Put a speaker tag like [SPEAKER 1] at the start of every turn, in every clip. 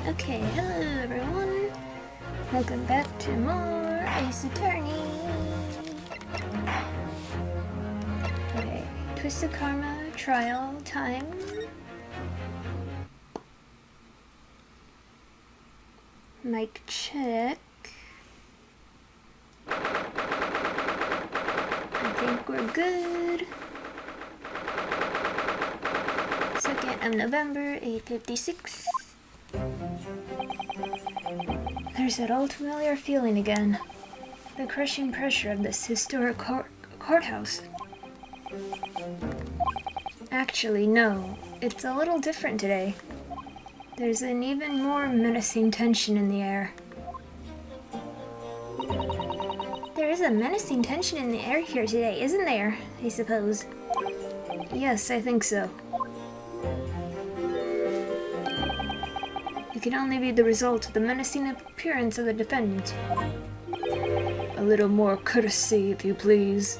[SPEAKER 1] Okay, hello everyone. Welcome back to more Ace Attorney. Okay, Twisted Karma trial time. Mic check. I think we're good. 2nd of November, 8:56. There's that old familiar feeling again. The crushing pressure of this historic courthouse. Actually, no. It's a little different today. There's an even more menacing tension in the air. There is a menacing tension in the air here today, isn't there? I suppose. Yes, I think so. It can only be the result of the menacing appearance of the defendant. A little more courtesy, if you please.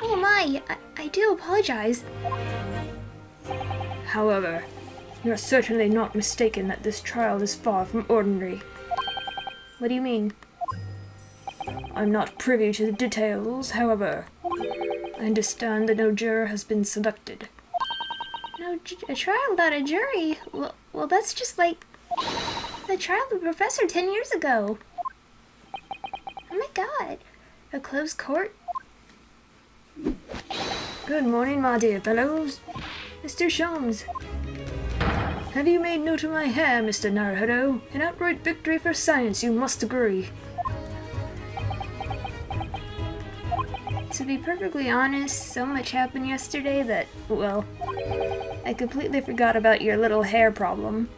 [SPEAKER 1] Oh my, I do apologize. However, you're certainly not mistaken that this trial is far from ordinary. What do you mean? I'm not privy to the details, however, I understand that no juror has been selected. A trial without a jury? Well, that's just like the trial of the professor 10 years ago. Oh my god. A closed court? Good morning, my dear fellows. Mr. Sholmes. Have you made note of my hair, Mr. Naruhodo? An outright victory for science, you must agree. To be perfectly honest, so much happened yesterday that, well, I completely forgot about your little hair problem.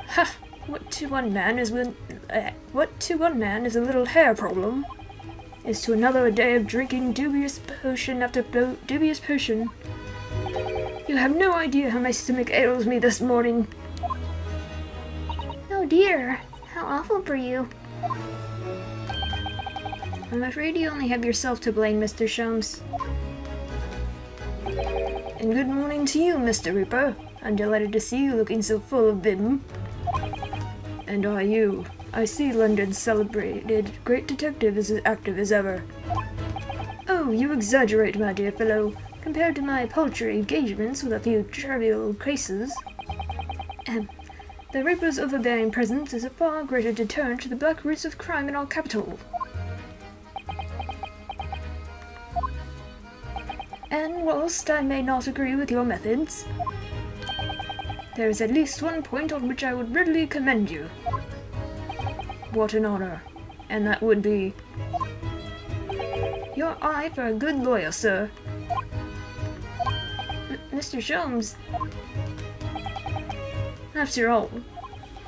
[SPEAKER 1] Ha! What to one man is a little hair problem, is to another a day of drinking dubious potion after dubious potion. You have no idea how my stomach ails me this morning. Oh dear, how awful for you. I'm afraid you only have yourself to blame, Mr. Sholmes. And good morning to you, Mr. Reaper. I'm delighted to see you looking so full of vim. And are you? I see London's celebrated great detective is as active as ever. Oh, you exaggerate, my dear fellow. Compared to my paltry engagements with a few trivial cases. The Reaper's overbearing presence is a far greater deterrent to the black roots of crime in our capital. And whilst I may not agree with your methods, there is at least one point on which I would readily commend you. What an honor. And that would be your eye for a good lawyer, sir. Mr. Sholmes. After all,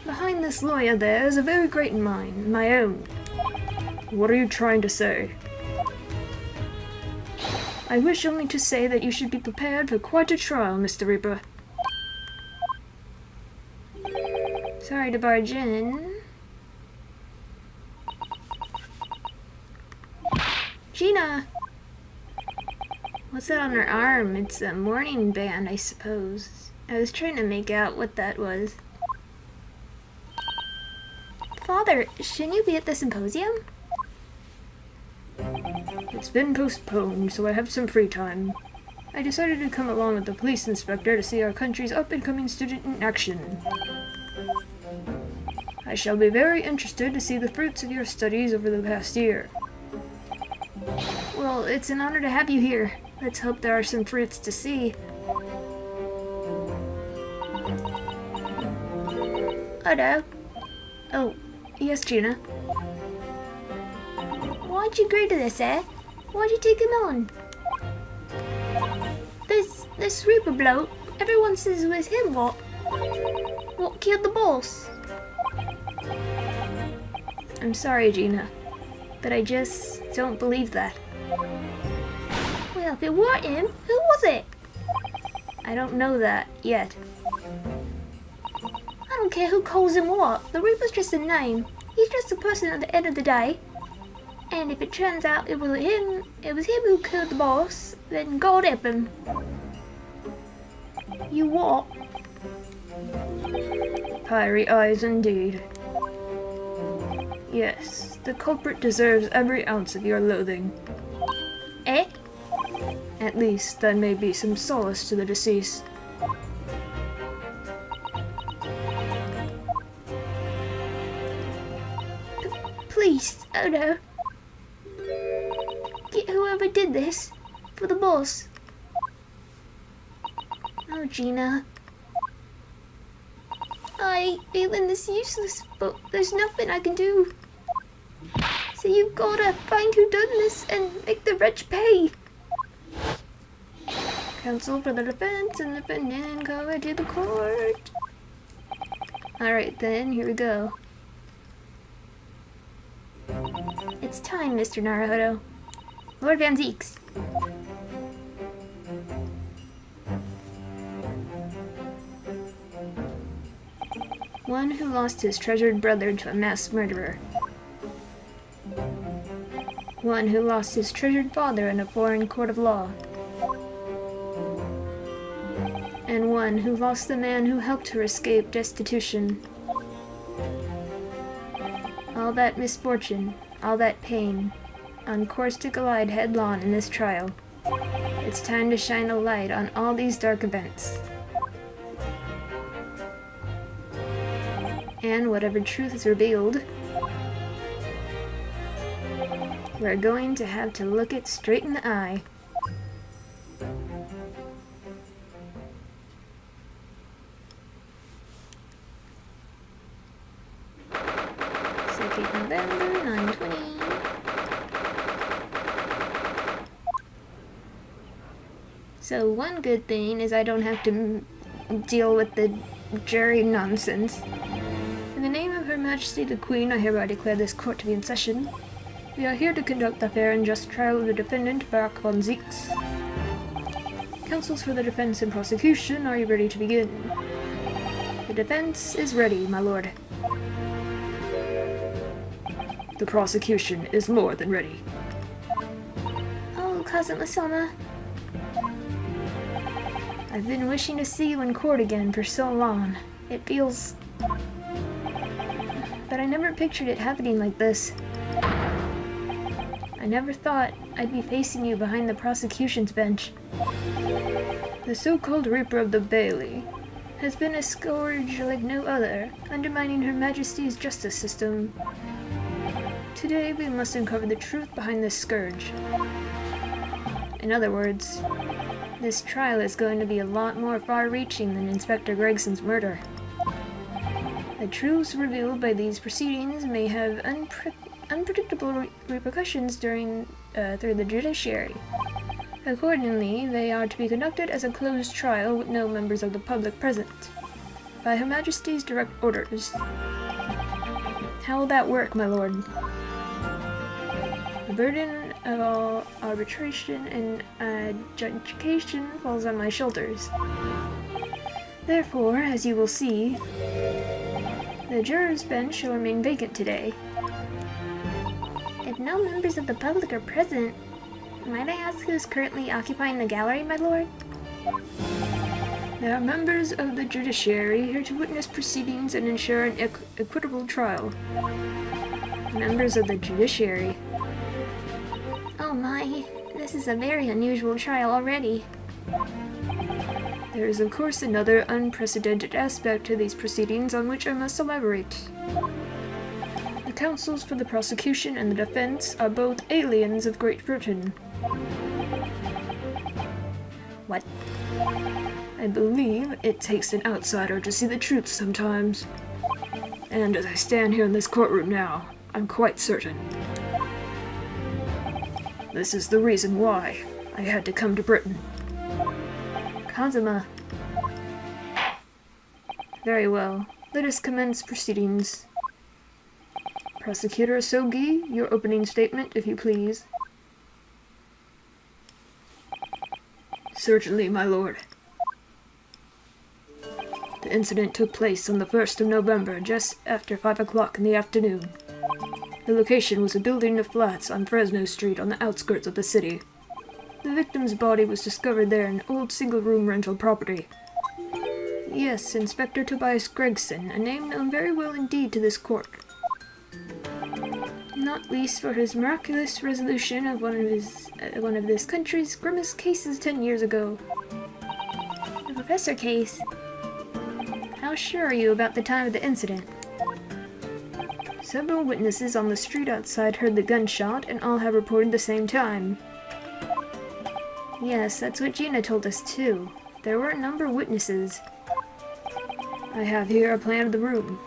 [SPEAKER 1] behind this lawyer there is a very great mind, my own. What are you trying to say? I wish only to say that you should be prepared for quite a trial, Mr. Reaper. Sorry to barge in. Gina! What's that on her arm? It's a mourning band, I suppose. I was trying to make out what that was. Father, shouldn't you be at the symposium? It's been postponed, so I have some free time. I decided to come along with the police inspector to see our country's up-and-coming student in action. I shall be very interested to see the fruits of your studies over the past year. Well, it's an honor to have you here. Let's hope there are some fruits to see. Hello. Oh, yes, Gina. Why'd you agree to this, eh? Why'd you take him on? This Reaper bloke, everyone says it was him, what? What killed the boss? I'm sorry, Gina, but I just don't believe that. Well, if it weren't him, who was it? I don't know that yet. I don't care who calls him what. The Reaper's just a name. He's just a person at the end of the day. And if it turns out it was him who killed the boss, then God help him. You what? Fiery eyes indeed. Yes, the culprit deserves every ounce of your loathing.
[SPEAKER 2] Eh?
[SPEAKER 1] At least that may be some solace to the deceased.
[SPEAKER 2] Please, oh no. Get whoever did this for the boss. Oh, Gina. I feeling this useless, but there's nothing I can do. So you've gotta find who done this and make the wretch pay.
[SPEAKER 1] Counsel for the defense and defendant come to the court. Alright then, here we go.
[SPEAKER 2] It's time, Mr. Naruhodo. Lord Van Zeeks.
[SPEAKER 1] One who lost his treasured brother to a mass murderer. One who lost his treasured father in a foreign court of law. And one who lost the man who helped her escape destitution. All that misfortune, all that pain, on course to collide headlong in this trial. It's time to shine a light on all these dark events. And whatever truth is revealed, we're going to have to look it straight in the eye. Second November, 9:20. So one good thing is I don't have to deal with the jury nonsense. In the name of Her Majesty the Queen, I hereby declare this court to be in session. We are here to conduct the fair and just trial of the defendant, Barak von Zeeks. Counsels for the defense and prosecution, are you ready to begin? The defense is ready, my lord. The prosecution is more than ready.
[SPEAKER 2] Oh, Kazuma-sama.
[SPEAKER 1] I've been wishing to see you in court again for so long. It feels... But I never pictured it happening like this. I never thought I'd be facing you behind the prosecution's bench. The so-called Reaper of the Bailey has been a scourge like no other, undermining Her Majesty's justice system. Today we must uncover the truth behind this scourge. In other words, this trial is going to be a lot more far-reaching than Inspector Gregson's murder. The truths revealed by these proceedings may have unpredictable repercussions through the judiciary. Accordingly, they are to be conducted as a closed trial with no members of the public present, by Her Majesty's direct orders. How will that work, my lord? The burden of all arbitration and adjudication falls on my shoulders. Therefore, as you will see, the jurors' bench shall remain vacant today.
[SPEAKER 2] If no members of the public are present, might I ask who's currently occupying the gallery, my lord?
[SPEAKER 1] There are members of the judiciary here to witness proceedings and ensure an equitable trial. Members of the judiciary.
[SPEAKER 2] Oh my, this is a very unusual trial already.
[SPEAKER 1] There is of course another unprecedented aspect to these proceedings on which I must elaborate. The counsels for the prosecution and the defense are both aliens of Great Britain.
[SPEAKER 2] What?
[SPEAKER 1] I believe it takes an outsider to see the truth sometimes. And as I stand here in this courtroom now, I'm quite certain. This is the reason why I had to come to Britain.
[SPEAKER 2] Kazuma.
[SPEAKER 1] Very well. Let us commence proceedings. Prosecutor Sogi, your opening statement, if you please. Certainly, my lord. The incident took place on the 1st of November, just after 5 o'clock in the afternoon. The location was a building of flats on Fresno Street on the outskirts of the city. The victim's body was discovered there in an old single-room rental property. Yes, Inspector Tobias Gregson, a name known very well indeed to this court. Not least for his miraculous resolution of one of this country's grimmest cases 10 years ago. The Professor case? How sure are you about the time of the incident? Several witnesses on the street outside heard the gunshot, and all have reported the same time. Yes, that's what Gina told us too. There were a number of witnesses. I have here a plan of the room.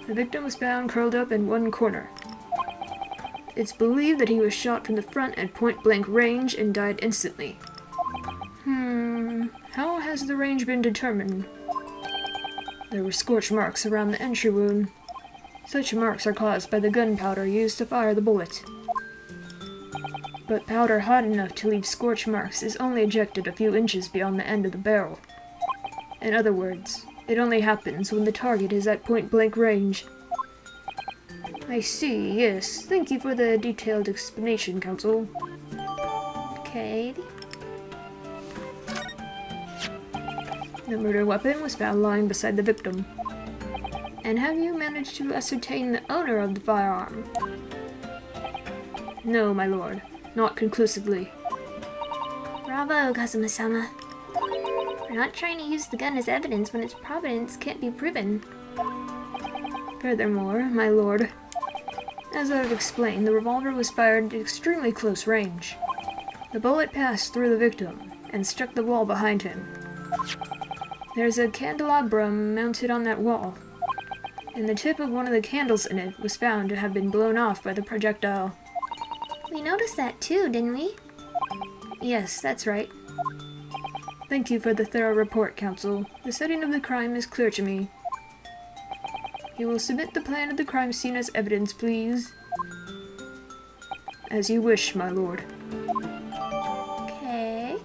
[SPEAKER 1] The victim was found curled up in one corner. It's believed that he was shot from the front at point-blank range and died instantly. How has the range been determined? There were scorch marks around the entry wound. Such marks are caused by the gunpowder used to fire the bullet. But powder hot enough to leave scorch marks is only ejected a few inches beyond the end of the barrel. In other words, it only happens when the target is at point-blank range. I see, yes. Thank you for the detailed explanation, Counsel.
[SPEAKER 2] Okay.
[SPEAKER 1] The murder weapon was found lying beside the victim. And have you managed to ascertain the owner of the firearm? No, my lord. Not conclusively.
[SPEAKER 2] Bravo, Kazuma-sama. We're not trying to use the gun as evidence when its provenance can't be proven.
[SPEAKER 1] Furthermore, my lord, as I've explained, the revolver was fired at extremely close range. The bullet passed through the victim and struck the wall behind him. There's a candelabrum mounted on that wall, and the tip of one of the candles in it was found to have been blown off by the projectile.
[SPEAKER 2] We noticed that too, didn't we?
[SPEAKER 1] Yes, that's right. Thank you for the thorough report, Counsel. The setting of the crime is clear to me. You will submit the plan of the crime scene as evidence, please. As you wish, my lord.
[SPEAKER 2] Okay.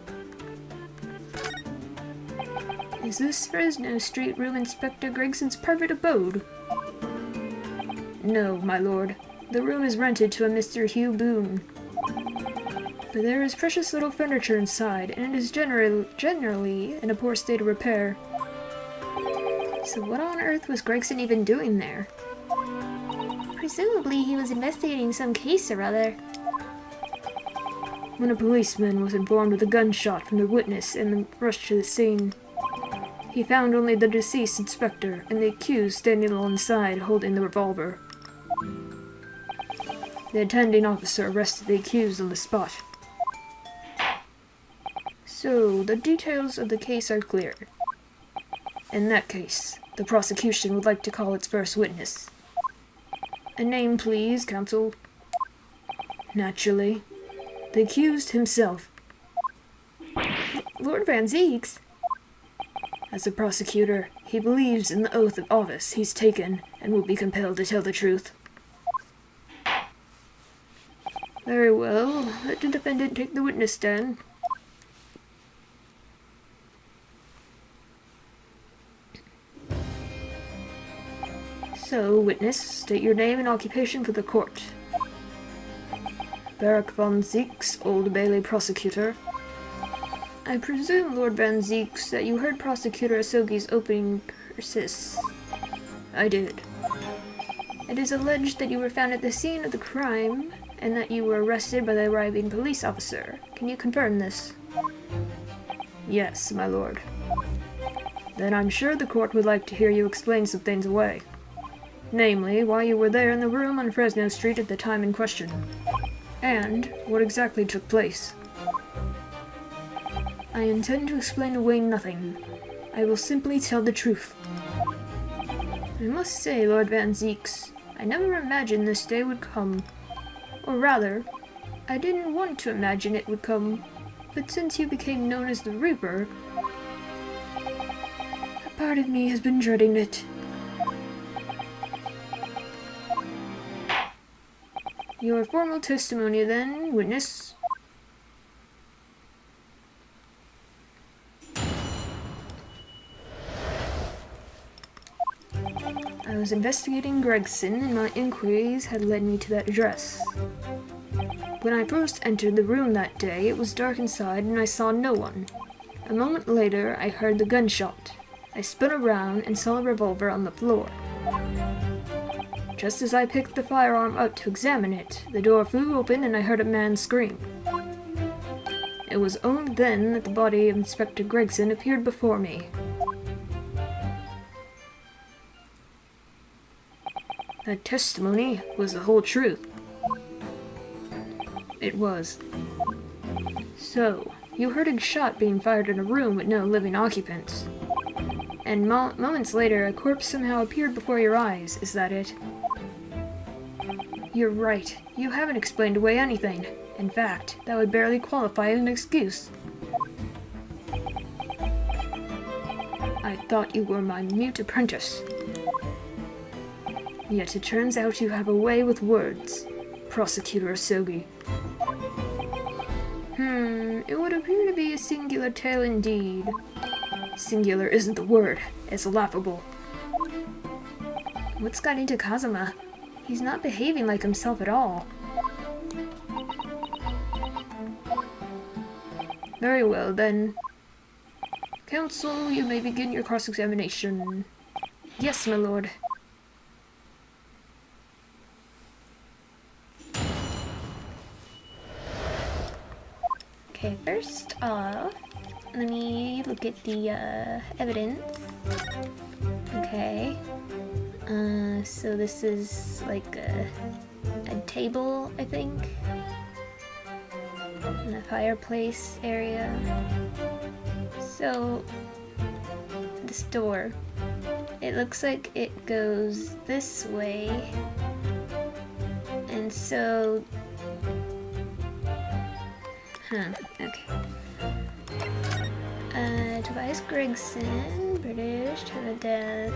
[SPEAKER 1] Is this Fresno Street Room Inspector Gregson's private abode? No, my lord. The room is rented to a Mr. Hugh Boone. But there is precious little furniture inside, and it is generally in a poor state of repair. So what on earth was Gregson even doing there?
[SPEAKER 2] Presumably he was investigating some case or other.
[SPEAKER 1] When a policeman was informed of the gunshot from the witness and rushed to the scene, he found only the deceased inspector and the accused standing alongside holding the revolver. The attending officer arrested the accused on the spot. So, the details of the case are clear. In that case, the prosecution would like to call its first witness. A name, please, Counsel. Naturally, the accused himself.
[SPEAKER 2] Lord Van Zieks?
[SPEAKER 1] As a prosecutor, he believes in the oath of office he's taken and will be compelled to tell the truth. Very well, let the defendant take the witness stand. So, witness, state your name and occupation for the court. Barak von Zieks, Old Bailey prosecutor. I presume, Lord Van Zieks, that you heard Prosecutor Asogi's opening persis. I did. It is alleged that you were found at the scene of the crime, and that you were arrested by the arriving police officer. Can you confirm this? Yes, my lord. Then I'm sure the court would like to hear you explain some things away. Namely, why you were there in the room on Fresno Street at the time in question, and what exactly took place. I intend to explain away nothing. I will simply tell the truth. I must say, Lord Van Zieks, I never imagined this day would come. Or rather, I didn't want to imagine it would come, but since you became known as the Reaper, a part of me has been dreading it. Your formal testimony, then, witness. I was investigating Gregson, and my inquiries had led me to that address. When I first entered the room that day, it was dark inside and I saw no one. A moment later, I heard the gunshot. I spun around and saw a revolver on the floor. Just as I picked the firearm up to examine it, the door flew open and I heard a man scream. It was only then that the body of Inspector Gregson appeared before me. That testimony was the whole truth. It was. So, you heard a shot being fired in a room with no living occupants. And moments later, a corpse somehow appeared before your eyes. Is that it? You're right. You haven't explained away anything. In fact, that would barely qualify as an excuse. I thought you were my mute apprentice. Yet it turns out you have a way with words, Prosecutor Asogi. It would appear to be a singular tale indeed. Singular isn't the word. It's laughable. What's got into Kazuma? He's not behaving like himself at all. Very well, then. Counsel, you may begin your cross-examination. Yes, my lord. Okay, first off, let me look at the evidence. Okay. So this is like a table, I think. In a fireplace area. So, this door. It looks like it goes this way. And so... okay. Tobias Gregson, British, time of death.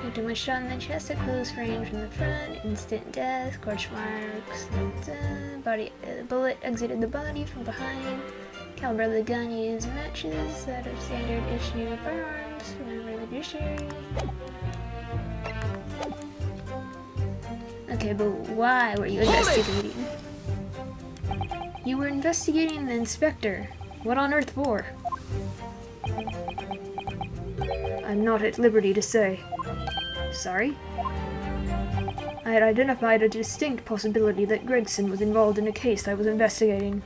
[SPEAKER 1] Victim was shot in the chest at close range from the front, instant death, scorch marks, bullet exited the body from behind. Caliber of the gun used matches that of standard issue firearms from the judiciary. Okay, but why were you investigating? You were investigating the inspector. What on earth for? I'm not at liberty to say. Sorry? I had identified a distinct possibility that Gregson was involved in a case I was investigating.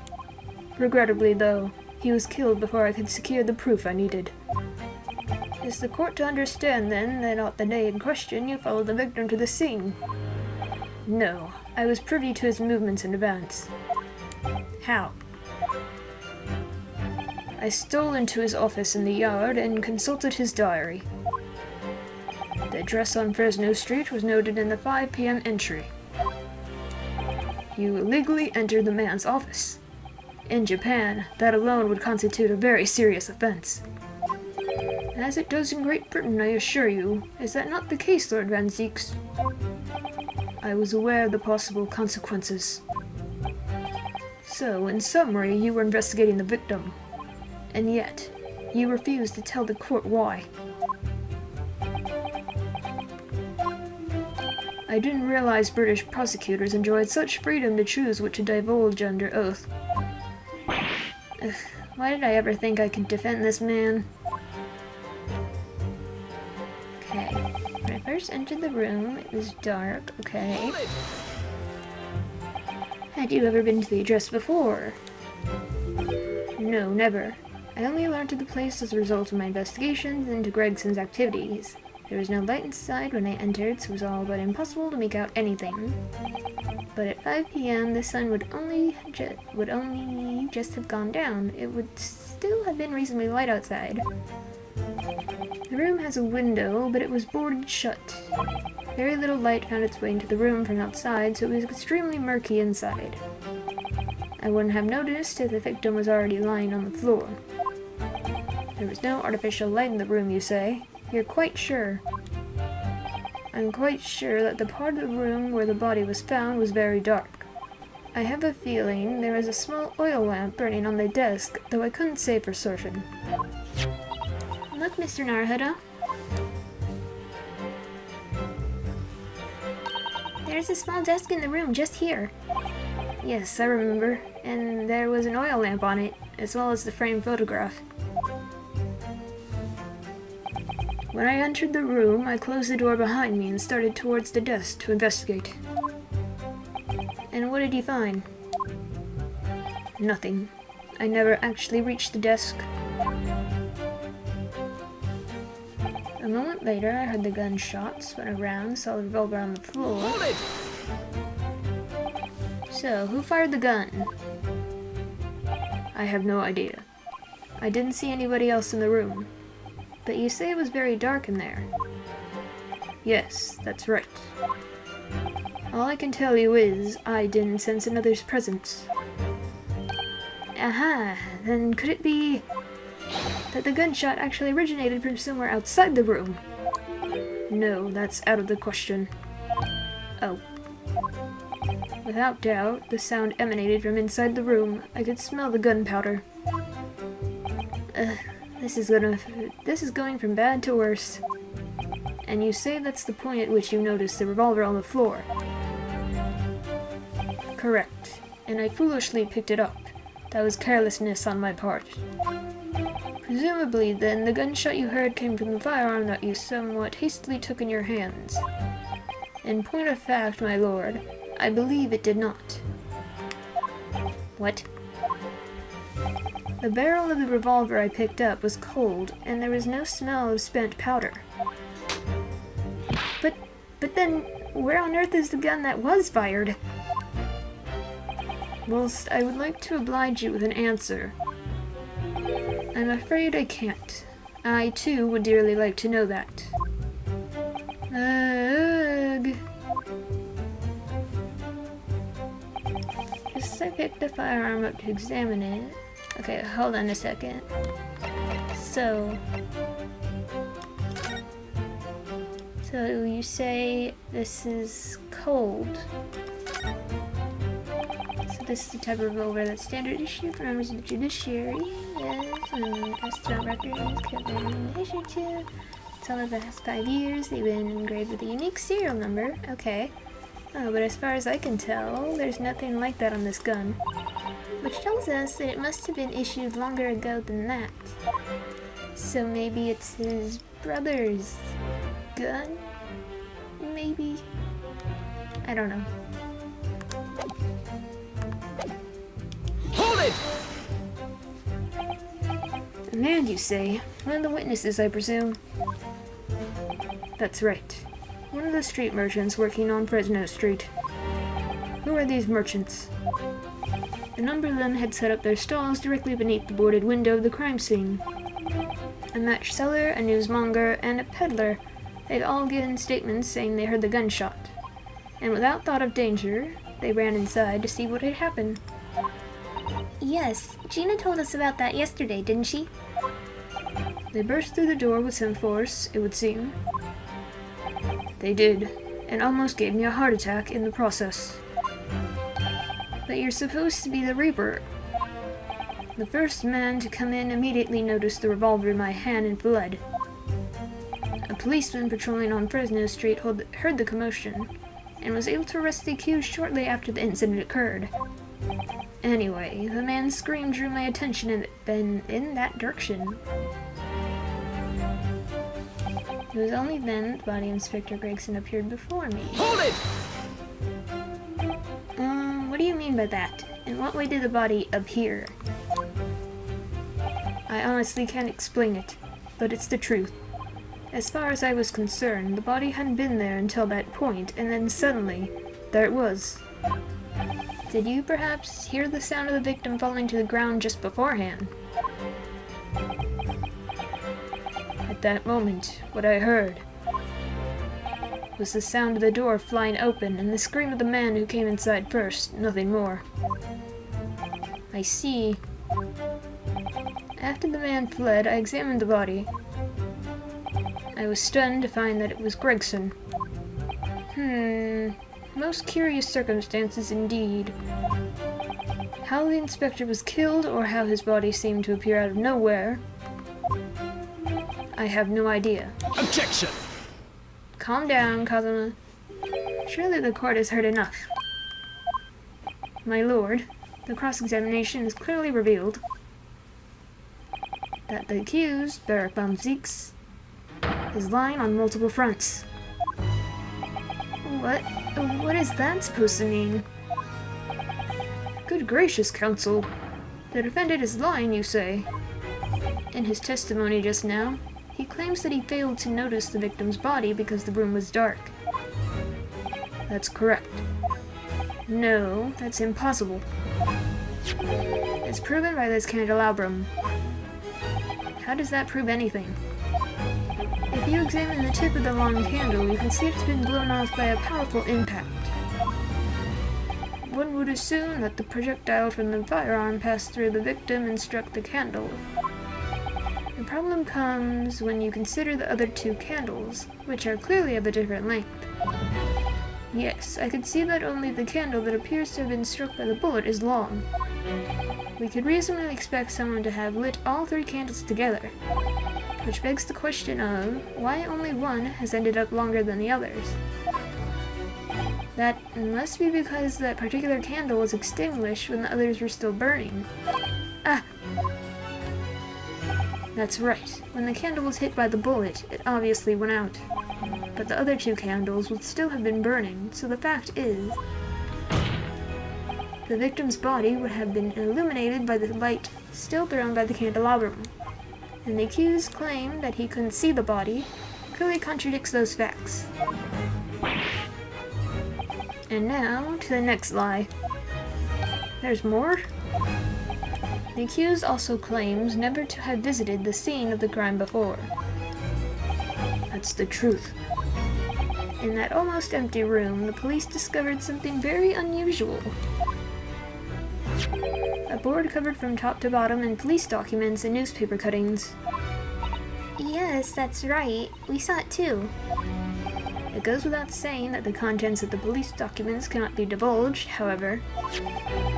[SPEAKER 1] Regrettably, though, he was killed before I could secure the proof I needed. Is the court to understand, then, that on the day in question you followed the victim to the scene? No, I was privy to his movements in advance. How? I stole into his office in the yard and consulted his diary. The address on Fresno Street was noted in the 5 p.m. entry. You illegally entered the man's office. In Japan, that alone would constitute a very serious offense. As it does in Great Britain, I assure you. Is that not the case, Lord Van Zieks? I was aware of the possible consequences. So, in summary, you were investigating the victim. And yet, you refused to tell the court why. I didn't realize British prosecutors enjoyed such freedom to choose what to divulge under oath. Ugh, why did I ever think I could defend this man? Okay, when I first entered the room, it was dark, okay. Had you ever been to the address before? No, never. I only learned of the place as a result of my investigations into Gregson's activities. There was no light inside when I entered, so it was all but impossible to make out anything. But at 5 p.m., the sun would only just have gone down. It would still have been reasonably light outside. The room has a window, but it was boarded shut. Very little light found its way into the room from outside, so it was extremely murky inside. I wouldn't have noticed if the victim was already lying on the floor. There was no artificial light in the room, you say? You're quite sure? I'm quite sure that the part of the room where the body was found was very dark. I have a feeling there was a small oil lamp burning on the desk, though I couldn't say for certain. Look, Mr. Naruhodo. There's a small desk in the room just here. Yes, I remember. And there was an oil lamp on it, as well as the framed photograph. When I entered the room, I closed the door behind me and started towards the desk to investigate. And what did you find? Nothing. I never actually reached the desk. A moment later, I heard the gunshots, went around, saw the revolver on the floor.
[SPEAKER 3] Hold it!
[SPEAKER 1] So, who fired the gun? I have no idea. I didn't see anybody else in the room. But you say it was very dark in there. Yes, that's right. All I can tell you is, I didn't sense another's presence. Aha, then could it be that the gunshot actually originated from somewhere outside the room? No, that's out of the question. Oh. Without doubt, the sound emanated from inside the room. I could smell the gunpowder. This is going from bad to worse. And you say that's the point at which you noticed the revolver on the floor. Correct. And I foolishly picked it up. That was carelessness on my part. Presumably, then, the gunshot you heard came from the firearm that you somewhat hastily took in your hands. In point of fact, my lord, I believe it did not. What? The barrel of the revolver I picked up was cold, and there was no smell of spent powder. But then, where on earth is the gun that was fired? Whilst I would like to oblige you with an answer, I'm afraid I can't. I, too, would dearly like to know that. Ugh. Just I picked the firearm up to examine it. Okay, hold on a second. So you say this is cold. So this is the type of revolver that's standard issue for members of the judiciary. Yes, and restaurant records kept being issued to. It's over the past 5 years. They've been engraved with a unique serial number. Okay. Oh, but as far as I can tell, there's nothing like that on this gun. Which tells us that it must have been issued longer ago than that. So maybe it's his brother's gun? Maybe? I don't know.
[SPEAKER 3] Hold it!
[SPEAKER 1] A man, you say? One of the witnesses, I presume? That's right. One of the street merchants working on Fresno Street. Who are these merchants? A number of them had set up their stalls directly beneath the boarded window of the crime scene. A match seller, a newsmonger, and a peddler had all given statements saying they heard the gunshot. And without thought of danger, they ran inside to see what had happened.
[SPEAKER 2] Yes, Gina told us about that yesterday, didn't she?
[SPEAKER 1] They burst through the door with some force, it would seem. They did, and almost gave me a heart attack in the process. But you're supposed to be the Reaper. The first man to come in immediately noticed the revolver in my hand and fled. A policeman patrolling on Fresno Street heard the commotion, and was able to arrest the accused shortly after the incident occurred. Anyway, the man's scream drew my attention and then in that direction. It was only then that Body Inspector Gregson appeared before me.
[SPEAKER 3] Hold it!
[SPEAKER 1] What do you mean by that? In what way did the body appear? I honestly can't explain it, but it's the truth. As far as I was concerned, the body hadn't been there until that point, and then suddenly, there it was. Did you perhaps hear the sound of the victim falling to the ground just beforehand? At that moment, what I heard was the sound of the door flying open and the scream of the man who came inside first, nothing more. I see. After the man fled, I examined the body. I was stunned to find that it was Gregson. Most curious circumstances indeed. How the inspector was killed, or how his body seemed to appear out of nowhere, I have no idea.
[SPEAKER 3] Objection!
[SPEAKER 1] Calm down, Kazuma. Surely the court has heard enough. My lord, the cross-examination has clearly revealed that the accused, Barak Bamzix, is lying on multiple fronts. What is that supposed to mean? Good gracious, counsel. The defendant is lying, you say? In his testimony just now, he claims that he failed to notice the victim's body because the room was dark. That's correct. No, that's impossible. It's proven by this candelabrum. How does that prove anything? If you examine the tip of the long candle, you can see it's been blown off by a powerful impact. One would assume that the projectile from the firearm passed through the victim and struck the candle. The problem comes when you consider the other two candles, which are clearly of a different length. Yes, I could see that only the candle that appears to have been struck by the bullet is long. We could reasonably expect someone to have lit all three candles together, which begs the question of why only one has ended up longer than the others. That must be because that particular candle was extinguished when the others were still burning. Ah! That's right. When the candle was hit by the bullet, it obviously went out. But the other two candles would still have been burning, so the fact is, the victim's body would have been illuminated by the light still thrown by the candelabrum. And the accused claim that he couldn't see the body clearly contradicts those facts. And now, to the next lie. There's more? The accused also claims never to have visited the scene of the crime before. That's the truth. In that almost empty room, the police discovered something very unusual. A board covered from top to bottom in police documents and newspaper cuttings.
[SPEAKER 2] Yes, that's right. We saw it too.
[SPEAKER 1] It goes without saying that the contents of the police documents cannot be divulged, however.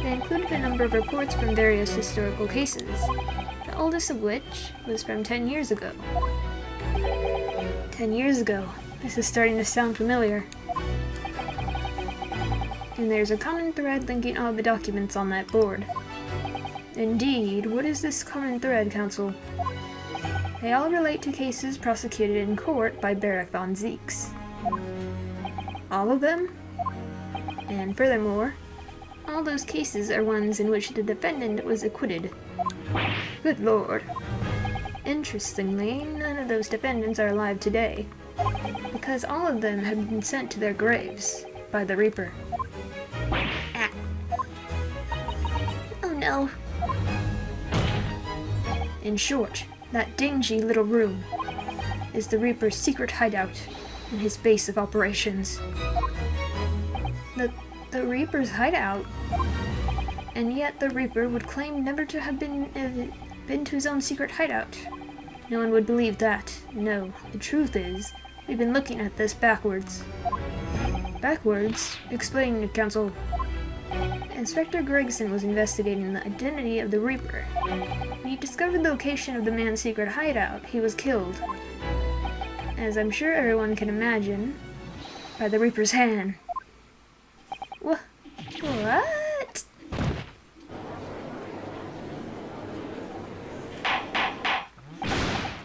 [SPEAKER 1] They included a number of reports from various historical cases, the oldest of which was from 10 years ago. 10 years ago. This is starting to sound familiar. And there's a common thread linking all the documents on that board. Indeed, what is this common thread, counsel? They all relate to cases prosecuted in court by Barak von Zeeks. All of them? And furthermore, all those cases are ones in which the defendant was acquitted. Good lord. Interestingly, none of those defendants are alive today, because all of them have been sent to their graves by the Reaper.
[SPEAKER 2] Ah. Oh no.
[SPEAKER 1] In short, that dingy little room is the Reaper's secret hideout and his base of operations. The Reaper's hideout? And yet the Reaper would claim never to have been to his own secret hideout. No one would believe that. No, the truth is, we've been looking at this backwards. Backwards? Explain, counsel. Inspector Gregson was investigating the identity of the Reaper. When he discovered the location of the man's secret hideout, he was killed. As I'm sure everyone can imagine, by the Reaper's hand. What?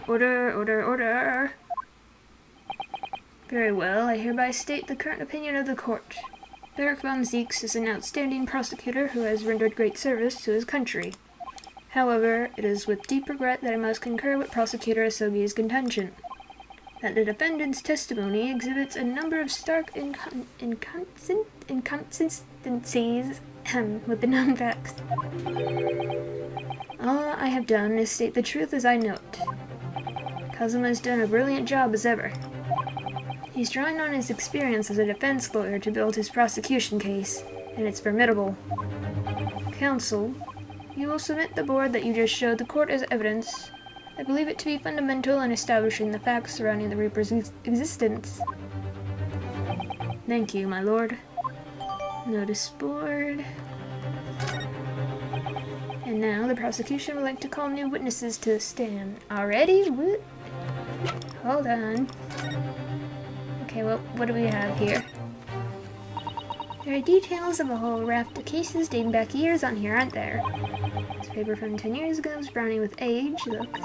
[SPEAKER 1] Order, order, order. Very well, I hereby state the current opinion of the court. Barak von Zeeks is an outstanding prosecutor who has rendered great service to his country. However, it is with deep regret that I must concur with Prosecutor Asogi's contention that the defendant's testimony exhibits a number of stark inconsistencies with the known facts. All I have done is state the truth as I know it. Kazuma has done a brilliant job as ever. He's drawing on his experience as a defense lawyer to build his prosecution case, and it's formidable. Counsel, you will submit the board that you just showed the court as evidence. I believe it to be fundamental in establishing the facts surrounding the Reaper's existence. Thank you, my lord. Notice board. And now the prosecution would like to call new witnesses to the stand. Already? What? Hold on. Okay, well, what do we have here?
[SPEAKER 2] There are details of a whole raft of cases dating back years on here, aren't there? This paper from 10 years ago is browning with age. Look,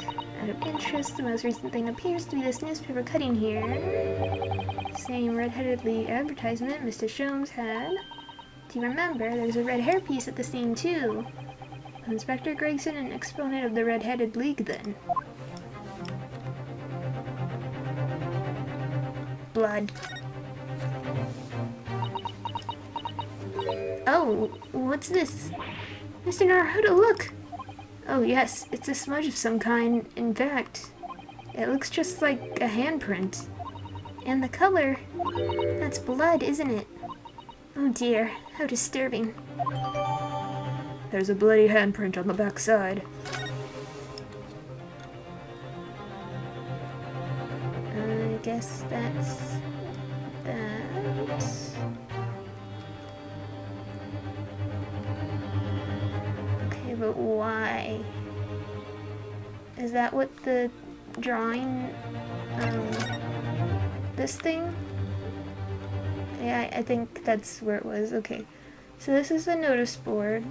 [SPEAKER 2] out of interest, the most recent thing appears to be this newspaper cutting here. Same red-headed league advertisement Mr. Sholmes had. Do you remember? There's a red hairpiece at the scene, too. Inspector Gregson, an exponent of the red-headed league, then. Blood. Oh, what's this? Mr. Naruto, look! Oh yes, it's a smudge of some kind. In fact, it looks just like a handprint. And the color, that's blood, isn't it? Oh dear, how disturbing.
[SPEAKER 1] There's a bloody handprint on the back side.
[SPEAKER 2] I guess that's that. Okay, but why? Is that what the drawing, this thing? Yeah, I think that's where it was. Okay. So this is the notice board.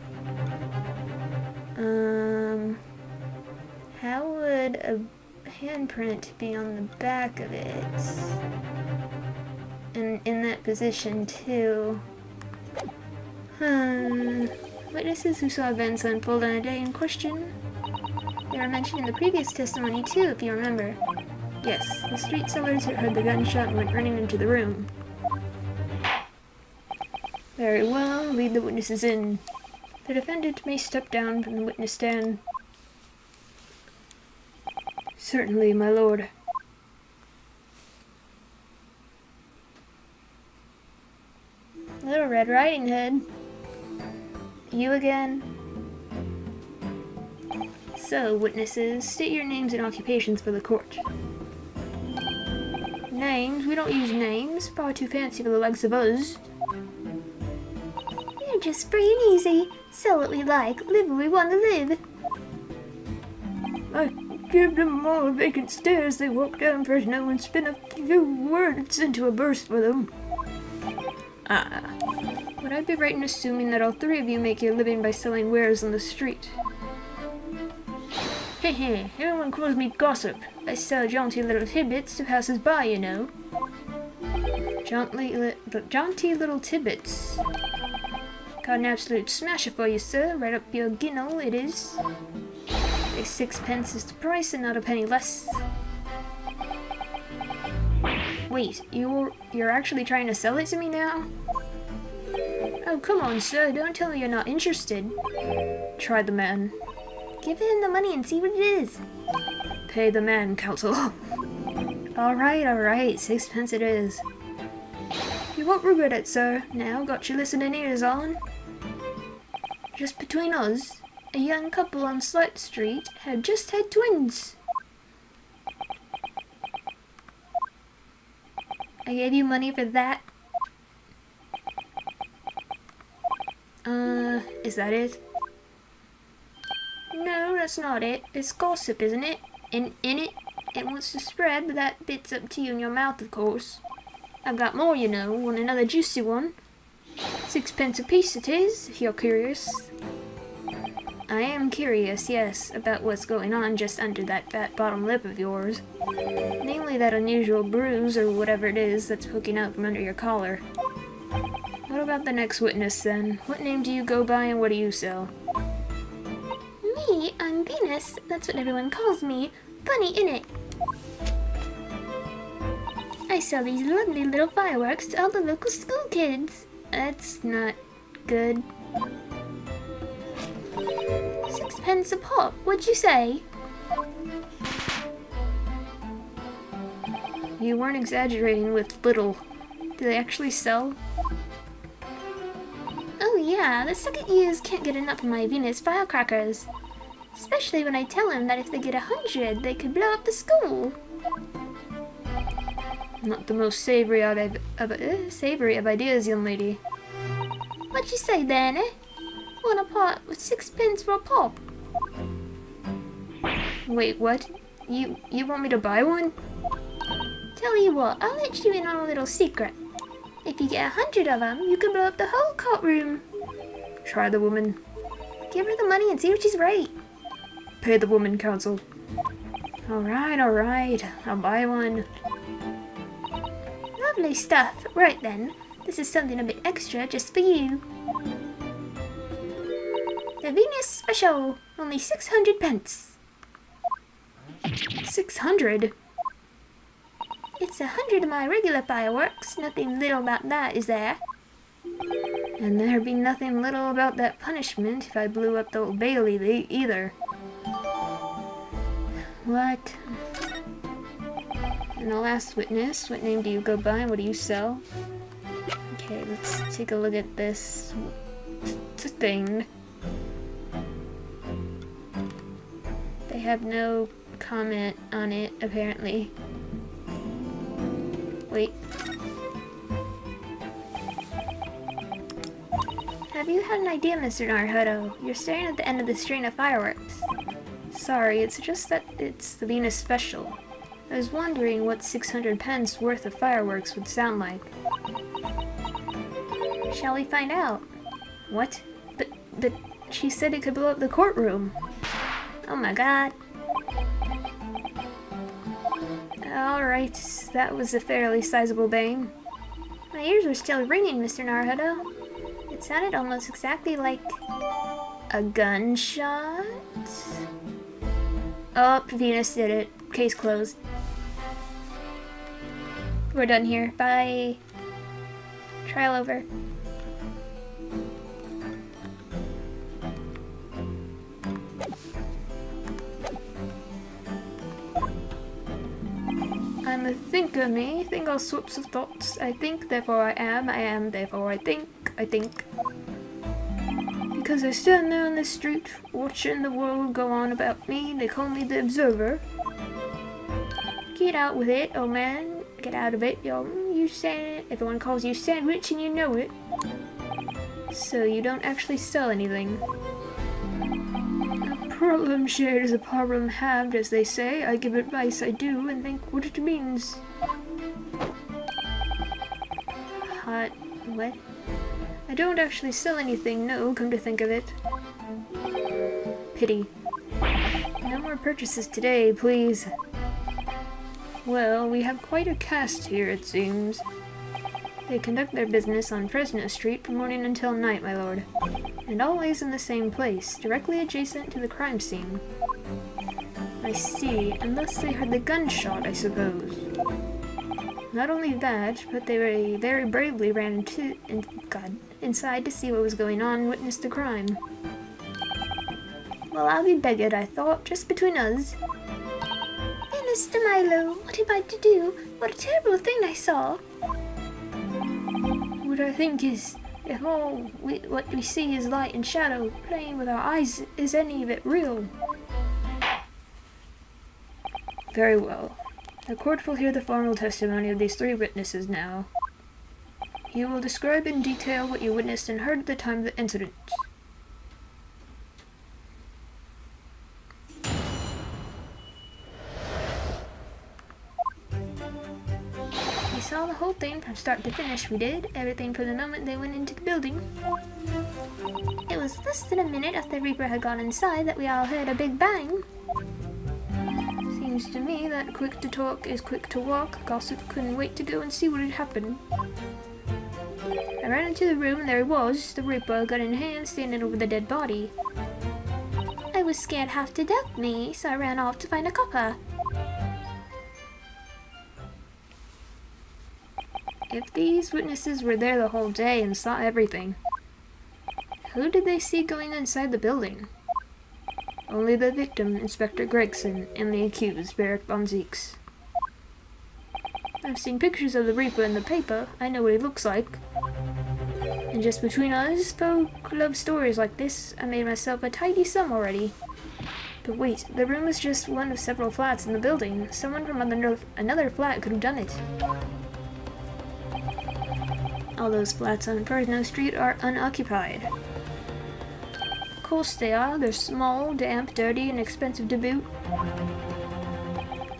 [SPEAKER 2] How would a handprint be on the back of it? And in that position too. Witnesses who saw events unfold on a day in question. They were mentioned in the previous testimony too, if you remember. Yes, the street sellers who heard the gunshot and went running into the room.
[SPEAKER 1] Very well, lead the witnesses in. The defendant may step down from the witness stand. Certainly, my lord.
[SPEAKER 2] Little Red Riding Hood. You again?
[SPEAKER 1] So, witnesses, state your names and occupations for the court. Names? We don't use names. Far too fancy for the likes of us.
[SPEAKER 2] You're just free and easy. Sell what we like, live where we want to live.
[SPEAKER 1] I give them all vacant stares they walk down for snow and spin a few words into a verse for them. Would I be right in assuming that all three of you make your living by selling wares on the street? Hehe, everyone calls me gossip. I sell jaunty little tidbits to passers-by, you know. Jaunty little tidbits. Got an absolute smasher for you, sir. Right up your ginnel, it is. A 6p is the price and not a penny less. Wait, you're actually trying to sell it to me now? Oh, come on, sir. Don't tell me you're not interested. Try the man.
[SPEAKER 2] Give him the money and see what it is.
[SPEAKER 1] Pay the man, counsel. Alright, 6p it is. You won't regret it, sir. Now, got your listening ears on? Just between us, a young couple on Slight Street had just had twins.
[SPEAKER 2] I gave you money for that?
[SPEAKER 1] Is that it?
[SPEAKER 2] No, that's not it. It's gossip, isn't it? And in it, it wants to spread, but that bit's up to you in your mouth, of course. I've got more, you know. Want another juicy one? 6p apiece it is, if you're curious. I am curious, yes, about what's going on just under that fat bottom lip of yours. Namely that unusual bruise, or whatever it is, that's poking out from under your collar. What about the next witness, then? What name do you go by and what do you sell? Me? I'm Venus. That's what everyone calls me. Funny, innit? I sell these lovely little fireworks to all the local school kids. That's not good. 6p a pop, what'd you say?
[SPEAKER 1] You weren't exaggerating with little. Do they actually sell?
[SPEAKER 2] Oh yeah, the second years can't get enough of my Venus firecrackers. Especially when I tell them that if they get 100, they could blow up the school.
[SPEAKER 1] Not the most savory of ideas, young lady.
[SPEAKER 2] What'd you say then, eh? Want a pot with 6p for a pop?
[SPEAKER 1] Wait, what? You want me to buy one?
[SPEAKER 2] Tell you what, I'll let you in on a little secret. If you get 100 of them, you can blow up the whole courtroom.
[SPEAKER 1] Try the woman.
[SPEAKER 2] Give her the money and see if she's right.
[SPEAKER 1] Pay the woman, counsel. Alright, I'll buy one.
[SPEAKER 2] Lovely stuff. Right then, this is something a bit extra just for you. The Venus Special, only 600 pence.
[SPEAKER 1] 600?
[SPEAKER 2] It's 100 of my regular fireworks. Nothing little about that, is there?
[SPEAKER 1] And there'd be nothing little about that punishment if I blew up the Old Bailey either. What? And the last witness, what name do you go by and what do you sell? Okay, let's take a look at this thing. They have no comment on it, apparently. Wait.
[SPEAKER 2] Have you had an idea, Mr. Naruhodo? You're staring at the end of the string of fireworks.
[SPEAKER 1] Sorry, it's just that it's the Venus Special. I was wondering what 600 pence worth of fireworks would sound like.
[SPEAKER 2] Shall we find out?
[SPEAKER 1] What? But she said it could blow up the courtroom.
[SPEAKER 2] Oh my god.
[SPEAKER 1] Alright, that was a fairly sizable bang.
[SPEAKER 2] My ears were still ringing, Mr. Naruhodo. It sounded almost exactly like a gunshot.
[SPEAKER 1] Oh, Venus did it. Case closed. We're done here. Bye. Trial over. I'm a thinker, me. Think all sorts of thoughts. I think, therefore I am, therefore I think. Because I stand there on the street, watching the world go on about me, they call me the Observer. Get out with it, oh man. Get out of it, everyone calls you Sandwich and you know it. So you don't actually sell anything. A problem shared is a problem halved, as they say. I give advice, I do, and think what it means. Hot... what? I don't actually sell anything, no, come to think of it. Pity. No more purchases today, please. Well, we have quite a cast here, it seems. They conduct their business on Fresno Street from morning until night, my lord. And always in the same place, directly adjacent to the crime scene. I see, and thus they heard the gunshot, I suppose. Not only that, but they very bravely ran inside to see what was going on and witness the crime.
[SPEAKER 2] Well, I'll be begged, I thought, just between us. Mr. Milo, what am I to do? What a terrible thing I saw.
[SPEAKER 1] What I think is, if what we see is light and shadow playing with our eyes, is any of it real? Very well. The court will hear the formal testimony of these three witnesses now. You will describe in detail what you witnessed and heard at the time of the incident.
[SPEAKER 2] We saw the whole thing from start to finish, we did. Everything from the moment they went into the building. It was less than a minute after the Reaper had gone inside that we all heard a big bang.
[SPEAKER 1] Seems to me that quick to talk is quick to walk. Gossip couldn't wait to go and see what had happened. I ran into the room and there he was, the Reaper, gun in hand, standing over the dead body.
[SPEAKER 2] I was scared half to death, me, so I ran off to find a copper.
[SPEAKER 1] If these witnesses were there the whole day and saw everything, who did they see going inside the building? Only the victim, Inspector Gregson, and the accused, Barrick von Zeeks. I've seen pictures of the Reaper in the paper. I know what he looks like. And just between us, folk love stories like this. I made myself a tidy sum already. But wait, the room is just one of several flats in the building. Someone from another flat could have done it. All those flats on Fresno Street are unoccupied. Of course they are. They're small, damp, dirty, and expensive to boot.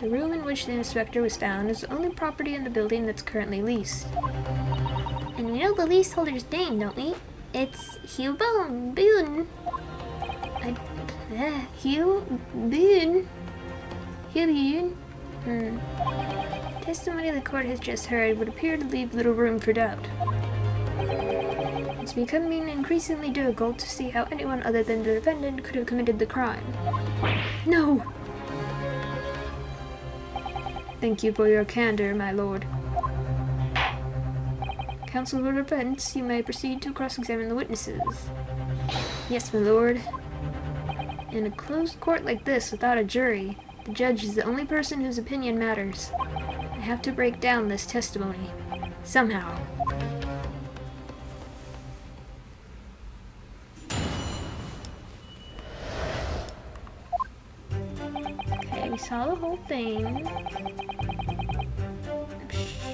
[SPEAKER 1] The room in which the inspector was found is the only property in the building that's currently leased.
[SPEAKER 2] We know the leaseholder's name, don't we? It's Hugh Boone. Hugh Boone. Hugh Boone. Testimony the court has just heard would appear to leave little room for doubt. It's becoming increasingly difficult to see how anyone other than the defendant could have committed the crime. No! Thank you for your candor, my lord. Counsel for defense, you may proceed to cross-examine the witnesses. Yes, my lord. In a closed court like this, without a jury, the judge is the only person whose opinion matters. I have to break down this testimony. Somehow. Okay, we saw the whole thing.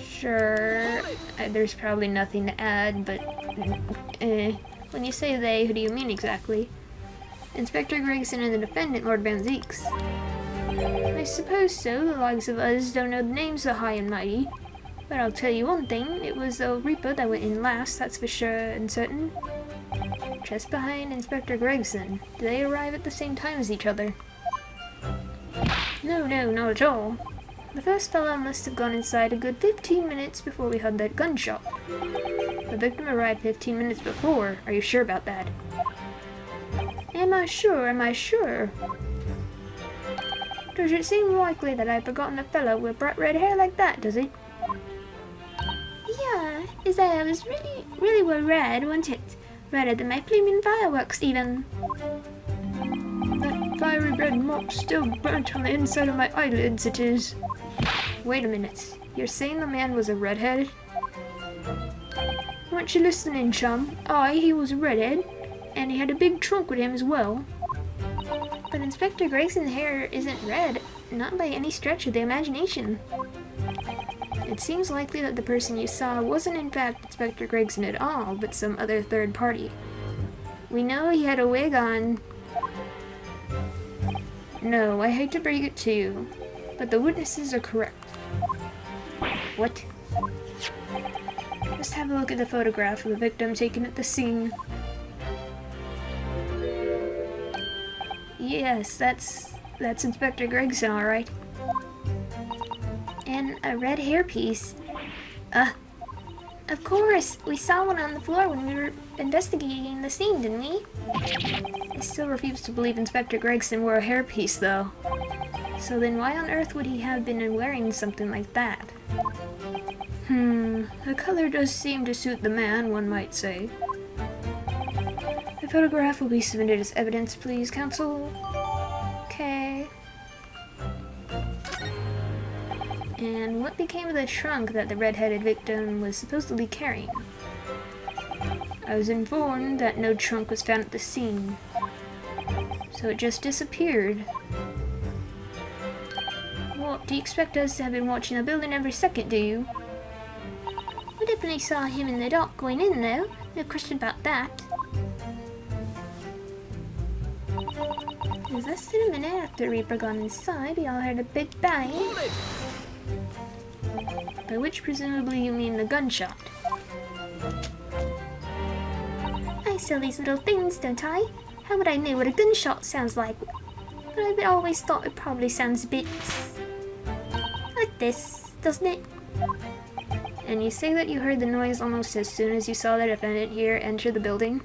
[SPEAKER 2] Sure, there's probably nothing to add, but when you say they, who do you mean exactly? Inspector Gregson and the defendant, Lord Van Zeeks. I suppose so. The likes of us don't know the names of the high and mighty. But I'll tell you one thing, it was the Reaper that went in last, that's for sure and certain. Just behind Inspector Gregson. Do they arrive at the same time as each other? No, not at all. The first fellow must have gone inside a good 15 minutes before we heard that gunshot. The victim arrived 15 minutes before. Are you sure about that? Am I sure? Does it seem likely that I've forgotten a fellow with bright red hair like that, does it? Yeah, his hair was really well red, wasn't it? Redder than my flaming fireworks, even. That fiery red mop still burnt on the inside of my eyelids, it is. Wait a minute. You're saying the man was a redhead? Weren't you listening, chum? Aye, he was a redhead. And he had a big trunk with him as well. But Inspector Gregson's hair isn't red, not by any stretch of the imagination. It seems likely that the person you saw wasn't in fact Inspector Gregson at all, but some other third party. We know he had a wig on. No, I hate to break it to you, but the witnesses are correct. What? Just have a look at the photograph of the victim taken at the scene. Yes, that's Inspector Gregson, alright. And a red hairpiece. Of course! We saw one on the floor when we were investigating the scene, didn't we? I still refuse to believe Inspector Gregson wore a hairpiece, though. So then why on earth would he have been wearing something like that? The color does seem to suit the man, one might say. The photograph will be submitted as evidence, please, counsel. Okay. And what became of the trunk that the red-headed victim was supposedly carrying? I was informed that no trunk was found at the scene. So it just disappeared. What, do you expect us to have been watching the building every second, do you? We definitely saw him in the dock going in, though. No question about that. It was less than a minute after Reaper got inside, we all heard a big bang. By which presumably you mean the gunshot. I sell these little things, don't I? How would I know what a gunshot sounds like? But I've always thought it probably sounds a bit like this, doesn't it? And you say that you heard the noise almost as soon as you saw the defendant here enter the building?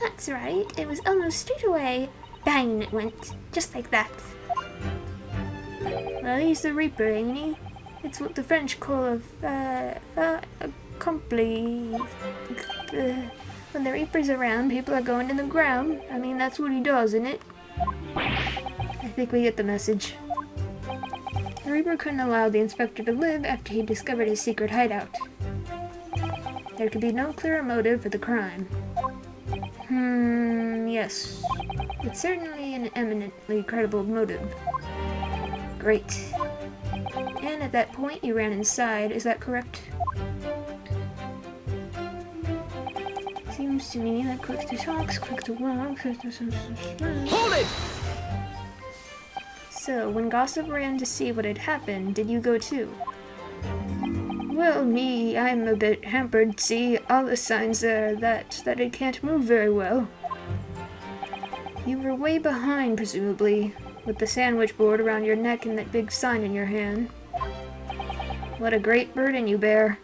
[SPEAKER 2] That's right, it was almost straight away. Bang it went, just like that. Well, he's the Reaper, ain't he? It's what the French call a accompli. When the Reaper's around, people are going to the ground. I mean, that's what he does, isn't it? I think we get the message. The Reaper couldn't allow the inspector to live after he discovered his secret hideout. There could be no clearer motive for the crime. Yes. It's certainly an eminently credible motive. Great. And at that point, you ran inside, is that correct? Seems to me that quick to talk's quick to walk.
[SPEAKER 3] Hold it!
[SPEAKER 2] So, when Gossip ran to see what had happened, did you go too?
[SPEAKER 1] Well, I'm a bit hampered. See, all the signs are that it can't move very well. You were way behind, presumably, with the sandwich board around your neck and that big sign in your hand. What a great burden you bear.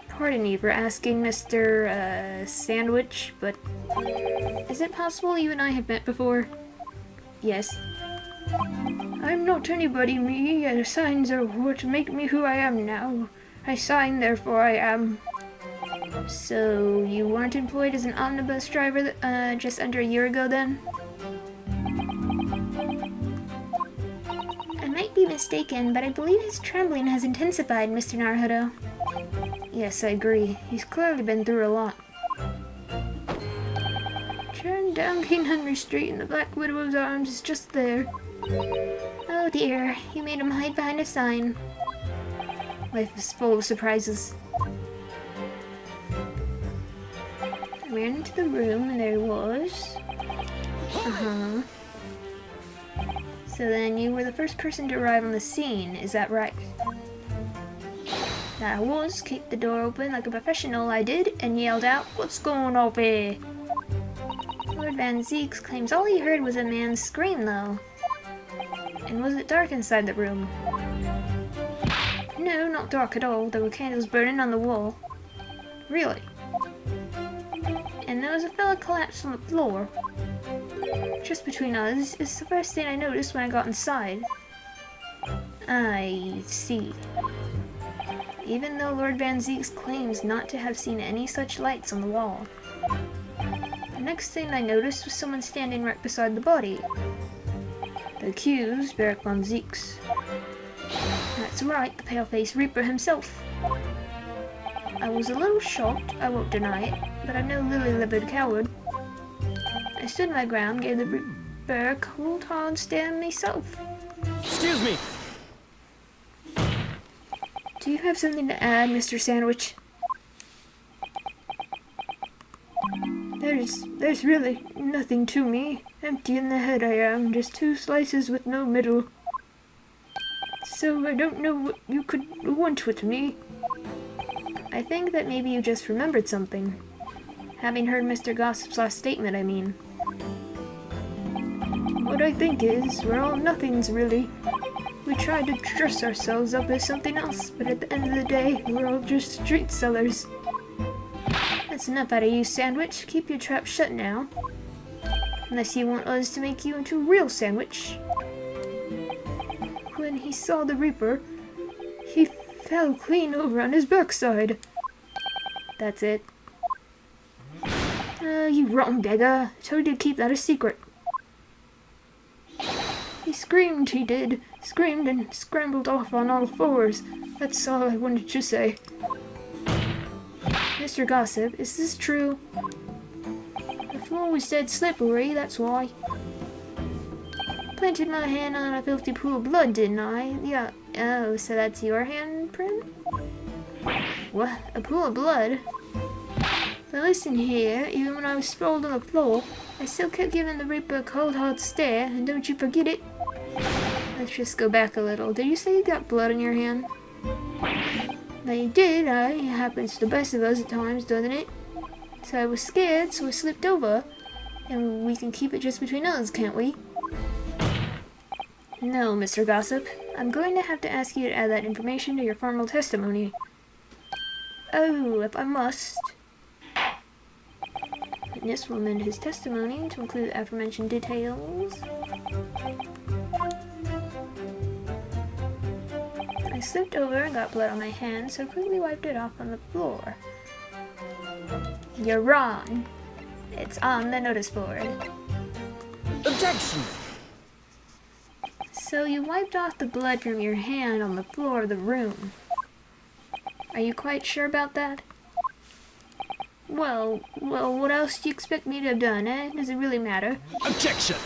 [SPEAKER 1] Pardon me for asking, Mr. Sandwich, but is it possible you and I have met before? Yes. I'm not anybody, me. Signs are what make me who I am now. I sign, therefore I am. So, you weren't employed as an omnibus driver just under a year ago, then?
[SPEAKER 2] I might be mistaken, but I believe his trembling has intensified, Mr. Naruhodo.
[SPEAKER 1] Yes, I agree. He's clearly been through a lot. Turn down King Henry Street and the Black Widow's Arms is just there.
[SPEAKER 2] Oh dear, you made him hide behind a sign.
[SPEAKER 1] Life is full of surprises. I ran into the room and there was... So then you were the first person to arrive on the scene, is that right?
[SPEAKER 2] I was, kicked the door open like a professional I did, and yelled out, "What's going on here?" Lord Van Zeeks claims all he heard was a man's scream, though.
[SPEAKER 1] And was it dark inside the room?
[SPEAKER 2] No, not dark at all. There were candles burning on the wall.
[SPEAKER 1] Really?
[SPEAKER 2] And there was a fella collapsed on the floor. Just between us, it's the first thing I noticed when I got inside.
[SPEAKER 1] I see.
[SPEAKER 2] Even though Lord Van Zeeks claims not to have seen any such lights on the wall. The next thing I noticed was someone standing right beside the body.
[SPEAKER 1] The accused, Beric Van Zeeks.
[SPEAKER 2] That's right, the pale-faced Reaper himself. I was a little shocked, I won't deny it, but I'm no lily-livered coward. I stood my ground, gave the Reaper a cold hard stare myself.
[SPEAKER 3] Excuse me!
[SPEAKER 1] Do you have something to add, Mr. Sandwich? There's really nothing to me. Empty in the head I am, just 2 slices with no middle. So I don't know what you could want with me.
[SPEAKER 2] I think that maybe you just remembered something. Having heard Mr. Gossip's last statement, I mean.
[SPEAKER 1] What I think is, we're all nothings really. We try to dress ourselves up as something else, but at the end of the day, we're all just street sellers.
[SPEAKER 2] That's enough out of you, Sandwich. Keep your trap shut now. Unless you want us to make you into a real sandwich.
[SPEAKER 1] When he saw the Reaper, he fell clean over on his backside.
[SPEAKER 2] That's it.
[SPEAKER 1] You rotten beggar. I told you to keep that a secret. He screamed, he did. Screamed and scrambled off on all fours. That's all I wanted to say.
[SPEAKER 2] Mr. Gossip, is this true?
[SPEAKER 1] The floor was dead slippery, that's why.
[SPEAKER 2] Planted my hand on a filthy pool of blood, didn't I? Yeah. Oh, so that's your handprint? What? A pool of blood? But listen here, even when I was sprawled on the floor, I still kept giving the Reaper a cold hard stare, and don't you forget it. Let's just go back a little. Did you say you got blood on your hand? I did, It happens to the best of us at times, doesn't it? So I was scared, so I slipped over. And we can keep it just between us, can't we?
[SPEAKER 1] No, Mr. Gossip. I'm going to have to ask you to add that information to your formal testimony.
[SPEAKER 2] Oh, if I must.
[SPEAKER 1] Witness will amend his testimony to include the aforementioned details. I slipped over and got blood on my hand, so quickly wiped it off on the floor.
[SPEAKER 2] You're wrong. It's on the notice board.
[SPEAKER 3] Objection!
[SPEAKER 1] So you wiped off the blood from your hand on the floor of the room. Are you quite sure about that?
[SPEAKER 2] Well, what else do you expect me to have done, eh? Does it really matter?
[SPEAKER 3] Objection!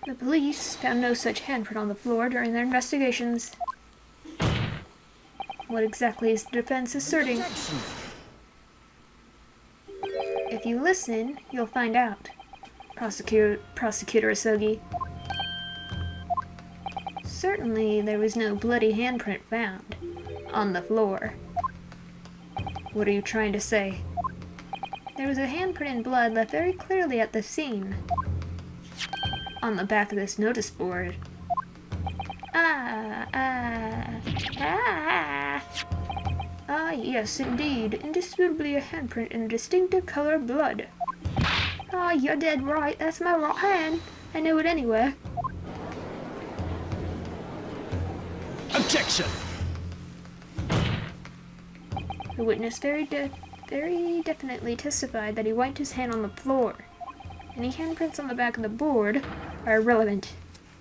[SPEAKER 1] The police found no such handprint on the floor during their investigations. What exactly is the defense asserting?
[SPEAKER 3] Objection!
[SPEAKER 1] If you listen, you'll find out. Prosecutor Asogi. Certainly, there was no bloody handprint found. on the floor. What are you trying to say?
[SPEAKER 2] There was a handprint in blood left very clearly at the scene.
[SPEAKER 1] On the back of this notice board.
[SPEAKER 2] Ah, yes, indeed. Indisputably a handprint in a distinctive color of blood. Ah, you're dead right. That's my right hand. I know it anywhere.
[SPEAKER 3] Objection!
[SPEAKER 2] The witness very definitely testified that he wiped his hand on the floor. Any handprints on the back of the board are irrelevant.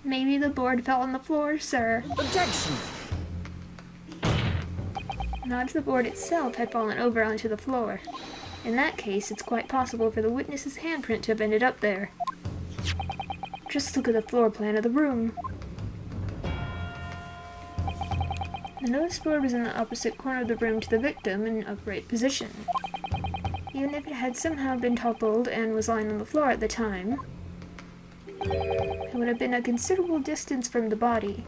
[SPEAKER 2] Maybe the board fell on the floor, sir.
[SPEAKER 3] Objection!
[SPEAKER 2] Not if the board itself had fallen over onto the floor. In that case, it's quite possible for the witness's handprint to have ended up there. Just look at the floor plan of the room. The notice board was in the opposite corner of the room to the victim in an upright position. Even if it had somehow been toppled and was lying on the floor at the time, it would have been a considerable distance from the body.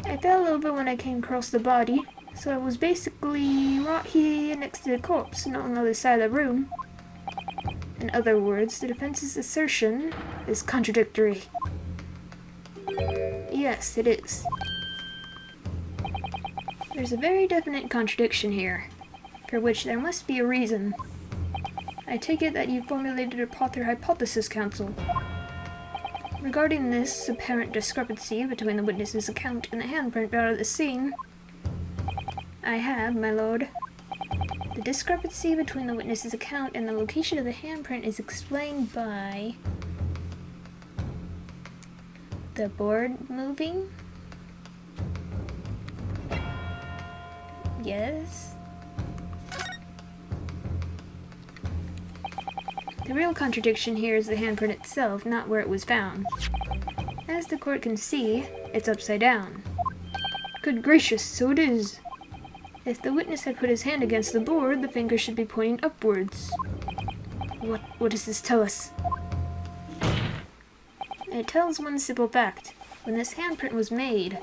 [SPEAKER 2] I fell over when I came across the body, so I was basically right here next to the corpse, not on the other side of the room. In other words, the defense's assertion is contradictory. Yes, it is. There's a very definite contradiction here, for which there must be a reason. I take it that you formulated a Potter hypothesis, counsel. Regarding this apparent discrepancy between the witness's account and the handprint found at the scene, I have, my lord. The discrepancy between the witness's account and the location of the handprint is explained by the board moving? Yes. The real contradiction here is the handprint itself, not where it was found. As the court can see, it's upside down. Good gracious, so it is. If the witness had put his hand against the board, the finger should be pointing upwards. What does this tell us? It tells one simple fact. When this handprint was made,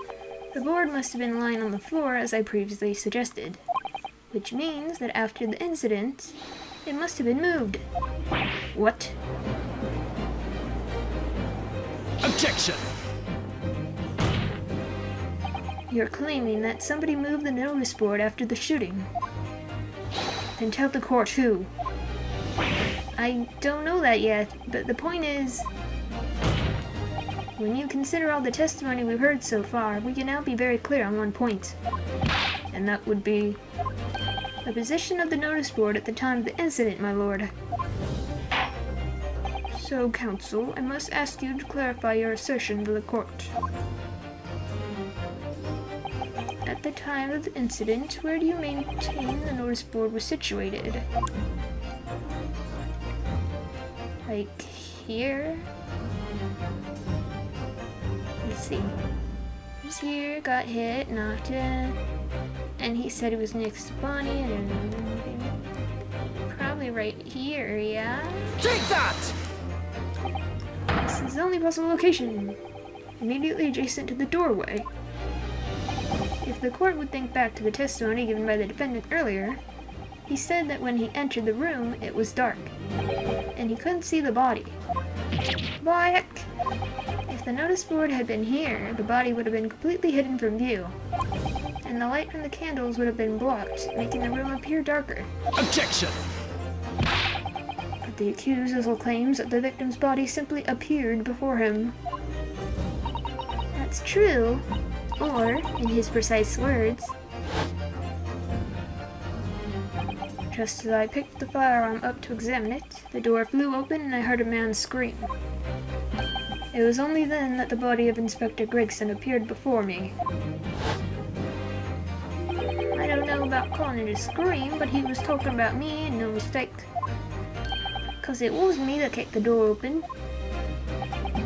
[SPEAKER 2] the board must have been lying on the floor as I previously suggested. Which means that after the incident, it must have been moved. What?
[SPEAKER 3] Objection!
[SPEAKER 2] You're claiming that somebody moved the notice board after the shooting. Then tell the court who. I don't know that yet, but the point is, when you consider all the testimony we've heard so far, we can now be very clear on one point. And that would be the position of the notice board at the time of the incident, my lord. So, counsel, I must ask you to clarify your assertion to the court. At the time of the incident, where do you maintain the notice board was situated? Like here? Let's see. He was here, got hit, knocked in, and he said it was next to Bonnie. I don't know. Probably right here, yeah?
[SPEAKER 3] Take that!
[SPEAKER 2] This is the only possible location. Immediately adjacent to the doorway. If the court would think back to the testimony given by the defendant earlier, he said that when he entered the room, it was dark, and he couldn't see the body. Why, heck! If the notice board had been here, the body would have been completely hidden from view, and the light from the candles would have been blocked, making the room appear darker.
[SPEAKER 3] Objection!
[SPEAKER 2] But the accused also claims that the victim's body simply appeared before him. That's true. Or, in his precise words, just as I picked the firearm up to examine it, the door flew open and I heard a man scream. It was only then that the body of Inspector Gregson appeared before me. I don't know about calling it a scream, but he was talking about me and no mistake. 'Cause it was me that kicked the door open.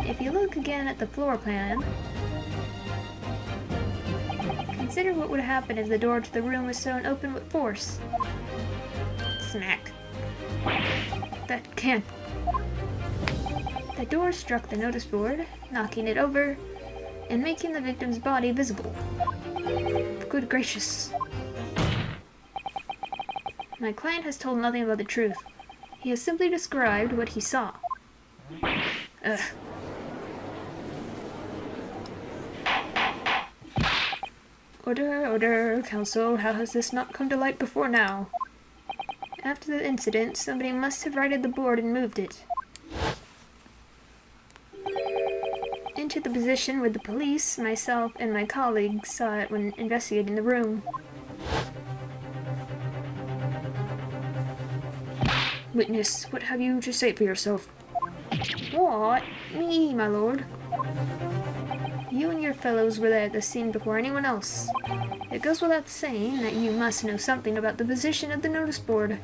[SPEAKER 2] If you look again at the floor plan, consider what would happen if the door to the room was thrown open with force. Smack. That can't. The door struck the notice board, knocking it over and making the victim's body visible.
[SPEAKER 1] Good gracious. My client has told nothing about the truth. He has simply described what he saw. Ugh. Order, order, counsel. How has this not come to light before now? After the incident, somebody must have righted the board and moved it into the position where the police, myself, and my colleagues saw it when investigating the room. Witness, what have you to say for yourself? What? Me, my lord. You and your fellows were there at the scene before anyone else. It goes without saying that you must know something about the position of the notice board.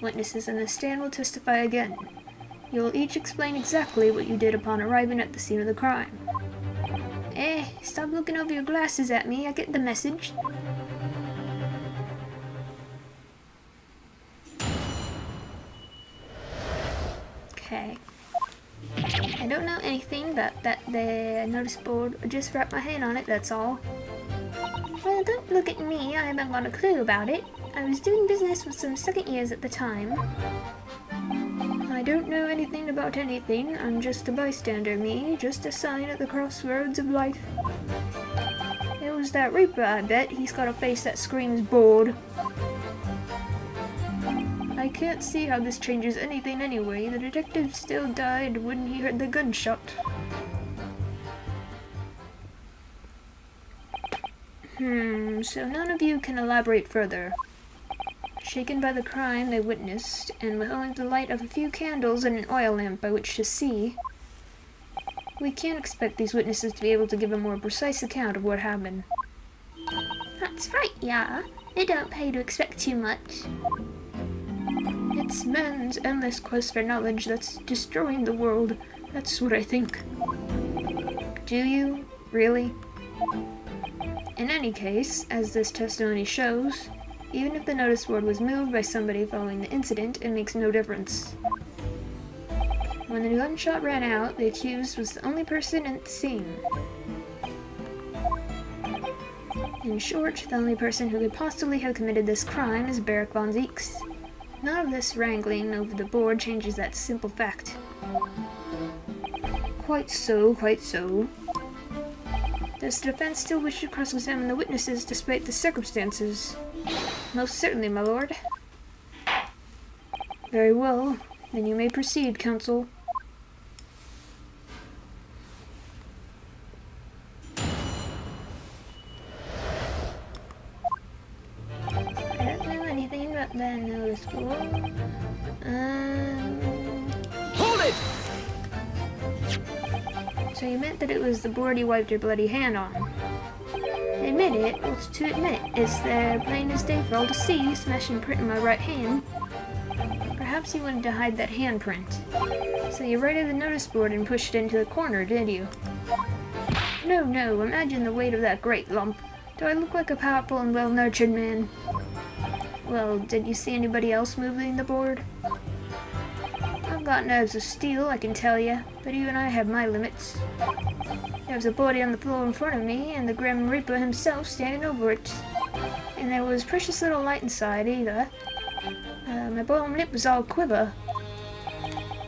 [SPEAKER 1] Witnesses in the stand will testify again. You will each explain exactly what you did upon arriving at the scene of the crime. Stop looking over your glasses at me. I get the message. Okay. I don't know anything about the notice board. I just wrapped my hand on it, that's all. Well, don't look at me. I haven't got a clue about it. I was doing business with some second years at the time. I don't know anything about anything. I'm just a bystander, me. Just a sign at the crossroads of life. It was that Reaper, I bet. He's got a face that screams bored. I can't see how this changes anything anyway. The detective still died when he heard the gunshot. So none of you can elaborate further. Shaken by the crime they witnessed, and with only the light of a few candles and an oil lamp by which to see, we can't expect these witnesses to be able to give a more precise account of what happened.
[SPEAKER 2] That's right, yeah. It don't pay to expect too much.
[SPEAKER 1] It's man's endless quest for knowledge that's destroying the world. That's what I think. Do you? Really? In any case, as this testimony shows, even if the notice board was moved by somebody following the incident, it makes no difference. When the gunshot ran out, the accused was the only person at the scene. In short, the only person who could possibly have committed this crime is Barrack von Zeeks. None of this wrangling over the board changes that simple fact. Quite so, quite so. Does the defense still wish to cross-examine the witnesses despite the circumstances? Most certainly, my lord. Very well. Then you may proceed, counsel.
[SPEAKER 2] I don't know anything about the notice board.
[SPEAKER 3] Hold it!
[SPEAKER 1] So you meant that it was the board you wiped your bloody hand on?
[SPEAKER 2] Admit it, what's to admit? It's there plain as day for all to see, smashing print in my right hand.
[SPEAKER 1] Perhaps you wanted to hide that handprint. So you righted the notice board and pushed it into the corner, did you? No, no, imagine the weight of that great lump. Do I look like a powerful and well-nurtured man? Well, did you see anybody else moving the board? I've got nerves of steel, I can tell you, but even I have my limits. There was a body on the floor in front of me, and the Grim Reaper himself standing over it. And there was precious little light inside, either. My bottom lip was all quiver.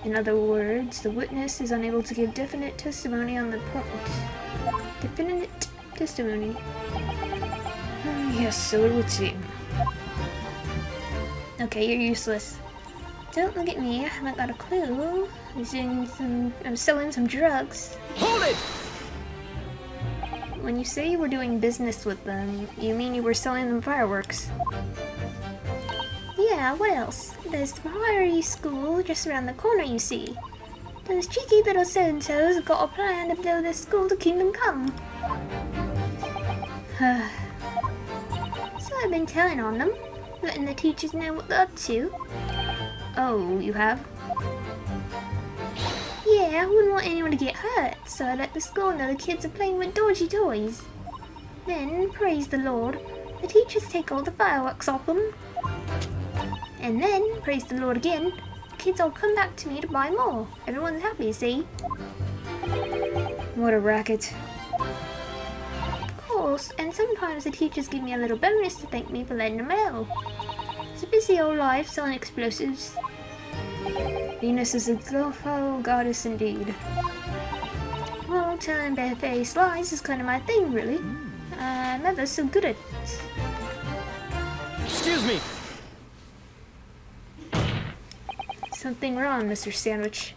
[SPEAKER 1] In other words, the witness is unable to give definite testimony on the point. Definite testimony. Yes, so it would seem. Okay, you're useless.
[SPEAKER 2] Don't look at me, I haven't got a clue. I'm selling some drugs.
[SPEAKER 3] Hold it!
[SPEAKER 1] When you say you were doing business with them, you mean you were selling them fireworks?
[SPEAKER 2] Yeah, what else? There's the Priory School just around the corner, you see. Those cheeky little so-and-sos have got a plan to blow their school to kingdom come. So I've been telling on them, letting the teachers know what they're up to.
[SPEAKER 1] Oh, you have?
[SPEAKER 2] Yeah, I wouldn't want anyone to get hurt, so I let the school know the kids are playing with dodgy toys. Then, praise the Lord, the teachers take all the fireworks off them. And then, praise the Lord again, the kids all come back to me to buy more. Everyone's happy, see?
[SPEAKER 1] What a racket.
[SPEAKER 2] course, and sometimes the teachers give me a little bonus to thank me for letting them know. It's a busy old life selling explosives.
[SPEAKER 1] Venus is a skillful goddess indeed.
[SPEAKER 2] Well, telling barefaced lies is kind of my thing, really. I'm ever so good at it.
[SPEAKER 3] Excuse me.
[SPEAKER 1] Something wrong, Mr. Sandwich.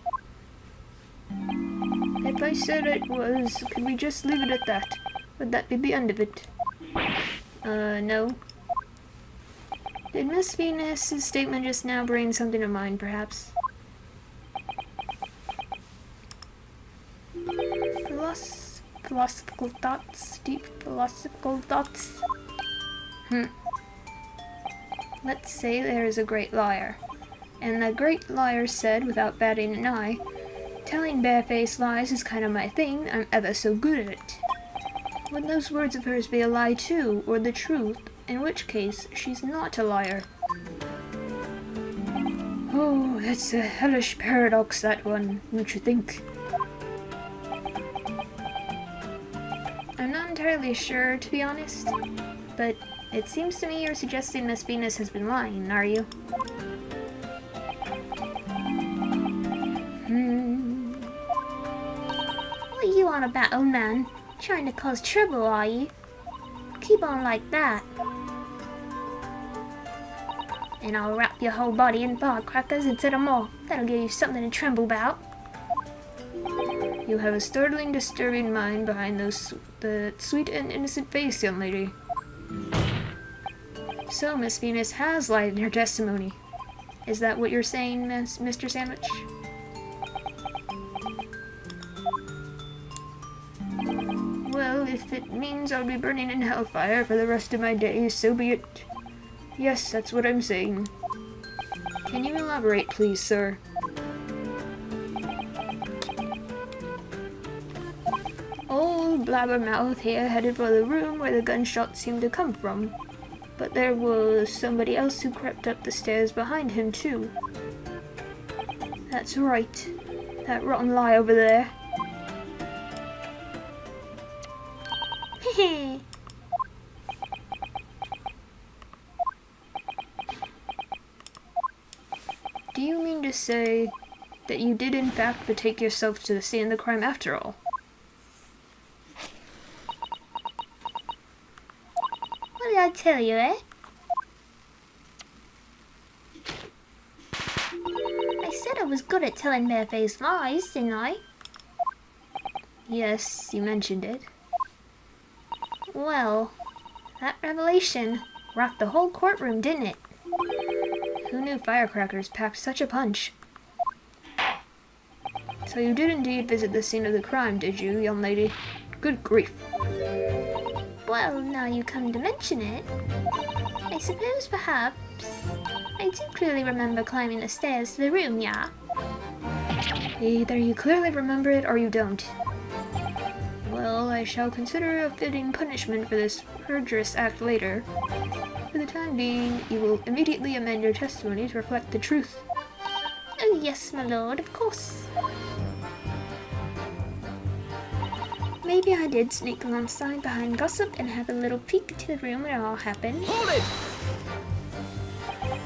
[SPEAKER 1] If I said it was, could we just leave it at that? Would that be the end of it? No. Did Miss Venus's statement just now bring something to mind, perhaps? Philosophical thoughts? Deep philosophical thoughts? Let's say there is a great liar. And the great liar said, without batting an eye, telling barefaced lies is kind of my thing, I'm ever so good at it. Would those words of hers be a lie too, or the truth, in which case she's not a liar? Oh, that's a hellish paradox, that one, don't you think? I'm not entirely sure, to be honest, but it seems to me you're suggesting Miss Venus has been lying, are you?
[SPEAKER 2] What are you on about, old man? Trying to cause trouble, are you? Keep on like that. And I'll wrap your whole body in firecrackers and set them off. That'll give you something to tremble about.
[SPEAKER 1] You have a startling, disturbing mind behind the sweet and innocent face, young lady. So, Miss Venus has lied in her testimony. Is that what you're saying, Mr. Sandwich? Well, if it means I'll be burning in hellfire for the rest of my days, so be it. Yes, that's what I'm saying. Can you elaborate, please, sir? Old Blabbermouth here headed for the room where the gunshot seemed to come from. But there was somebody else who crept up the stairs behind him, too. That's right. That rotten lie over there.
[SPEAKER 2] Hehe.
[SPEAKER 1] Do you mean to say that you did in fact betake yourself to the scene of the crime after all?
[SPEAKER 2] What did I tell you, eh? I said I was good at telling barefaced lies, didn't I?
[SPEAKER 1] Yes, you mentioned it.
[SPEAKER 2] Well, that revelation rocked the whole courtroom, didn't it?
[SPEAKER 1] Who knew firecrackers packed such a punch? So you did indeed visit the scene of the crime, did you, young lady? Good grief.
[SPEAKER 2] Well, now you come to mention it, I suppose perhaps I do clearly remember climbing the stairs to the room, yeah?
[SPEAKER 1] Either you clearly remember it or you don't. Well, I shall consider a fitting punishment for this perjurous act later. For the time being, you will immediately amend your testimony to reflect the truth.
[SPEAKER 2] Oh yes, my lord, of course. Maybe I did sneak alongside behind gossip and have a little peek into the room where it all happened.
[SPEAKER 3] Hold it!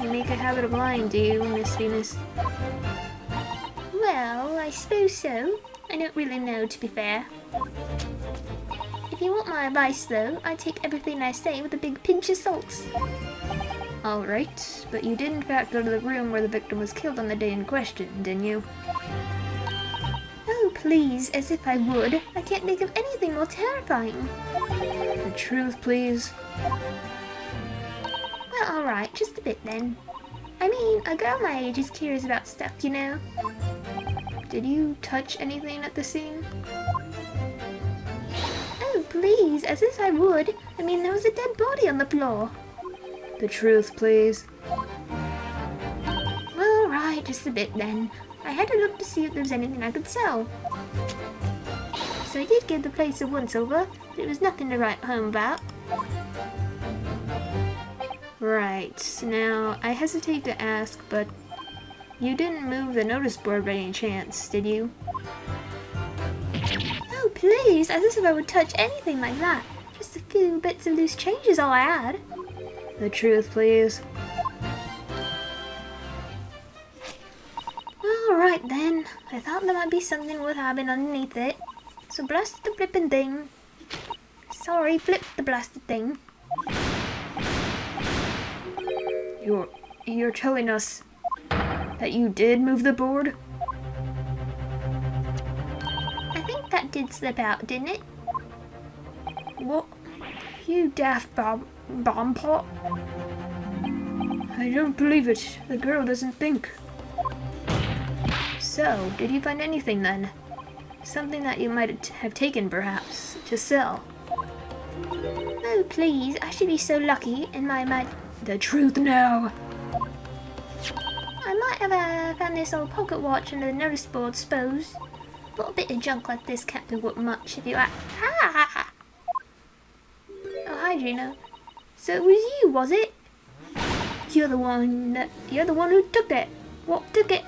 [SPEAKER 1] You make a habit of lying, do you, Miss Venus?
[SPEAKER 2] Well, I suppose so. I don't really know, to be fair. If you want my advice, though, I take everything I say with a big pinch of salt.
[SPEAKER 1] Alright, but you did in fact go to the room where the victim was killed on the day in question, didn't you?
[SPEAKER 2] Oh, please, as if I would. I can't think of anything more terrifying.
[SPEAKER 1] The truth, please.
[SPEAKER 2] Well, alright, just a bit then. I mean, a girl my age is curious about stuff, you know.
[SPEAKER 1] Did you touch anything at the scene?
[SPEAKER 2] Oh, please, as if I would. I mean, there was a dead body on the floor.
[SPEAKER 1] The truth, please.
[SPEAKER 2] Well, alright, just a bit then. I had to look to see if there was anything I could sell. So I did give the place a once-over, but it was nothing to write home about.
[SPEAKER 1] Right, now, I hesitate to ask, but you didn't move the notice board by any chance, did you?
[SPEAKER 2] Oh, please, as if I would touch anything like that. Just a few bits of loose change is all I had.
[SPEAKER 1] The truth, please.
[SPEAKER 2] Alright then. I thought there might be something worth having underneath it. So blast the flippin' thing. Sorry, flip the blasted thing.
[SPEAKER 1] You're telling us that you did move the board?
[SPEAKER 2] I think that did slip out, didn't it?
[SPEAKER 1] What? You daft bomb pot? I don't believe it. The girl doesn't think. So, did you find anything then? Something that you might have taken, perhaps, to sell?
[SPEAKER 2] Oh, please, I should be so lucky in my
[SPEAKER 1] The truth now!
[SPEAKER 2] I might have found this old pocket watch under the notice board, suppose. But a bit of junk like this can't be worth much if you act. Ah! Oh, hi, Gina. So it was you, was it? You're the one who took it. What took it?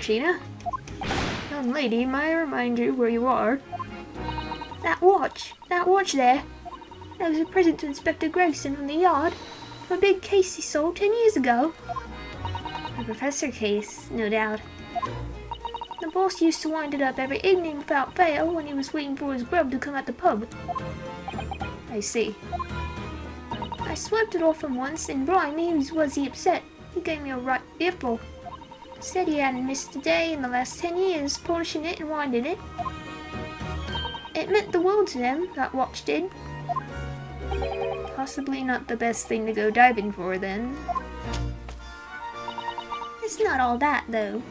[SPEAKER 1] Gina? Young lady, may I remind you where you are?
[SPEAKER 2] That watch there. That was a present to Inspector Gregson from the yard for a big case he sold 10 years ago.
[SPEAKER 1] The professor case, no doubt.
[SPEAKER 2] The boss used to wind it up every evening without fail when he was waiting for his grub to come at the pub.
[SPEAKER 1] I see.
[SPEAKER 2] I swiped it off him once, and blimey, was he upset. He gave me a right earful. Said he hadn't missed a day in the last 10 years, polishing it and winding it. It meant the world to him, that watch did.
[SPEAKER 1] Possibly not the best thing to go diving for, then.
[SPEAKER 2] It's not all that, though.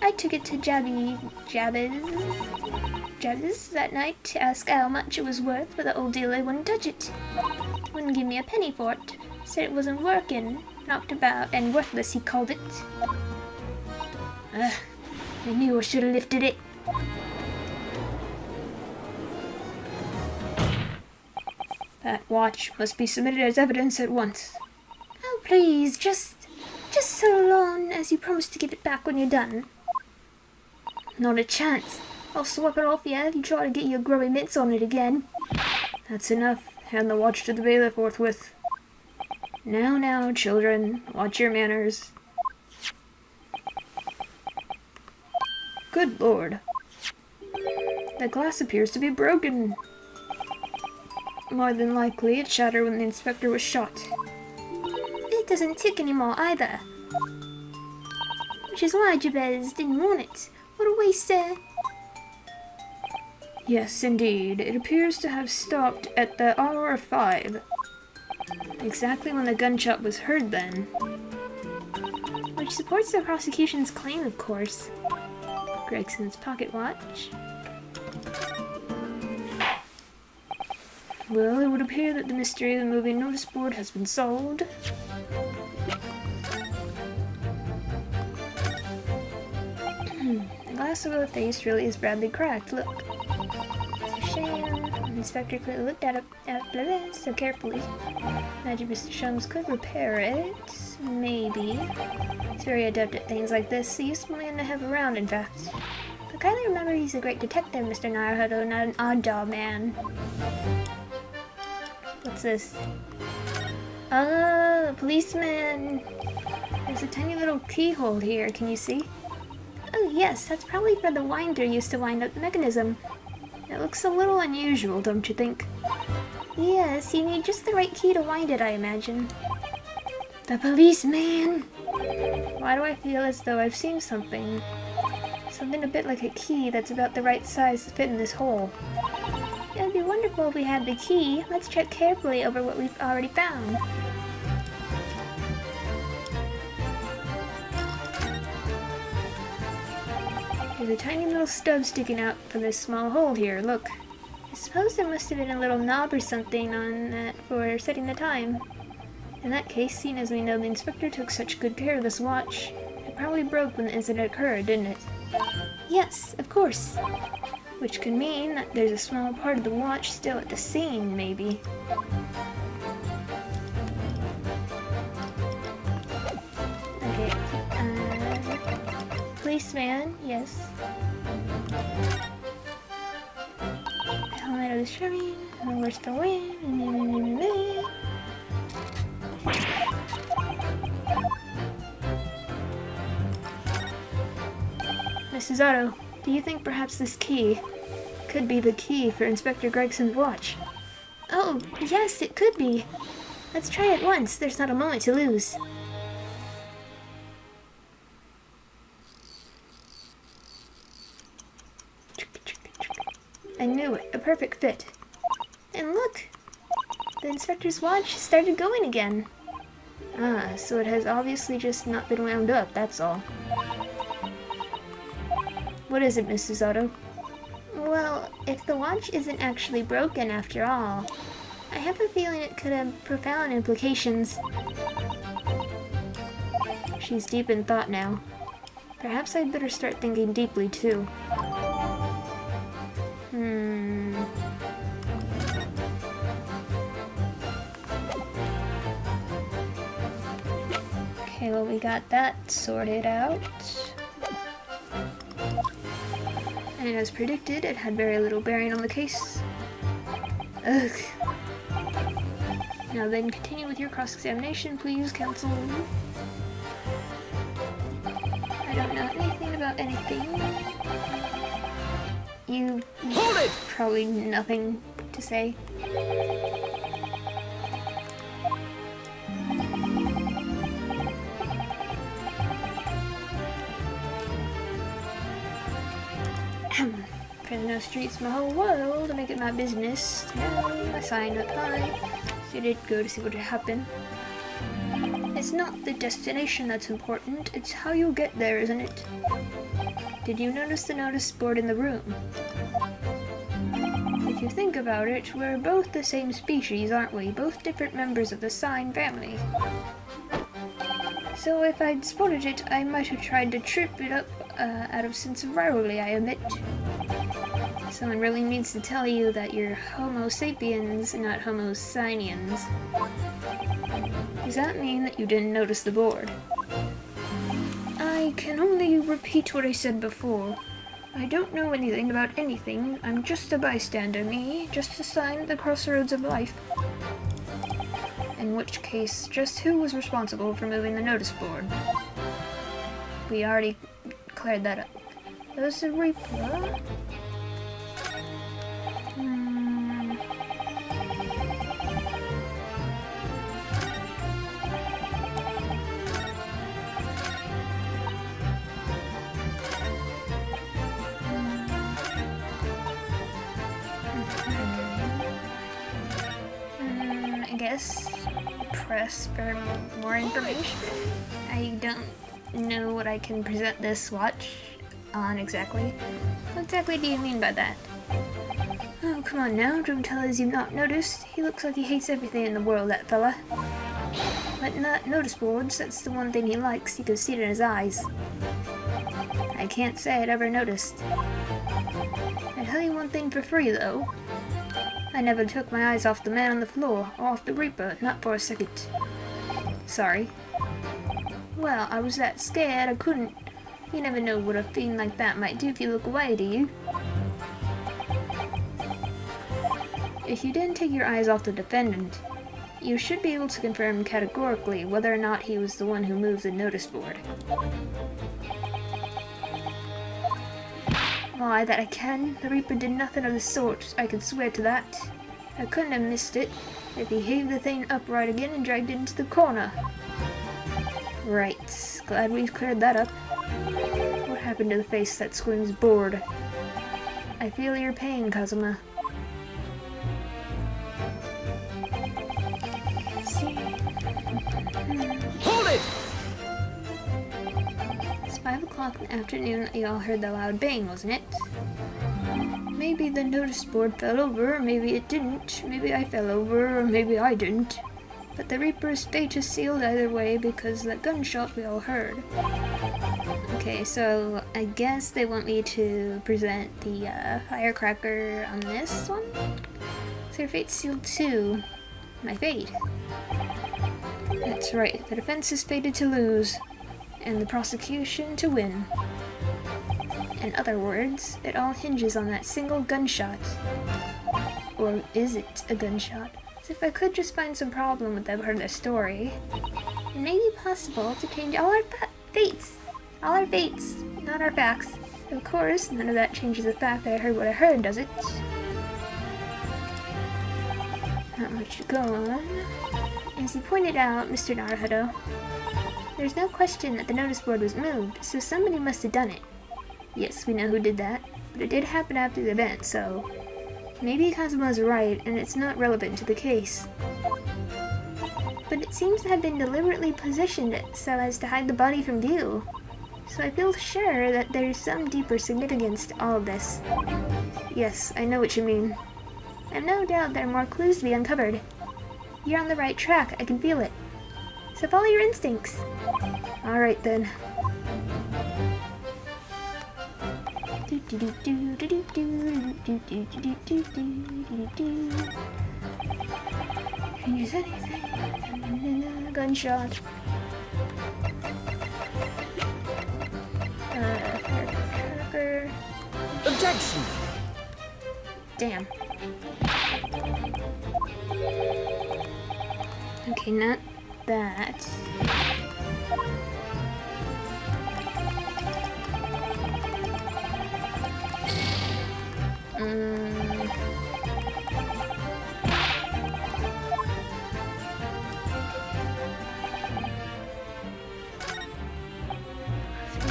[SPEAKER 2] I took it to Jabez that night to ask how much it was worth, but the old dealer wouldn't touch it. Wouldn't give me a penny for it. Said it wasn't working, knocked about, and worthless, he called it.
[SPEAKER 1] I knew I should have lifted it. That watch must be submitted as evidence at once.
[SPEAKER 2] Oh, please, just so long as you promise to give it back when you're done.
[SPEAKER 1] Not a chance.
[SPEAKER 2] I'll swipe it off you if you try to get your grubby mitts on it again.
[SPEAKER 1] That's enough. Hand the watch to the bailiff forthwith. Now, children, watch your manners. Good lord. The glass appears to be broken. More than likely, it shattered when the inspector was shot.
[SPEAKER 2] It doesn't tick anymore either. Which is why Jabez didn't want it. What a waste,
[SPEAKER 1] Yes, indeed. It appears to have stopped at the hour of 5. Exactly when the gunshot was heard then.
[SPEAKER 2] Which supports the prosecution's claim, of course.
[SPEAKER 1] Gregson's pocket watch. Well, it would appear that the mystery of the moving notice board has been solved. The glass over the face really is badly cracked, look. It's a shame. The inspector clearly looked at it so carefully. Imagine Mr. Shums could repair it. Maybe. He's very adept at things like this. A useful man to have around, in fact. But kindly remember he's a great detective, Mr. Naruhodo, not an odd job man. What's this? Oh, policeman! There's a tiny little keyhole here, can you see?
[SPEAKER 2] Oh yes, that's probably where the winder used to wind up the mechanism.
[SPEAKER 1] It looks a little unusual, don't you think?
[SPEAKER 2] Yes, you need just the right key to wind it, I imagine.
[SPEAKER 1] The policeman! Why do I feel as though I've seen something? Something a bit like a key that's about the right size to fit in this hole.
[SPEAKER 2] It would be wonderful if we had the key. Let's check carefully over what we've already found.
[SPEAKER 1] There's a tiny little stub sticking out from this small hole here, look.
[SPEAKER 2] I suppose there must have been a little knob or something on that for setting the time.
[SPEAKER 1] In that case, seeing as we know the inspector took such good care of this watch, it probably broke when the incident occurred, didn't it?
[SPEAKER 2] Yes, of course.
[SPEAKER 1] Which could mean that there's a small part of the watch still at the scene, maybe. Okay, policeman, yes. Helmet
[SPEAKER 2] the shrine, where's the wind? Mrs. Otto, do you think perhaps this key could be the key for Inspector Gregson's watch? Oh, yes, it could be. Let's try it once. There's not a moment to lose. I knew it. A perfect fit. And look! The inspector's watch started going again. Ah, so it has obviously just not been wound up, that's all. What is it, Mrs. Otto? Well, if the watch isn't actually broken after all, I have a feeling it could have profound implications. She's deep in thought now. Perhaps I'd better start thinking deeply, too. Okay, well, we got that sorted out. And as predicted, it had very little bearing on the case. Ugh. Now then, continue with your cross-examination, please, counsel. I don't know anything about anything. You...
[SPEAKER 3] Hold it!
[SPEAKER 2] Probably nothing to say. Fresno Street's my whole world, to make it my business. Yeah, I signed up high, so I did go to see what had happened. It's not the destination that's important, it's how you get there, isn't it? Did you notice the notice board in the room? If you think about it, we're both the same species, aren't we? Both different members of the sign family. So if I'd spotted it, I might have tried to trip it up out of sense of rivalry, I admit. Someone really needs to tell you that you're Homo sapiens, not Homo sinians. Does that mean that you didn't notice the board? I can only repeat what I said before. I don't know anything about anything. I'm just a bystander, me. Just a sign at the crossroads of life. In which case, just who was responsible for moving the notice board? We already cleared that up. It was the Reaper. I guess press for more information. I don't know what I can present this watch on exactly. What exactly do you mean by that? Oh, come on now, don't tell us you've not noticed. He looks like he hates everything in the world, that fella. But not notice boards, that's the one thing he likes. You can see it in his eyes. I can't say I'd ever noticed. I'll tell you one thing for free, though. I never took my eyes off the man on the floor, or off the Reaper, not for a second. Sorry. Well, I was that scared I couldn't. You never know what a fiend like that might do if you look away, do you? If you didn't take your eyes off the defendant, you should be able to confirm categorically whether or not he was the one who moved the notice board. Why, that I can. The Reaper did nothing of the sort, I can swear to that. I couldn't have missed it if he heaved the thing upright again and dragged it into the corner. Right, glad we've cleared that up. What happened to the face that screams bored? I feel your pain, Kazuma. Let's see.
[SPEAKER 3] Hold it!
[SPEAKER 2] It's 5 o'clock in the afternoon that you all heard the loud bang, wasn't it? Maybe the notice board fell over, or maybe it didn't. Maybe I fell over, or maybe I didn't. But the Reaper's fate is sealed either way because of that gunshot we all heard. Okay, so I guess they want me to present the firecracker on this one? So your fate's sealed too. My fate. That's right, the defense is fated to lose, and the prosecution to win. In other words, it all hinges on that single gunshot. Or is it a gunshot? As if I could just find some problem with that part of the story. It may be possible to change all our fates. All our fates, not our facts. Of course, none of that changes the fact that I heard what I heard, does it? Not much to go on. As you pointed out, Mr. Naruhodo, there's no question that the notice board was moved, so somebody must have done it. Yes, we know who did that, but it did happen after the event, so maybe Kazuma's right and it's not relevant to the case. But it seems to have been deliberately positioned so as to hide the body from view. So I feel sure that there's some deeper significance to all of this. Yes, I know what you mean. I've no doubt there are more clues to be uncovered. You're on the right track, I can feel it. So follow your instincts. Alright then. Can you use anything? Gunshot. Tracker.
[SPEAKER 3] Objection!
[SPEAKER 2] Damn. Okay, not that.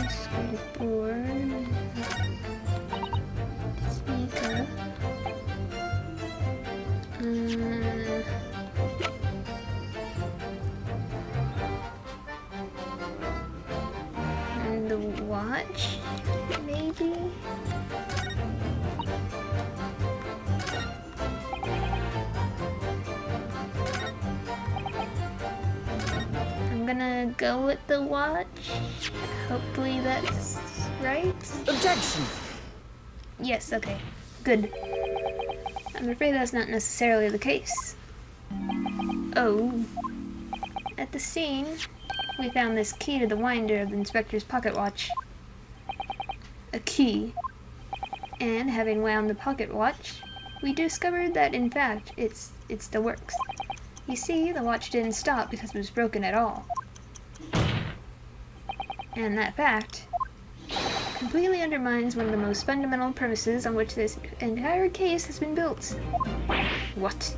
[SPEAKER 2] Skateboard. Speaker. And the watch, maybe? I'm gonna go with the watch. Hopefully that's right.
[SPEAKER 3] Objection!
[SPEAKER 2] Yes, okay. Good. I'm afraid that's not necessarily the case. Oh. At the scene, we found this key to the winder of the inspector's pocket watch. A key. And having wound the pocket watch, we discovered that in fact it still works. You see, the watch didn't stop because it was broken at all. And that fact completely undermines one of the most fundamental premises on which this entire case has been built. What?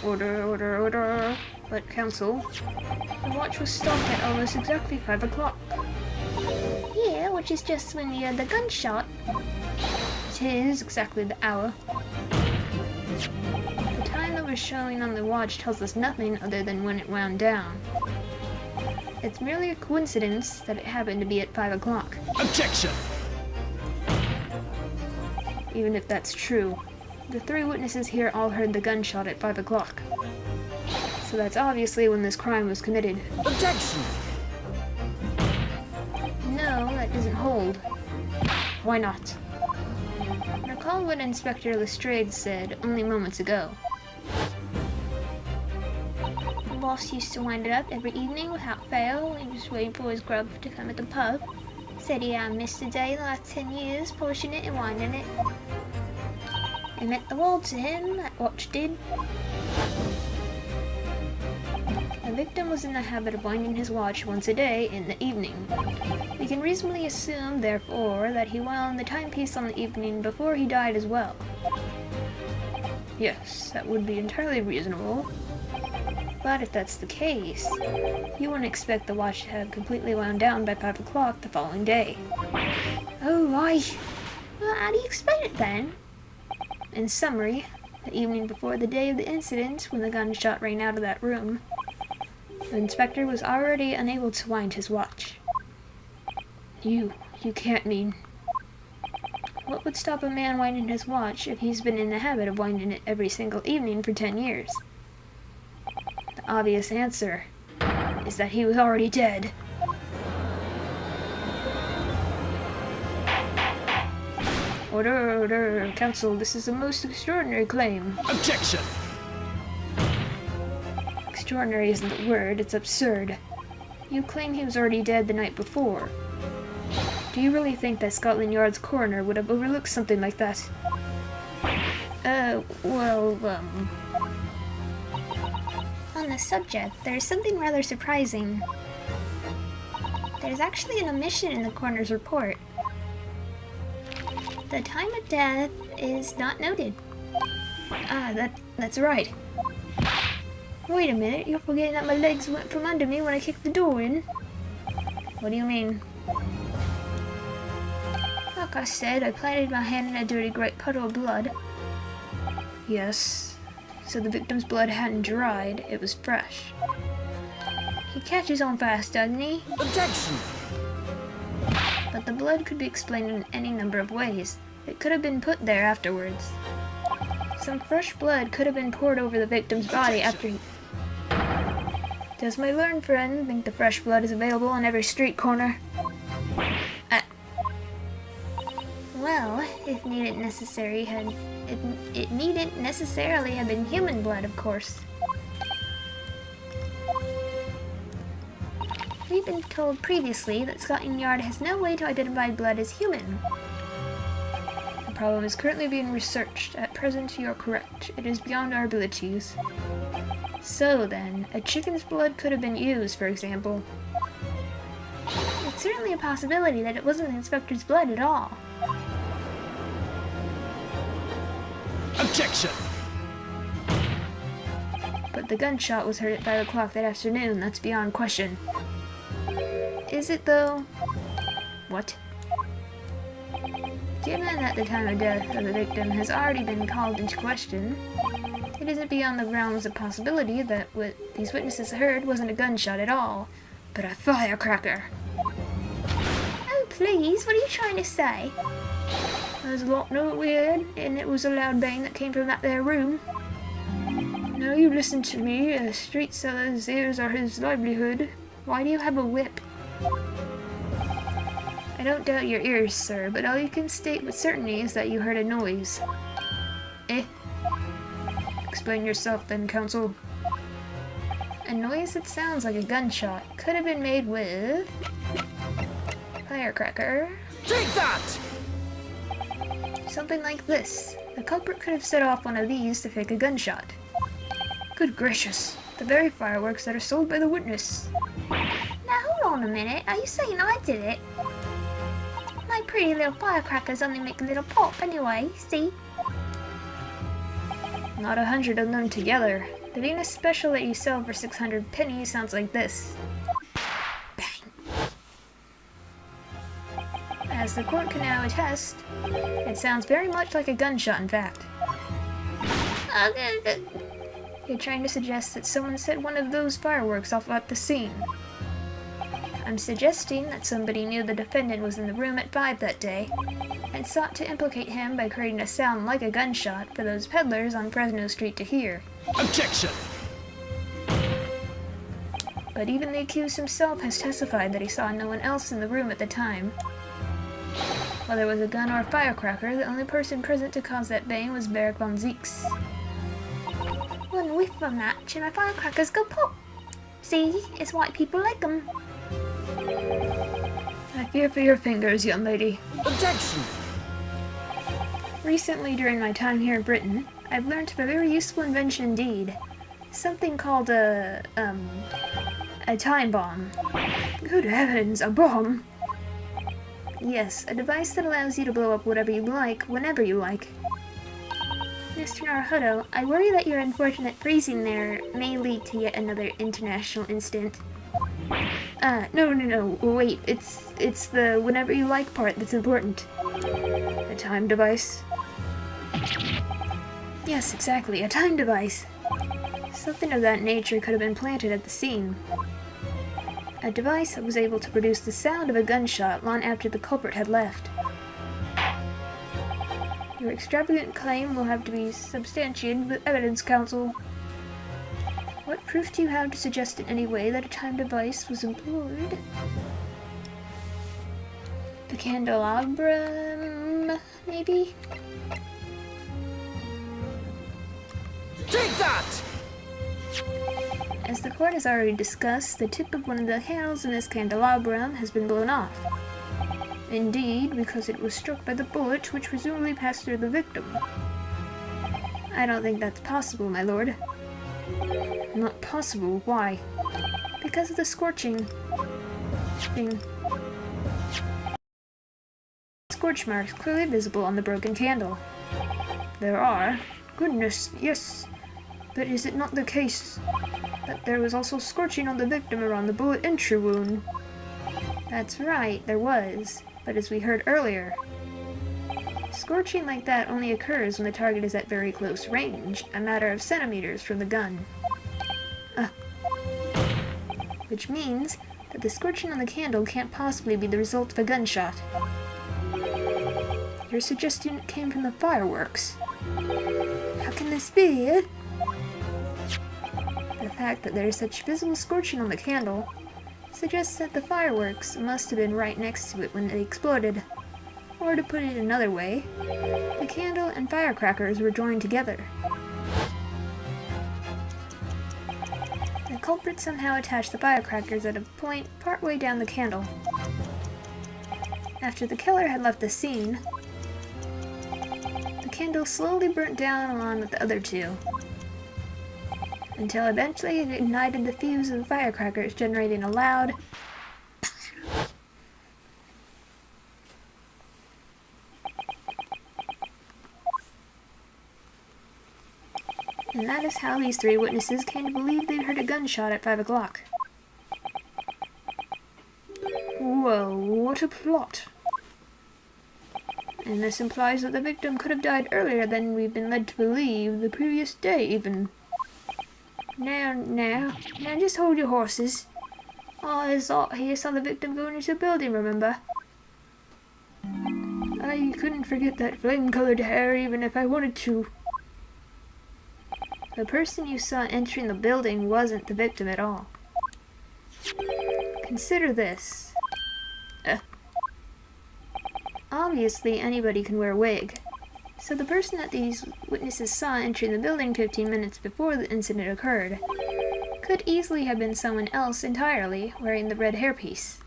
[SPEAKER 2] Order, order, order. But, counsel, the watch was stopped at almost exactly 5 o'clock. Yeah, which is just when you heard the gunshot. It is exactly the hour. The time that was showing on the watch tells us nothing other than when it wound down. It's merely a coincidence that it happened to be at 5 o'clock.
[SPEAKER 3] Objection!
[SPEAKER 2] Even if that's true, the 3 witnesses here all heard the gunshot at 5 o'clock. So that's obviously when this crime was committed.
[SPEAKER 3] Objection!
[SPEAKER 2] No, that doesn't hold. Why not? Recall what Inspector Lestrade said only moments ago. The boss used to wind it up every evening without fail when he was waiting for his grub to come at the pub. Said he hadn't missed a day the last 10 years polishing it and winding it. It meant the world to him, that watch did. The victim was in the habit of winding his watch once a day in the evening. We can reasonably assume, therefore, that he wound the timepiece on the evening before he died as well. Yes, that would be entirely reasonable. But if that's the case, you wouldn't expect the watch to have completely wound down by 5 o'clock the following day. Oh, well, how do you explain it then? In summary, the evening before the day of the incident, when the gunshot rang out of that room, the inspector was already unable to wind his watch. You can't mean... What would stop a man winding his watch if he's been in the habit of winding it every single evening for 10 years? The obvious answer is that he was already dead. Order, order, counsel, this is a most extraordinary claim.
[SPEAKER 3] Objection!
[SPEAKER 2] Extraordinary isn't the word, it's absurd. You claim he was already dead the night before.
[SPEAKER 1] Do you really think that Scotland Yard's coroner would have overlooked something like that?
[SPEAKER 2] On the subject, there's something rather surprising. There's actually an omission in the coroner's report. The time of death is not noted.
[SPEAKER 1] That's right.
[SPEAKER 2] Wait a minute, you're forgetting that my legs went from under me when I kicked the door in.
[SPEAKER 1] What do you mean?
[SPEAKER 2] Like I said, I planted my hand in a dirty great puddle of blood.
[SPEAKER 1] Yes. So the victim's blood hadn't dried, it was fresh.
[SPEAKER 2] He catches on fast, doesn't he?
[SPEAKER 3] Objection!
[SPEAKER 2] But the blood could be explained in any number of ways. It could have been put there afterwards. Some fresh blood could have been poured over the victim's body after he...
[SPEAKER 1] Does my learned friend think the fresh blood is available on every street corner?
[SPEAKER 2] Well, it needn't necessarily have been human blood, of course. We've been told previously that Scotland Yard has no way to identify blood as human.
[SPEAKER 1] The problem is currently being researched. At present, you are correct. It is beyond our abilities.
[SPEAKER 2] So then, a chicken's blood could have been used, for example. It's certainly a possibility that it wasn't the inspector's blood at all.
[SPEAKER 3] Objection!
[SPEAKER 1] But the gunshot was heard at 5 o'clock that afternoon. That's beyond question.
[SPEAKER 2] Is it, though?
[SPEAKER 1] What?
[SPEAKER 2] Given that the time of death of the victim has already been called into question, it isn't beyond the realms of possibility that what these witnesses heard wasn't a gunshot at all, but a firecracker. Oh, please, what are you trying to say?
[SPEAKER 1] There's a lot note we heard, and it was a loud bang that came from that there room. Now you listen to me, a street seller's ears are his livelihood. Why do you have a whip?
[SPEAKER 2] I don't doubt your ears, sir, but all you can state with certainty is that you heard a noise.
[SPEAKER 1] Explain yourself then, counsel.
[SPEAKER 2] A noise that sounds like a gunshot could have been made with... firecracker.
[SPEAKER 3] Take that!
[SPEAKER 2] Something like this. The culprit could have set off one of these to fake a gunshot.
[SPEAKER 1] Good gracious. The very fireworks that are sold by the witness.
[SPEAKER 2] Now hold on a minute. Are you saying I did it? My pretty little firecrackers only make a little pop anyway, see?
[SPEAKER 1] Not 100 of them together. The Venus special that you sell for 600 pennies sounds like this. As the court can now attest, it sounds very much like a gunshot, in fact. You're trying to suggest that someone set one of those fireworks off at the scene. I'm suggesting that somebody knew the defendant was in the room at 5 that day, and sought to implicate him by creating a sound like a gunshot for those peddlers on Fresno Street to hear.
[SPEAKER 3] Objection!
[SPEAKER 1] But even the accused himself has testified that he saw no one else in the room at the time. Whether it was a gun or a firecracker, the only person present to cause that bang was Barrick von Zeeks.
[SPEAKER 2] One whiff of a match and my firecrackers go pop. See, it's why people like them.
[SPEAKER 1] I fear for your fingers, young lady.
[SPEAKER 3] Objection!
[SPEAKER 1] Recently, during my time here in Britain, I've learned of a very useful invention indeed. Something called a time bomb. Good heavens, a bomb! Yes, a device that allows you to blow up whatever you like, whenever you like.
[SPEAKER 2] Mr. Naruhodo, I worry that your unfortunate freezing there may lead to yet another international incident.
[SPEAKER 1] No, wait, it's the whenever you like part that's important. A time device? Yes, exactly, a time device. Something of that nature could have been planted at the scene. A device that was able to produce the sound of a gunshot long after the culprit had left. Your extravagant claim will have to be substantiated with evidence, counsel. What proof do you have to suggest in any way that a time device was employed? The candelabrum, maybe?
[SPEAKER 3] Take that!
[SPEAKER 1] As the court has already discussed, the tip of one of the handles in this candelabrum has been blown off.
[SPEAKER 2] Indeed, because it was struck by the bullet which presumably passed through the victim. I don't think that's possible, my lord. Not possible? Why? Because of the scorching thing. Scorch marks clearly visible on the broken candle. There are? Goodness, yes. But is it not the case that there was also scorching on the victim around the bullet entry wound? That's right, there was. But as we heard earlier, scorching like that only occurs when the target is at very close range, a matter of centimeters from the gun. Which means that the scorching on the candle can't possibly be the result of a gunshot. You're suggesting it came from the fireworks? How can this be, eh? The fact that there is such visible scorching on the candle suggests that the fireworks must have been right next to it when they exploded. Or to put it another way, the candle and firecrackers were joined together. The culprit somehow attached the firecrackers at a point partway down the candle. After the killer had left the scene, the candle slowly burnt down along with the other two, until eventually it ignited the fuse of the firecrackers, generating a loud and that is how these three witnesses came to believe they'd heard a gunshot at 5 o'clock. Well, what a plot. And this implies that the victim could have died earlier than we've been led to believe, the previous day even. Now, just hold your horses. He saw the victim going into the building, remember? I couldn't forget that flame-colored hair even if I wanted to. The person you saw entering the building wasn't the victim at all. Consider this. Obviously, anybody can wear a wig. So the person that these witnesses saw entering the building 15 minutes before the incident occurred could easily have been someone else entirely wearing the red hairpiece.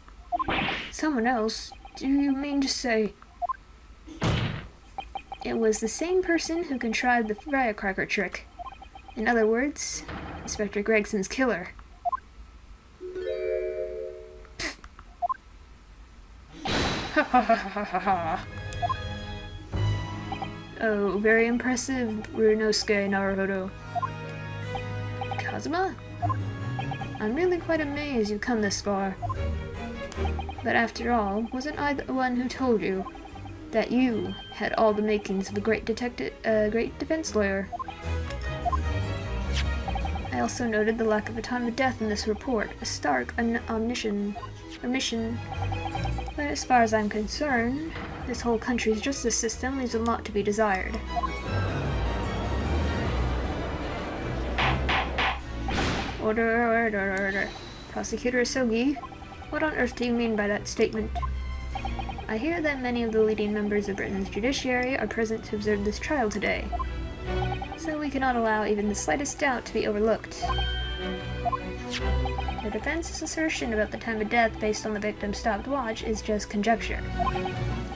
[SPEAKER 2] Someone else? Do you mean to say? It was the same person who contrived the firecracker trick. In other words, Inspector Gregson's killer. Ha ha ha ha ha ha. Oh, very impressive, Runosuke Naruhodo. Kazuma? I'm really quite amazed you've come this far. But after all, wasn't I the one who told you that you had all the makings of a great defense lawyer? I also noted the lack of a time of death in this report, a stark omission. But as far as I'm concerned, this whole country's justice system leaves a lot to be desired. Order. Prosecutor Asogi, what on earth do you mean by that statement? I hear that many of the leading members of Britain's judiciary are present to observe this trial today, so we cannot allow even the slightest doubt to be overlooked. The defense's assertion about the time of death based on the victim's stopwatch is just conjecture.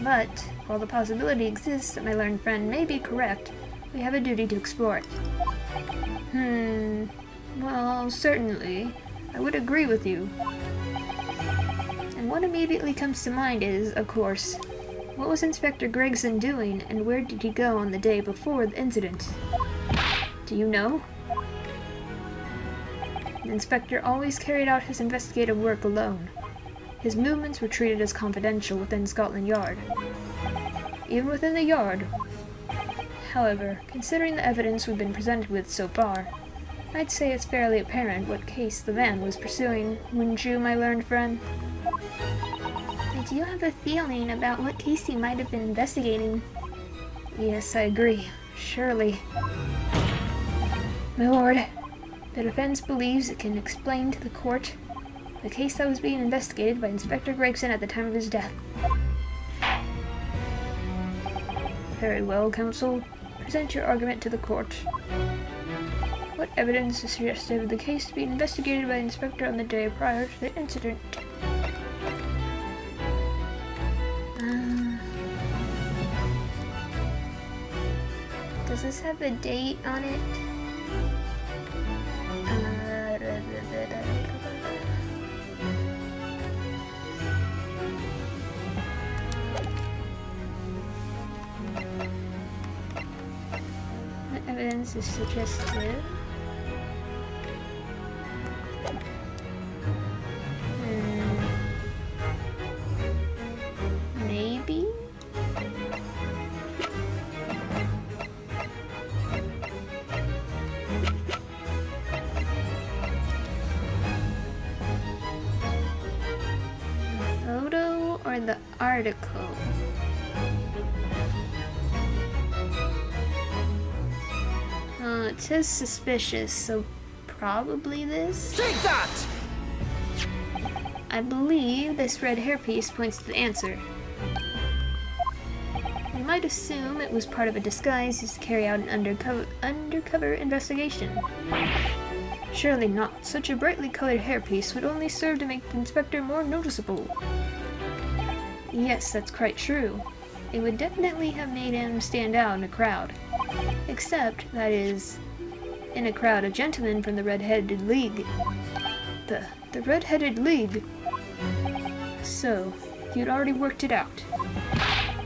[SPEAKER 2] But, while the possibility exists that my learned friend may be correct, we have a duty to explore it. Well, certainly. I would agree with you. And what immediately comes to mind is, of course, what was Inspector Gregson doing and where did he go on the day before the incident? Do you know? The inspector always carried out his investigative work alone. His movements were treated as confidential within Scotland Yard. Even within the Yard. However, considering the evidence we've been presented with so far, I'd say it's fairly apparent what case the man was pursuing, wouldn't you, my learned friend?
[SPEAKER 1] I do have a feeling about what case he might have been investigating.
[SPEAKER 2] Yes, I agree. Surely. My lord, the defense believes it can explain to the court the case that was being investigated by Inspector Gregson at the time of his death. Very well, counsel. Present your argument to the court. What evidence is suggestive of the case to be investigated by the inspector on the day prior to the incident? Does this have a date on it? The evidence is suggestive. Maybe? The photo or the article? Oh, it says suspicious, so probably this?
[SPEAKER 3] Take that!
[SPEAKER 2] I believe this red hairpiece points to the answer. We might assume it was part of a disguise used to carry out an undercover investigation. Surely not. Such a brightly colored hairpiece would only serve to make the inspector more noticeable. Yes, that's quite true. It would definitely have made him stand out in a crowd. Except, that is, in a crowd of gentlemen from the Red-Headed League. The Red-Headed League? So, you'd already worked it out.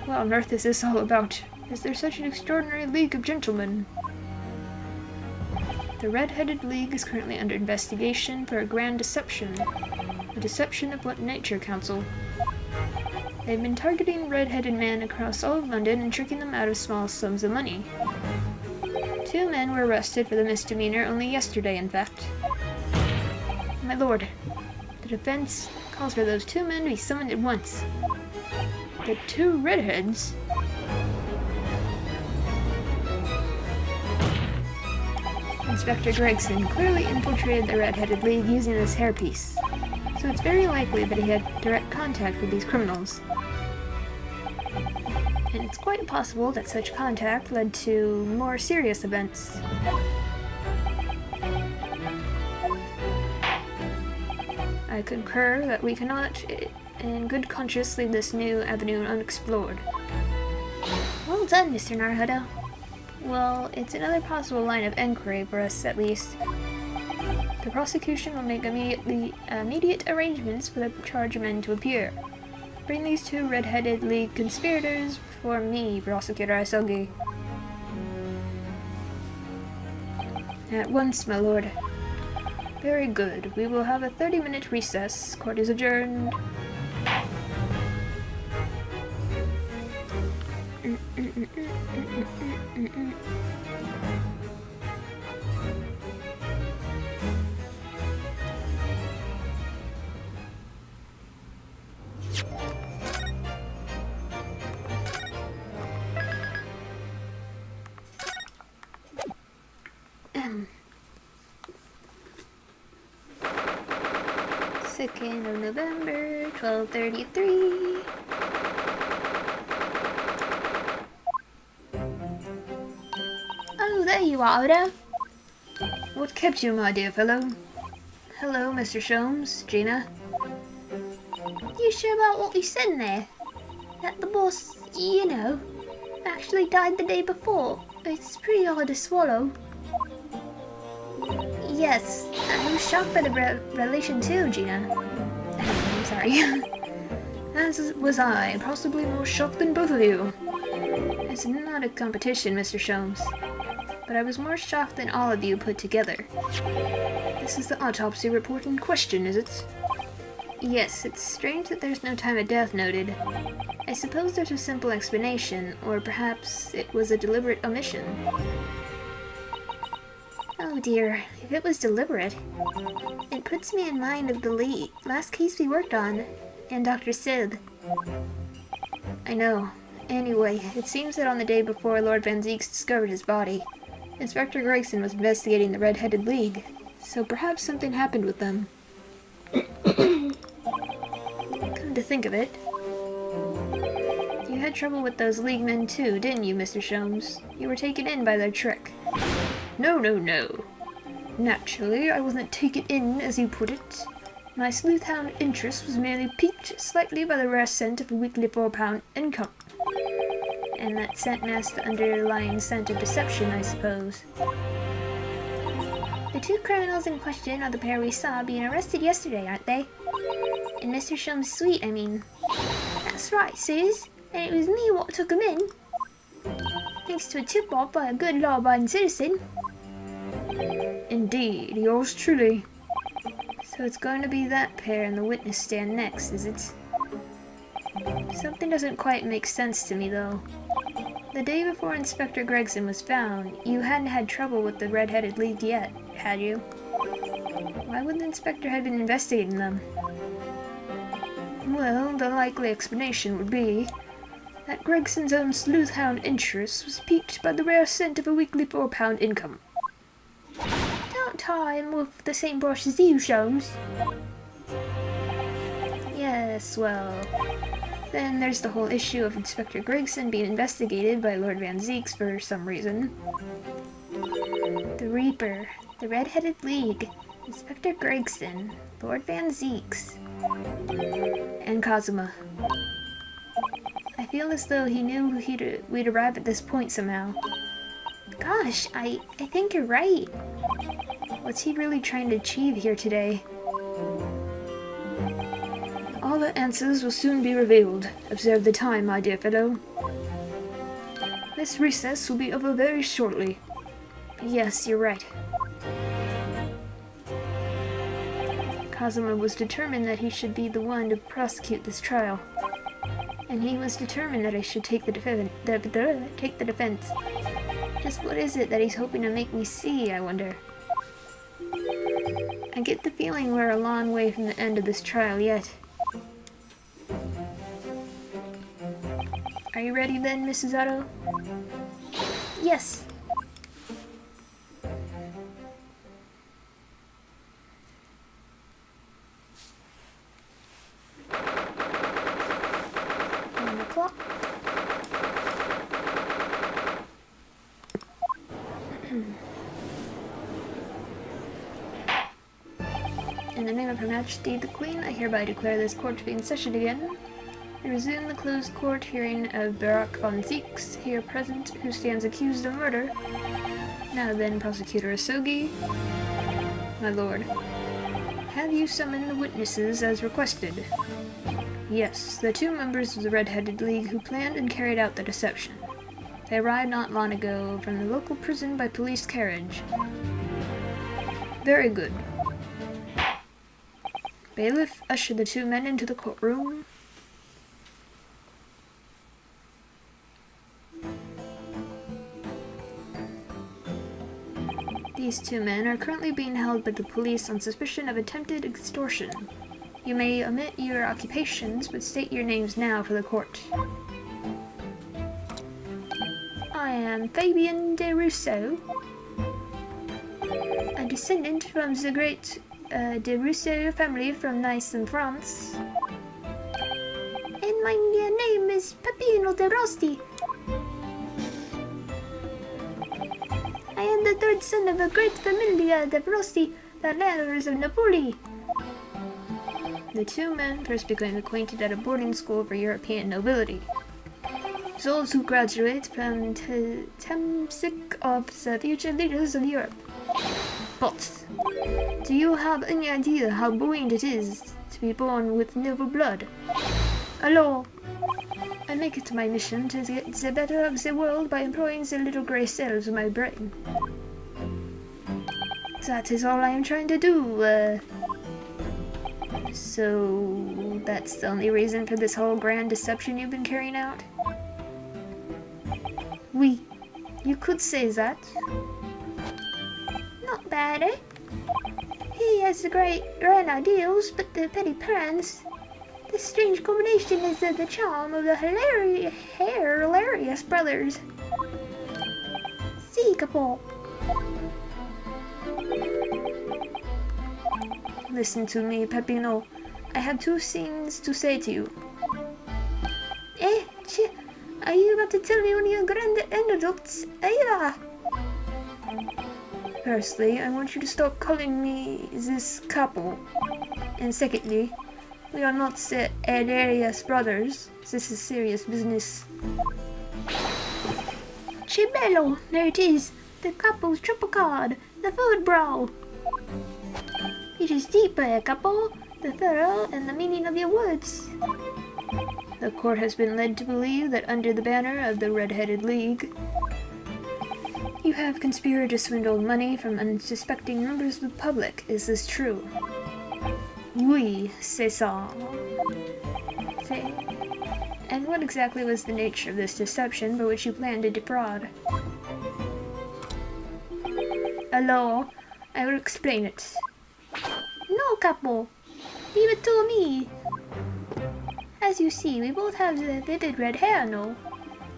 [SPEAKER 2] What on earth is this all about? Is there such an extraordinary league of gentlemen? The Red-Headed League is currently under investigation for a grand deception. A deception of what nature, Council? They've been targeting red-headed men across all of London and tricking them out of small sums of money. 2 men were arrested for the misdemeanor only yesterday, in fact. My lord, the defense calls for those 2 men to be summoned at once. The 2 redheads? Inspector Gregson clearly infiltrated the Red-Headed League using this hairpiece, so it's very likely that he had direct contact with these criminals. And it's quite possible that such contact led to more serious events. I concur that we cannot, in good conscience, leave this new avenue unexplored. Well done, Mr. Naruhodo. Well, it's another possible line of enquiry for us, at least. The prosecution will make immediate arrangements for the charged men to appear. Bring these 2 Red-Headed League conspirators before me, Prosecutor Isogi. At once, my lord. Very good. We will have a 30-minute recess. Court is adjourned. Second of November, 12:33. Oh, there you are, Odo. What kept you, my dear fellow? Hello, Mr. Sholmes, Gina. You sure about what you said in there? That the boss, you know, actually died the day before. It's pretty hard to swallow. Yes, I was shocked by the revelation too, Gina. I'm sorry. As was I, possibly more shocked than both of you. It's not a competition, Mr. Sholmes, but I was more shocked than all of you put together. This is the autopsy report in question, is it? Yes, it's strange that there's no time of death noted. I suppose there's a simple explanation, or perhaps it was a deliberate omission. Oh dear, if it was deliberate, it puts me in mind of the last case we worked on, and Dr. Sid. I know. Anyway, it seems that on the day before Lord Van Zeeks discovered his body, Inspector Gregson was investigating the Red-Headed League, so perhaps something happened with them. Come to think of it, you had trouble with those League men too, didn't you, Mr. Sholmes? You were taken in by their trick. No. Naturally, I wasn't taken in, as you put it. My sleuth-hound interest was merely piqued slightly by the rare scent of a weekly £4 income.
[SPEAKER 1] And that scent masked the underlying scent of deception, I suppose.
[SPEAKER 2] The two criminals in question are the pair we saw being arrested yesterday, aren't they? In Mr. Shum's suite, I mean. That's right, Suze. And it was me what took 'em in. Thanks to a tip-off by a good law-abiding citizen.
[SPEAKER 1] Indeed, yours truly. So it's going to be that pair in the witness stand next, is it? Something doesn't quite make sense to me, though. The day before Inspector Gregson was found, you hadn't had trouble with the Red-Headed League yet, had you? Why would the inspector have been investigating them? Well, the likely explanation would be that Gregson's own sleuth-hound interest was piqued by the rare scent of a weekly 4-pound income.
[SPEAKER 2] Don't tie him with the same brush as you, Sholmes.
[SPEAKER 1] Yes, well... Then there's the whole issue of Inspector Gregson being investigated by Lord Van Zeeks for some reason.
[SPEAKER 2] The Reaper, the Red-Headed League, Inspector Gregson, Lord Van Zeeks,
[SPEAKER 1] and Kazuma. I feel as though he knew we'd arrive at this point somehow.
[SPEAKER 2] Gosh, I think you're right.
[SPEAKER 1] What's he really trying to achieve here today? All the answers will soon be revealed. Observe the time, my dear fellow. This recess will be over very shortly. Yes, you're right. Kazuma was determined that he should be the one to prosecute this trial. And he was determined that I should take the defense. Just what is it that he's hoping to make me see, I wonder? I get the feeling we're a long way from the end of this trial yet. Are you ready then, Mrs. Otto?
[SPEAKER 2] Yes.
[SPEAKER 1] On the clock. In the name of Her Majesty the Queen, I hereby declare this court to be in session again. I resume the closed court hearing of Barak von Zeeks, here present, who stands accused of murder. Now then, Prosecutor Asogi. My lord. Have you summoned the witnesses as requested? Yes, the two members of the Red-Headed League who planned and carried out the deception. They arrived not long ago from the local prison by police carriage. Very good. Bailiff, usher the two men into the courtroom. These two men are currently being held by the police on suspicion of attempted extortion. You may omit your occupations, but state your names now for the court. I am Fabien de Rousseau, a descendant from the great de Rousseau family from Nice in France.
[SPEAKER 2] And my name is Peppino de Rosti. I am the third son of a great familia de Rosti, the landers of Napoli.
[SPEAKER 1] The two men first became acquainted at a boarding school for European nobility. Those who graduate from Temsic of the future leaders of Europe. But, do you have any idea how buoyant it is to be born with noble blood? Alors, I make it my mission to get the better of the world by employing the little grey cells of my brain. That is all I am trying to do, So, that's the only reason for this whole grand deception you've been carrying out? Oui, you could say that.
[SPEAKER 2] Not bad, eh? He has the great grand ideals, but the petty plans. This strange combination is the charm of the hilarious brothers. See, Capol.
[SPEAKER 1] Listen to me, Peppino. I have two things to say to you.
[SPEAKER 2] Are you about to tell me one of your grand anecdotes? Ava!
[SPEAKER 1] Firstly, I want you to stop calling me this couple. And secondly, we are not the hilarious brothers. This is serious business.
[SPEAKER 2] che bello! There it is! The couple's triple card! The food brawl! It is deep, couple! The thorough and the meaning of your words.
[SPEAKER 1] The court has been led to believe that under the banner of the Red-Headed League, you have conspired to swindle money from unsuspecting members of the public. Is this true? Oui, c'est ça. And what exactly was the nature of this deception by which you planned to defraud?
[SPEAKER 2] Alors,
[SPEAKER 1] I will explain it.
[SPEAKER 2] no, couple. Leave it to me. As you see, we both have the vivid red hair, no?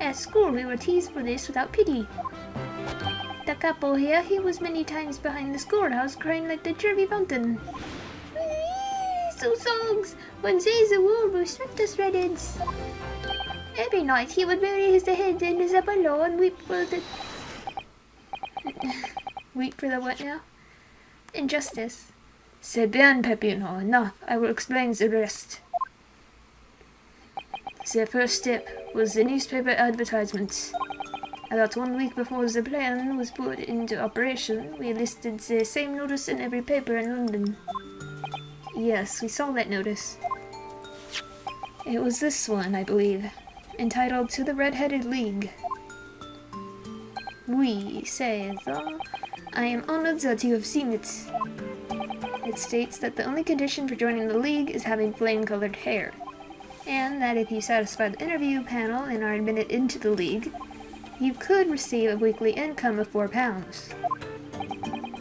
[SPEAKER 2] At school, we were teased for this without pity. The couple here, he was many times behind the schoolhouse crying like the Jervy Fountain. So songs, when says the world will respect us redheads. Every night he would bury his head in his upper law and weep for the...
[SPEAKER 1] Weep for the what now?
[SPEAKER 2] injustice.
[SPEAKER 1] C'est bien, Pepino. Enough. I will explain the rest. The first step was the newspaper advertisements. About 1 week before the plan was put into operation, we listed the same notice in every paper in London. Yes, we saw that notice. It was this one, I believe, entitled To the Red-Headed League. Oui, c'est ça. I am honored that you have seen it. It states that the only condition for joining the league is having flame-colored hair, and that if you satisfy the interview panel and are admitted into the league, you could receive a weekly income of £4.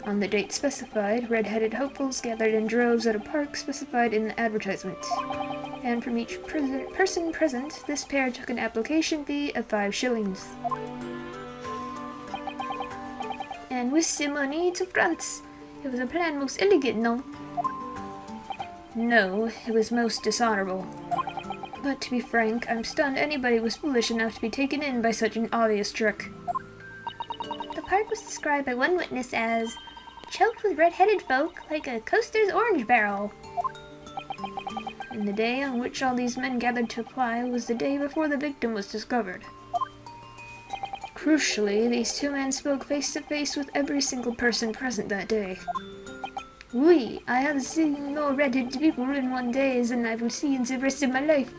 [SPEAKER 1] On the date specified, red-headed hopefuls gathered in droves at a park specified in the advertisement, and from each person present, this pair took an application fee of 5 shillings.
[SPEAKER 2] And with the money to France, it was a plan most elegant, no?
[SPEAKER 1] No, it was most dishonorable. But to be frank, I'm stunned anybody was foolish enough to be taken in by such an obvious trick.
[SPEAKER 2] The park was described by one witness as choked with red-headed folk like a coaster's orange barrel.
[SPEAKER 1] And the day on which all these men gathered to apply was the day before the victim was discovered. Crucially, these 2 men spoke face to face with every single person present that day.
[SPEAKER 2] Oui, I have seen more red-headed people in one day than I will see in the rest of my life.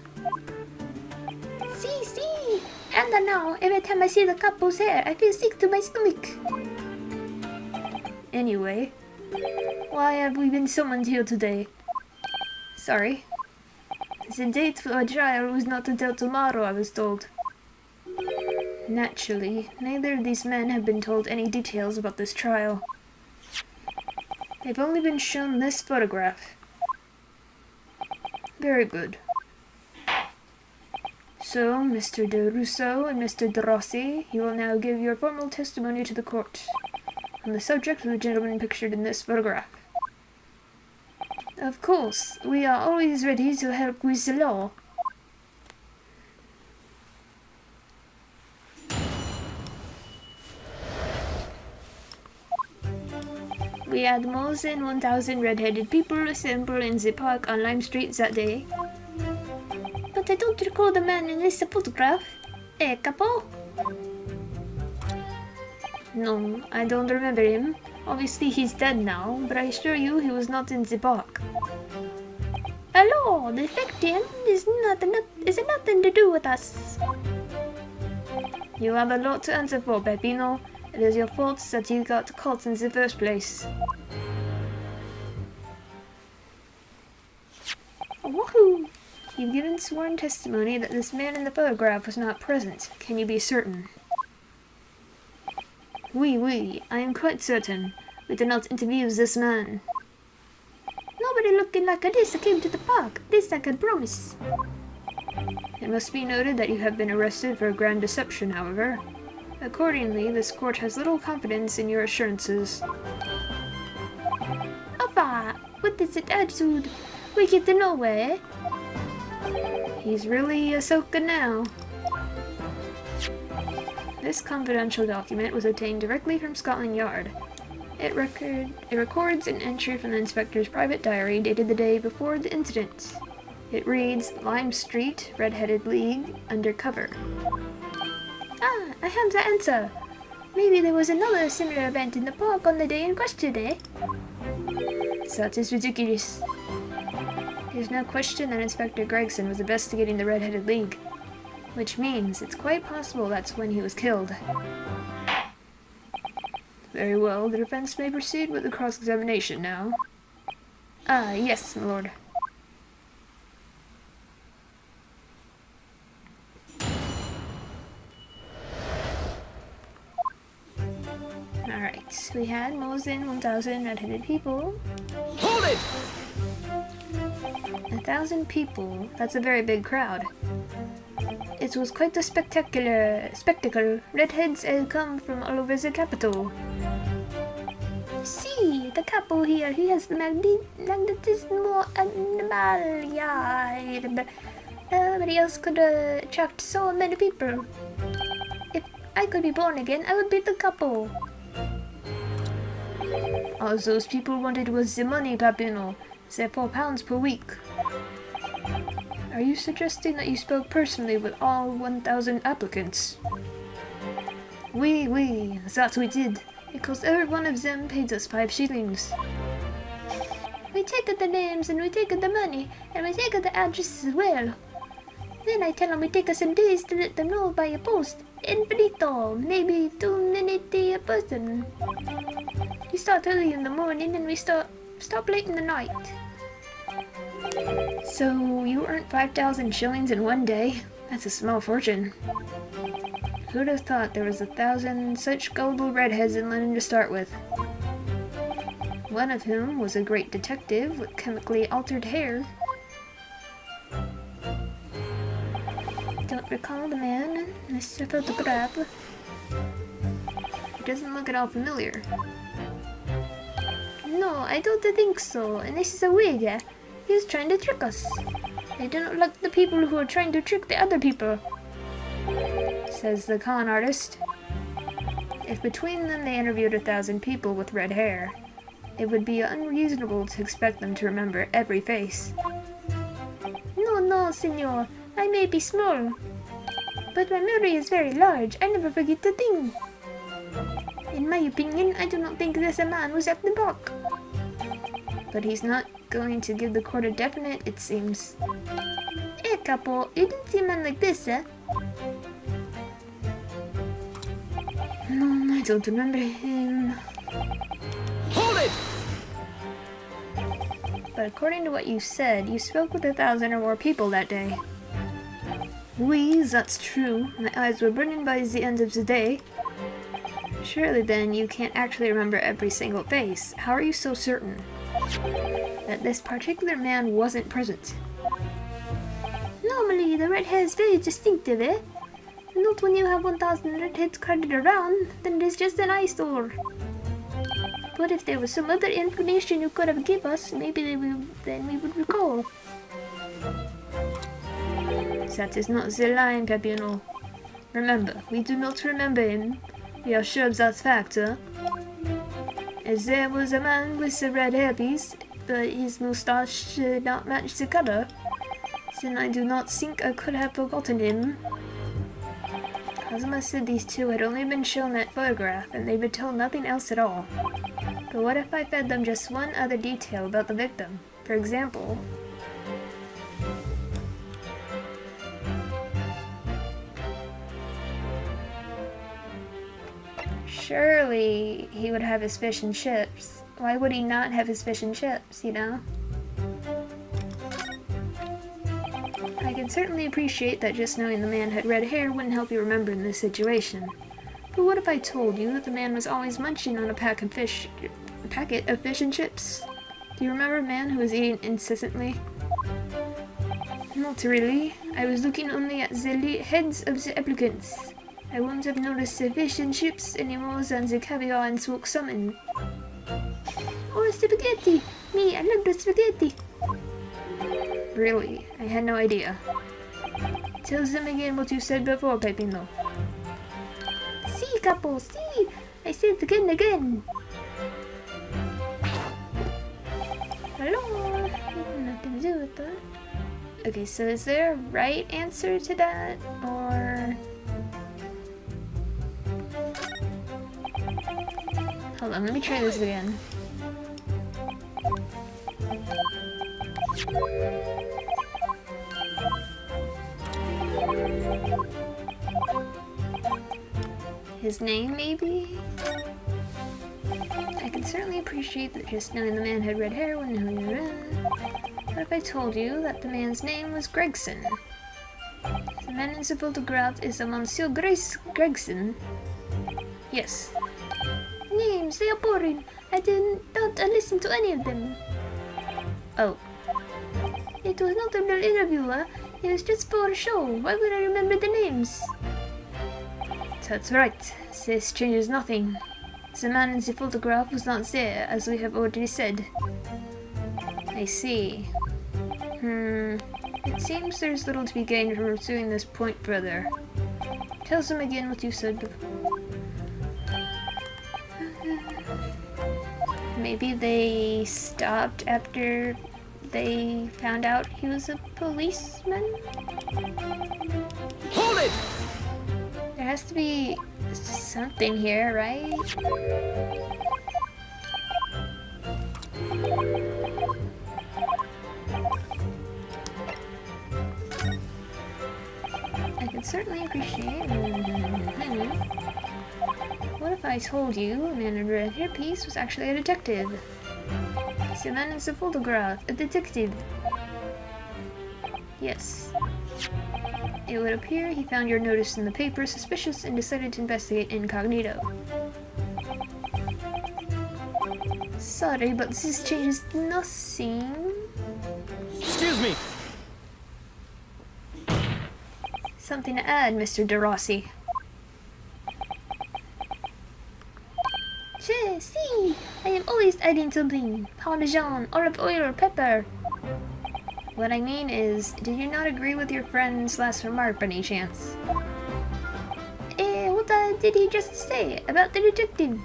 [SPEAKER 2] See, and now, every time I see the couple's hair, I feel sick to my stomach.
[SPEAKER 1] Anyway, why have we been summoned here today? Sorry. The date for our trial was not until tomorrow, I was told. Naturally, neither of these men have been told any details about this trial. They've only been shown this photograph. Very good. So, Mr. de Rousseau and Mr. de Rossi, you will now give your formal testimony to the court on the subject of the gentleman pictured in this photograph.
[SPEAKER 2] Of course, we are always ready to help with the law. We had more than 1,000 red-headed people assemble in the park on Lime Street that day. But I don't recall the man in this photograph. Capo?
[SPEAKER 1] No, I don't remember him. Obviously he's dead now, but I assure you he was not in the park.
[SPEAKER 2] Hello, the victim is nothing to do with us.
[SPEAKER 1] You have a lot to answer for, Peppino. It is your fault that you got caught in the first place.
[SPEAKER 2] Woohoo!
[SPEAKER 1] You've given sworn testimony that this man in the photograph was not present. Can you be certain? Oui, I am quite certain. We did not interview this man.
[SPEAKER 2] Nobody looking like this came to the park. This I can promise.
[SPEAKER 1] It must be noted that you have been arrested for grand deception, however. Accordingly, this court has little confidence in your assurances.
[SPEAKER 2] Ava, what is that attitude? We get to nowhere.
[SPEAKER 1] He's really Ahsoka now. This confidential document was obtained directly from Scotland Yard. It records an entry from the inspector's private diary dated the day before the incident. It reads, Lime Street, Red-Headed League, undercover.
[SPEAKER 2] Ah, I have the answer. Maybe there was another similar event in the park on the day in question, eh?
[SPEAKER 1] That is ridiculous. There's no question that Inspector Gregson was investigating the Red-Headed League, which means it's quite possible that's when he was killed. Very well, the defense may proceed with the cross-examination now. Ah, yes, my lord. Alright, we had more than 1,000 red-headed people.
[SPEAKER 3] Hold it!
[SPEAKER 1] 1,000 people, that's a very big crowd. It was quite a spectacle. Redheads had come from all over the capital.
[SPEAKER 2] See, the capo here, he has the magnetismo animal, yeah. Nobody else could attract so many people. If I could be born again, I would be the capo.
[SPEAKER 1] All those people wanted was the money, Papino. Say £4 per week. Are you suggesting that you spoke personally with all 1,000 applicants? Oui, that we did, because every one of them paid us 5 shillings.
[SPEAKER 2] We take the names, and we take the money, and we take the address as well. Then I tell them we take us some days to let them know by a post. In Benito, maybe 2 minutes a person. We start early in the morning, and we stop late in the night.
[SPEAKER 1] So you earned 5,000 shillings in one day? That's a small fortune. Who'd have thought there was 1,000 such gullible redheads in London to start with? One of whom was a great detective with chemically altered hair.
[SPEAKER 2] Don't recall the man, Mr. Photograph.
[SPEAKER 1] He doesn't look at all familiar.
[SPEAKER 2] No, I don't think so, and this is a wig. He's trying to trick us. I do not like the people who are trying to trick the other people,
[SPEAKER 1] says the con artist. If between them they interviewed 1,000 people with red hair, it would be unreasonable to expect them to remember every face.
[SPEAKER 2] No, senor. I may be small, but my memory is very large. I never forget a thing. In my opinion, I do not think this man was at the park.
[SPEAKER 1] But he's not going to give the court a definite, it seems.
[SPEAKER 2] Hey, capo, you didn't see a man like this, eh?
[SPEAKER 1] No, I don't remember him.
[SPEAKER 3] Hold it!
[SPEAKER 1] But according to what you said, you spoke with 1,000 or more people that day. Oui, that's true. My eyes were burning by the end of the day. Surely then you can't actually remember every single face. How are you so certain that this particular man wasn't present?
[SPEAKER 2] Normally, the red hair is very distinctive, eh? Not when you have 1,000 redheads crowded around, then it's just an eyesore. But if there was some other information you could have given us, maybe then we would recall.
[SPEAKER 1] That is not the line, Peppino. Remember, we do not remember him. We are sure of that fact, huh? As there was a man with a red hairpiece, but his moustache did not match the color, then I do not think I could have forgotten him. Kazuma said these two had only been shown that photograph, and they would tell nothing else at all. But what if I fed them just one other detail about the victim? For example, surely he would have his fish and chips. Why would he not have his fish and chips, you know? I can certainly appreciate that just knowing the man had red hair wouldn't help you remember in this situation. But what if I told you that the man was always munching on a packet of fish and chips? Do you remember a man who was eating incessantly? Not really. I was looking only at the heads of the applicants. I wouldn't have noticed the fish and chips any more than the caviar and smoked salmon.
[SPEAKER 2] Or spaghetti! Me, I love the spaghetti!
[SPEAKER 1] Really? I had no idea. Tell them again what you said before, Peppino.
[SPEAKER 2] See, capo, see! I said it again! Hello? Nothing to do with that.
[SPEAKER 1] Okay, so is there a right answer to that? Or...
[SPEAKER 2] Hold on, let me try this again. His name, maybe? I can certainly appreciate that just knowing the man had red hair when... What if I told you that the man's name was Gregson? The man in the photograph is a Monsieur Gregson. Yes. Names, they are boring. I don't listen to any of them. Oh. It was not a real interviewer. It was just for a show. Why would I remember the names? That's right. This changes nothing. The man in the photograph was not there, as we have already said. I see. It seems there's little to be gained from pursuing this point further. Tell them again what you said before. Maybe they stopped after they found out he was a policeman?
[SPEAKER 3] Hold it!
[SPEAKER 2] There has to be something here, right? I can certainly appreciate. What if I told you a man in a red hairpiece was actually a detective? The man is a photograph, a detective. Yes. It would appear he found your notice in the paper suspicious and decided to investigate incognito. Sorry, but this changes nothing.
[SPEAKER 3] Excuse me!
[SPEAKER 2] Something to add, Mr. De Rossi. See, I am always adding something. Parmesan, olive oil, pepper. What I mean is, did you not agree with your friend's last remark by any chance? What did he just say about the detective?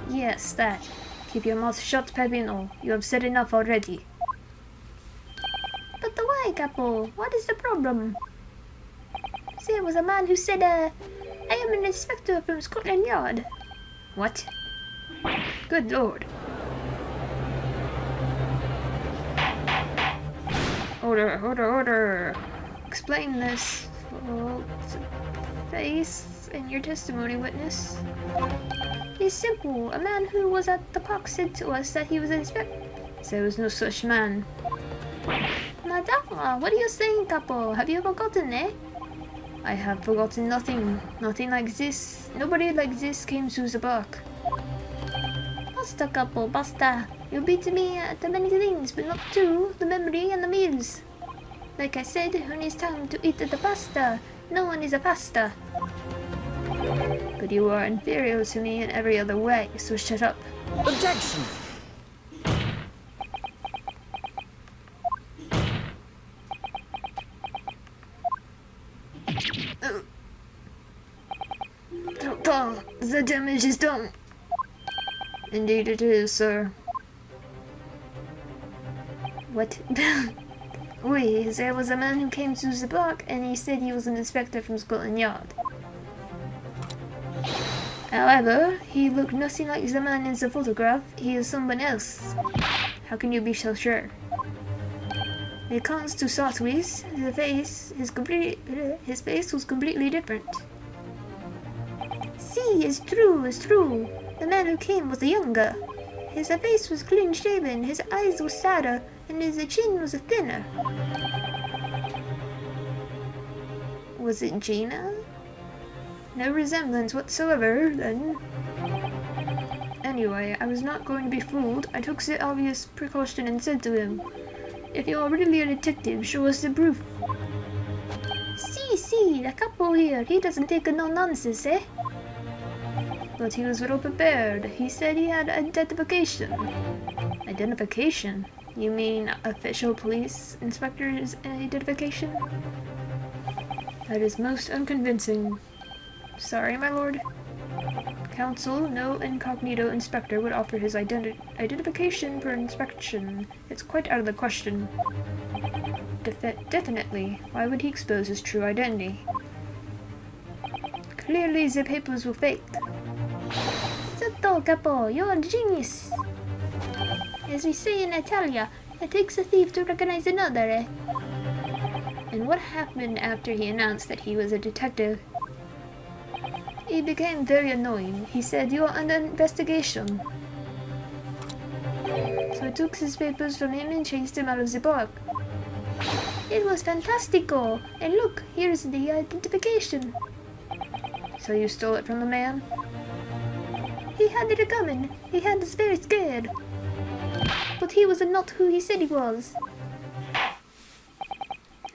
[SPEAKER 2] Yes, that. Keep your mouth shut, Pepino. You have said enough already. But why, Capo? What is the problem? There was a man who said, I am an inspector from Scotland Yard. What? Good lord. Order. Explain this face in your testimony, witness. It's simple. A man who was at the park said to us that he was an inspector. There was no such man. Madame, what are you saying, Capo? Have you forgotten, eh? I have forgotten nothing. Nothing like this. Nobody like this came to the park. Basta, Capo, basta. You beat me at the many things, but not to the memory and the meals. Like I said, when it's time to eat the pasta, no one is a pasta. But you are inferior to me in every other way, so shut up.
[SPEAKER 3] Objection!
[SPEAKER 2] The damage is done. Indeed it is, sir. What? Oui, there was a man who came to the park and he said he was an inspector from Scotland Yard. However, he looked nothing like the man in the photograph. He is someone else. How can you be so sure? When it comes to Sotwis, his face was completely different. See, it's true. The man who came was younger. His face was clean shaven, his eyes were sadder, and his chin was thinner. Was it Gina? No resemblance whatsoever, then. Anyway, I was not going to be fooled. I took the obvious precaution and said to him, if you are really a detective, show us the proof. See, the couple here, he doesn't take no nonsense, eh? But he was well prepared. He said he had identification. Identification? You mean official police inspector's identification? That is most unconvincing. Sorry, my lord. Counsel, no incognito inspector would offer his identification for inspection. It's quite out of the question. Definitely. Why would he expose his true identity? Clearly the papers were faked. Perfetto, capo! You're a genius! As we say in Italia, it takes a thief to recognize another, eh?
[SPEAKER 1] And what happened after he announced that he was a detective? He became very annoying. He said, "You are under investigation." So I took his papers from him and chased him out of the park.
[SPEAKER 2] It was fantastico! And look, here's the identification.
[SPEAKER 1] So you stole it from the man?
[SPEAKER 2] He had it coming. He had us very scared. But he was not who he said he was.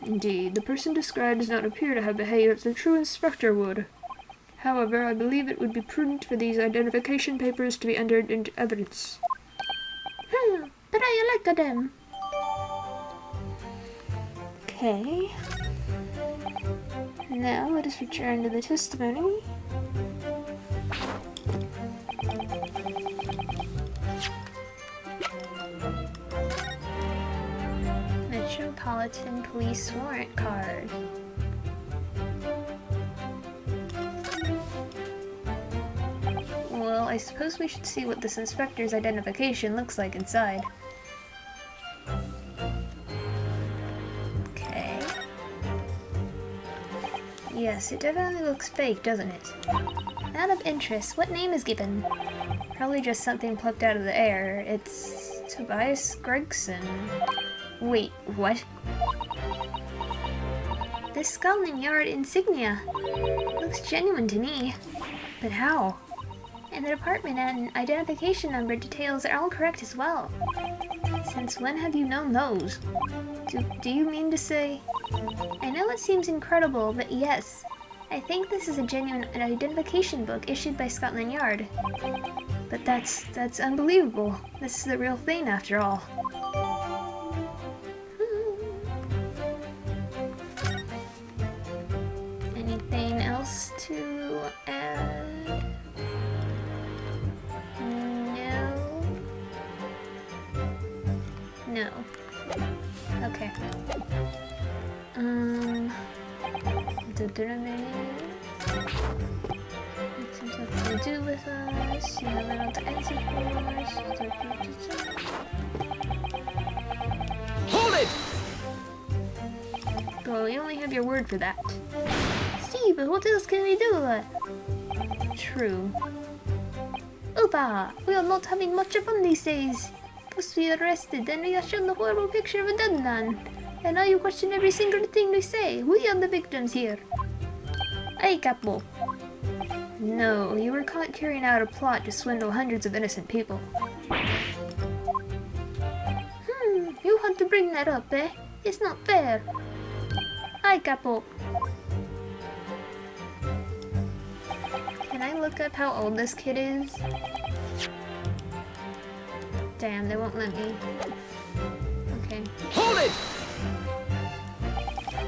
[SPEAKER 1] Indeed, the person described does not appear to have behaved as a true inspector would. However, I believe it would be prudent for these identification papers to be entered into evidence.
[SPEAKER 2] But I like them.
[SPEAKER 1] Okay. Now let us return to the testimony.
[SPEAKER 2] Metropolitan Police warrant card.
[SPEAKER 1] Well, I suppose we should see what this inspector's identification looks like inside. Okay. Yes, it definitely looks fake, doesn't it?
[SPEAKER 2] Out of interest, what name is given?
[SPEAKER 1] Probably just something plucked out of the air. It's Tobias Gregson. Wait, what?
[SPEAKER 2] This Scotland Yard insignia. Looks genuine to me.
[SPEAKER 1] But how?
[SPEAKER 2] And the department and identification number details are all correct as well.
[SPEAKER 1] Since when have you known those? Do you mean to say?
[SPEAKER 2] I know it seems incredible, but yes. I think this is a genuine identification book issued by Scotland Yard.
[SPEAKER 1] But that's unbelievable. This is the real thing after all.
[SPEAKER 2] Anything else to add? No. Okay. Something to do with us. You have it to answer for us.
[SPEAKER 3] Hold it!
[SPEAKER 1] Well, we only have your word for that.
[SPEAKER 2] See, but what else can we do?
[SPEAKER 1] True.
[SPEAKER 2] Opa! We are not having much fun these days. First we are arrested, then we are shown the horrible picture of a dead man. And now you question every single thing we say. We are the victims here. Hey, Capo.
[SPEAKER 1] No, you were caught carrying out a plot to swindle hundreds of innocent people.
[SPEAKER 2] You had to bring that up, eh? It's not fair. Hi, Capo.
[SPEAKER 1] Can I look up how old this kid is? Damn, they won't let me. Okay.
[SPEAKER 3] Hold it!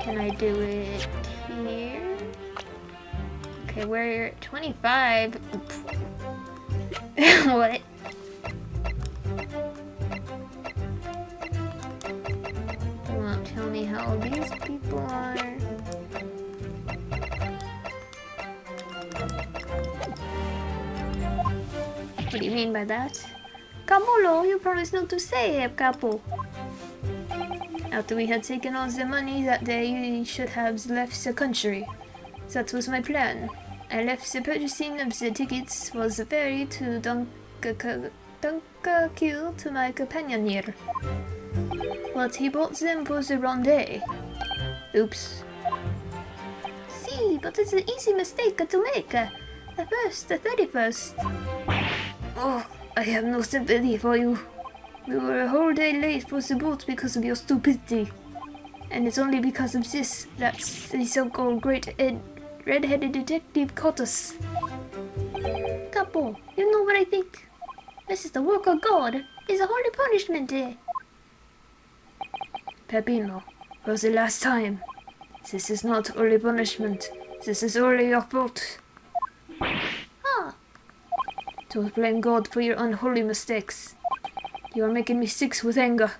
[SPEAKER 1] Can I do it here? Okay, we're 25. What? They won't tell me how old these people are. What do you mean by that?
[SPEAKER 2] Camolo, you promised not to say, Capo.
[SPEAKER 1] After we had taken all the money that day, we should have left the country. That was my plan. I left the purchasing of the tickets for the ferry to Dunkirk to my companion here. But he bought them for the wrong day. Oops.
[SPEAKER 2] See, but it's an easy mistake to make. The 31st.
[SPEAKER 1] Oh, I have no sympathy for you. We were a whole day late for the boat because of your stupidity. And it's only because of this that the so-called red-headed detective caught us.
[SPEAKER 2] Capo, you know what I think? This is the work of God. It's a holy punishment.
[SPEAKER 1] Peppino, for the last time. This is not holy punishment. This is only your fault. Don't blame God for your unholy mistakes. You are making me sick with anger.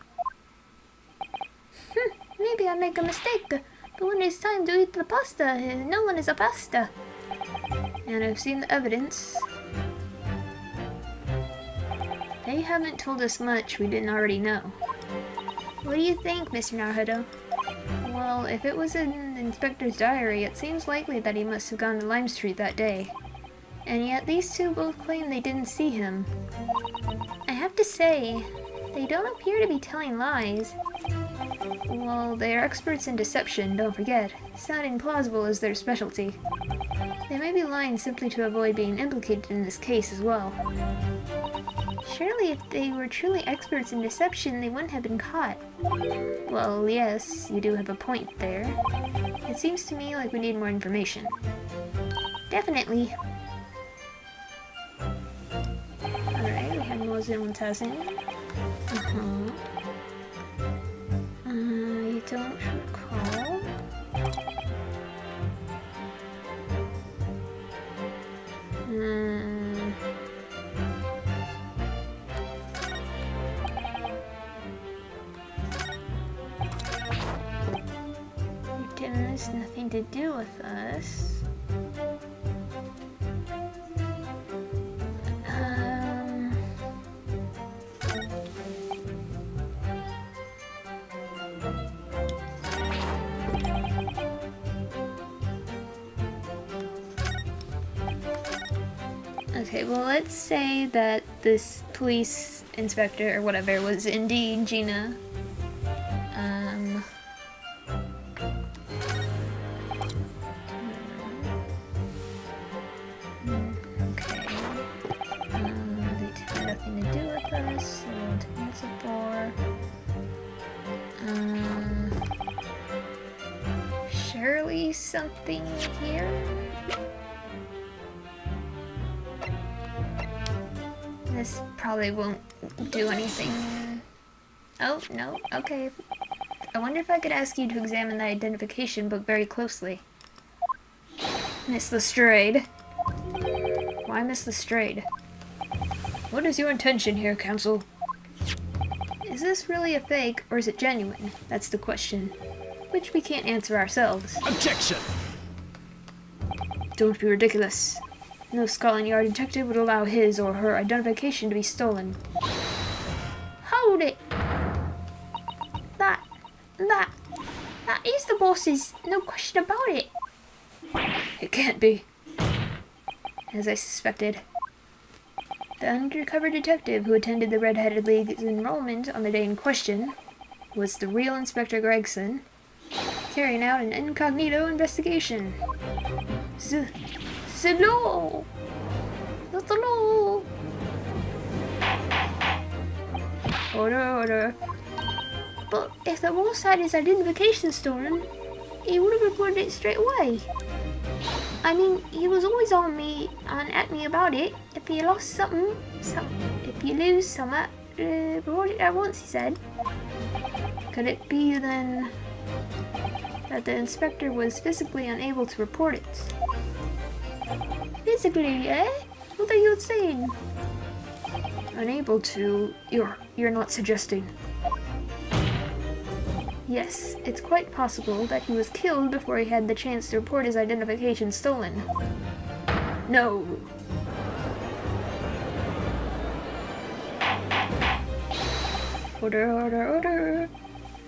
[SPEAKER 2] Maybe I make a mistake, but when it's time to eat the pasta, no one is a pasta.
[SPEAKER 1] And I've seen the evidence.
[SPEAKER 2] They haven't told us much we didn't already know. What do you think, Mr. Naruto? Well, if it was in the inspector's diary, it seems likely that he must have gone to Lime Street that day. And yet these two both claim they didn't see him. I have to say, they don't appear to be telling lies. Well, they are experts in deception, don't forget. Sounding plausible is their specialty. They may be lying simply to avoid being implicated in this case as well. Surely if they were truly experts in deception, they wouldn't have been caught. Well, yes, you do have a point there. It seems to me like we need more information. Definitely. Alright, we have more than 1,000. I don't recall. It has nothing to do with us. Okay, well, let's say that this police inspector or whatever was indeed Gina. Okay. They had nothing to do with us. They won't answer for. Surely something here? This probably won't do anything. Oh, no, okay. I wonder if I could ask you to examine the identification book very closely. Miss Lestrade. Why Miss Lestrade?
[SPEAKER 1] What is your intention here, Counsel?
[SPEAKER 2] Is this really a fake, or is it genuine? That's the question. Which we can't answer ourselves.
[SPEAKER 3] Objection!
[SPEAKER 1] Don't be ridiculous. No Scotland Yard detective would allow his or her identification to be stolen.
[SPEAKER 2] Hold it! That is the boss's, no question about it.
[SPEAKER 1] It can't be.
[SPEAKER 2] As I suspected. The undercover detective who attended the Red-Headed League's enrollment on the day in question was the real Inspector Gregson, carrying out an incognito investigation. The law! Not the law!
[SPEAKER 1] Order.
[SPEAKER 2] But if the boss had his identification stolen, he would have reported it straight away. I mean, he was always at me about it. If you lost something, if you lose something, report it at once, he said.
[SPEAKER 1] Could it be then
[SPEAKER 2] That the inspector was physically unable to report it? Physically, eh? What are you saying?
[SPEAKER 1] unable to? You're not suggesting.
[SPEAKER 2] Yes, it's quite possible that he was killed before he had the chance to report his identification stolen.
[SPEAKER 1] No. Order.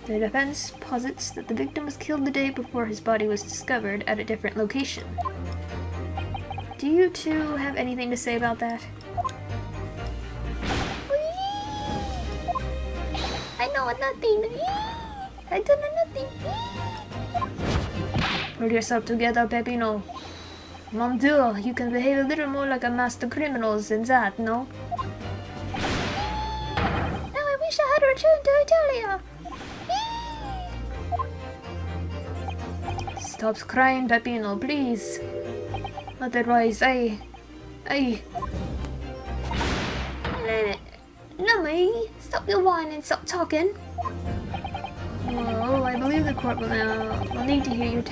[SPEAKER 2] The defense posits that the victim was killed the day before his body was discovered at a different location. Do you two have anything to say about that? I know nothing. I don't know nothing.
[SPEAKER 1] Pull yourself together, Peppino. Mon Dieu, you can behave a little more like a master criminal than that, no?
[SPEAKER 2] Now I wish I had returned to Italia.
[SPEAKER 1] Stop crying, Peppino, please. Otherwise,
[SPEAKER 2] Lummy, stop your whining, stop talking.
[SPEAKER 1] Well, I believe the court will need to hear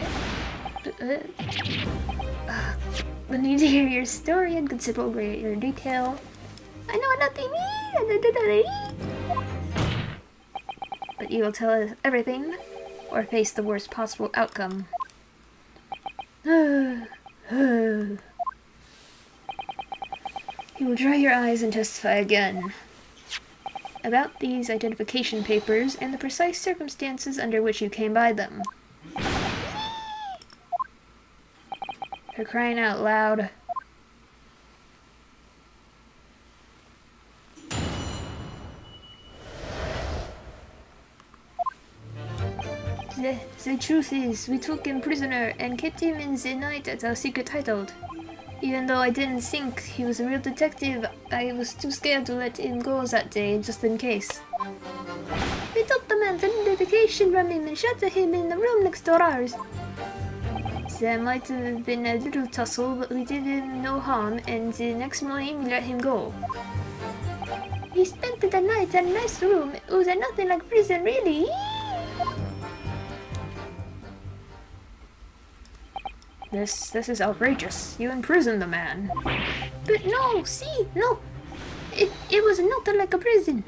[SPEAKER 2] We'll need to hear your story in considerable greater detail. I know nothing.
[SPEAKER 1] But you will tell us everything, or face the worst possible outcome. You will dry your eyes and testify again.
[SPEAKER 2] about these identification papers and the precise circumstances under which you came by them. For crying out loud. The truth is, we took him prisoner and kept him in the night at our secret hideout. Even though I didn't think he was a real detective, I was too scared to let him go that day, just in case. We took the man's identification from him and shut him in the room next to ours. There might have been a little tussle, but we did him no harm, and the next morning we let him go. He spent the night in a nice room. It was nothing like prison, really.
[SPEAKER 1] This is outrageous. You imprisoned the man.
[SPEAKER 2] But no, see, no. It was not like a prison.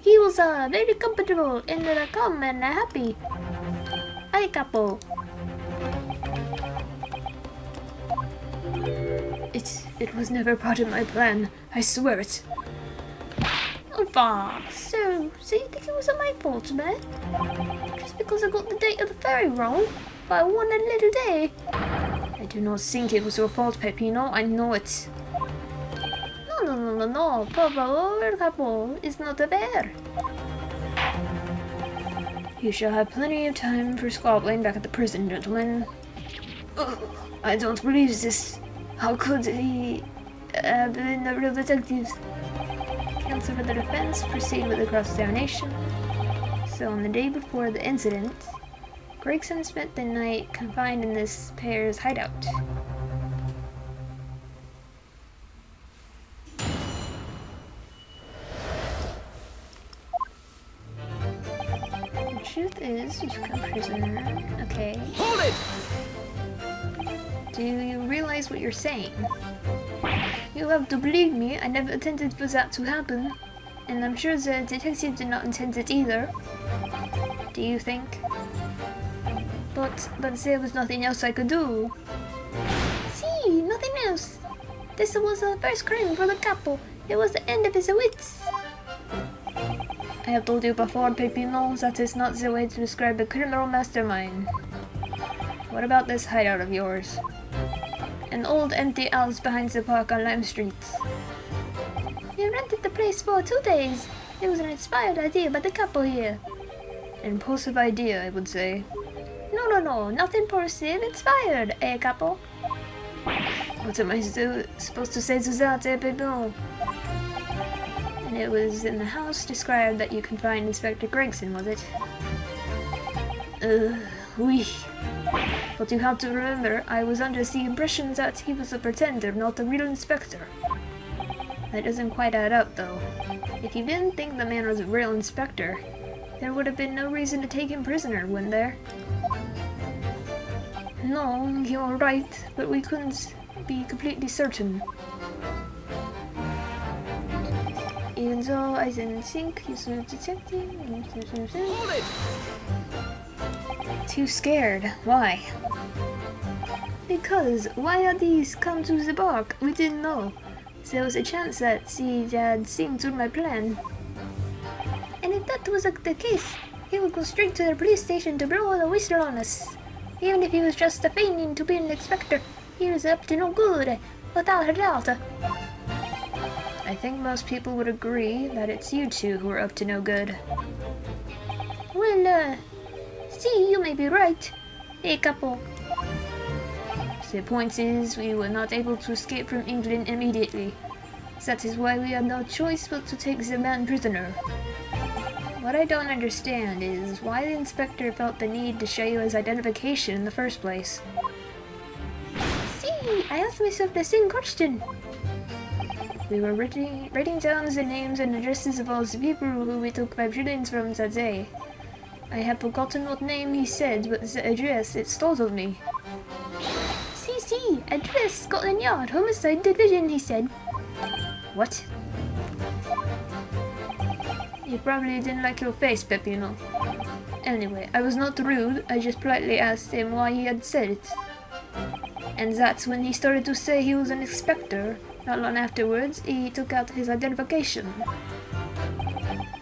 [SPEAKER 2] He was very comfortable and calm and happy. Ay, capo.
[SPEAKER 1] It was never part of my plan. I swear it.
[SPEAKER 2] So you think it was my fault, man? Just because I got the date of the ferry wrong? By one little day?
[SPEAKER 1] I do not think it was your fault, Peppino. I know it.
[SPEAKER 2] No. Por favor, capo. It's not fair.
[SPEAKER 1] You shall have plenty of time for squabbling back at the prison, gentlemen. Ugh, I don't believe this. How could he have been a real detective?
[SPEAKER 2] Counsel for the defense proceed with the cross-examination. So on the day before the incident, Gregson spent the night confined in this pair's hideout. The truth is, you took a prisoner. Okay.
[SPEAKER 3] Hold it!
[SPEAKER 2] Do you realize what you're saying? You have to believe me, I never intended for that to happen. And I'm sure the detective did not intend it either. Do you think? But there was nothing else I could do. See, nothing else. This was the first crime for the capo. It was the end of his wits.
[SPEAKER 1] I have told you before, Peppino, that is not the way to describe a criminal mastermind. What about this hideout of yours?
[SPEAKER 2] An old empty house behind the park on Lime Street. We rented the place for 2 days. It was an inspired idea by the capo here.
[SPEAKER 1] Impulsive idea, I would say.
[SPEAKER 2] No, not impulsive, inspired, capo?
[SPEAKER 1] What am I supposed to say to that, Peppino?
[SPEAKER 2] And it was in the house described that you confined Inspector Gregson, was it?
[SPEAKER 1] Oui. But you have to remember, I was under the impression that he was a pretender, not a real inspector.
[SPEAKER 2] That doesn't quite add up, though. If you didn't think the man was a real inspector, there would have been no reason to take him prisoner, wouldn't there?
[SPEAKER 1] No, you're right, but we couldn't be completely certain.
[SPEAKER 2] Even though I didn't think he was a detective.
[SPEAKER 3] Hold it!
[SPEAKER 1] Too scared. Why?
[SPEAKER 2] Because why had these come to the park? We didn't know. There was a chance that he had seen through my plan. And if that was the case, he would go straight to the police station to blow the whistle on us. Even if he was just feigning to be an inspector, he was up to no good, without a doubt.
[SPEAKER 1] I think most people would agree that it's you two who are up to no good.
[SPEAKER 2] Well, see, you may be right. Capo.
[SPEAKER 1] The point is, we were not able to escape from England immediately. That is why we had no choice but to take the man prisoner. What I don't understand is why the inspector felt the need to show you his identification in the first place.
[SPEAKER 2] See, I asked myself the same question.
[SPEAKER 1] We were writing down the names and addresses of all the people who we took 5 shillings from that day. I have forgotten what name he said, but the address, it startled me.
[SPEAKER 2] See, address Scotland Yard, Homicide Division, he said.
[SPEAKER 1] What? You probably didn't like your face, Peppino. Anyway, I was not rude, I just politely asked him why he had said it. And that's when he started to say he was an inspector. Not long afterwards, he took out his identification.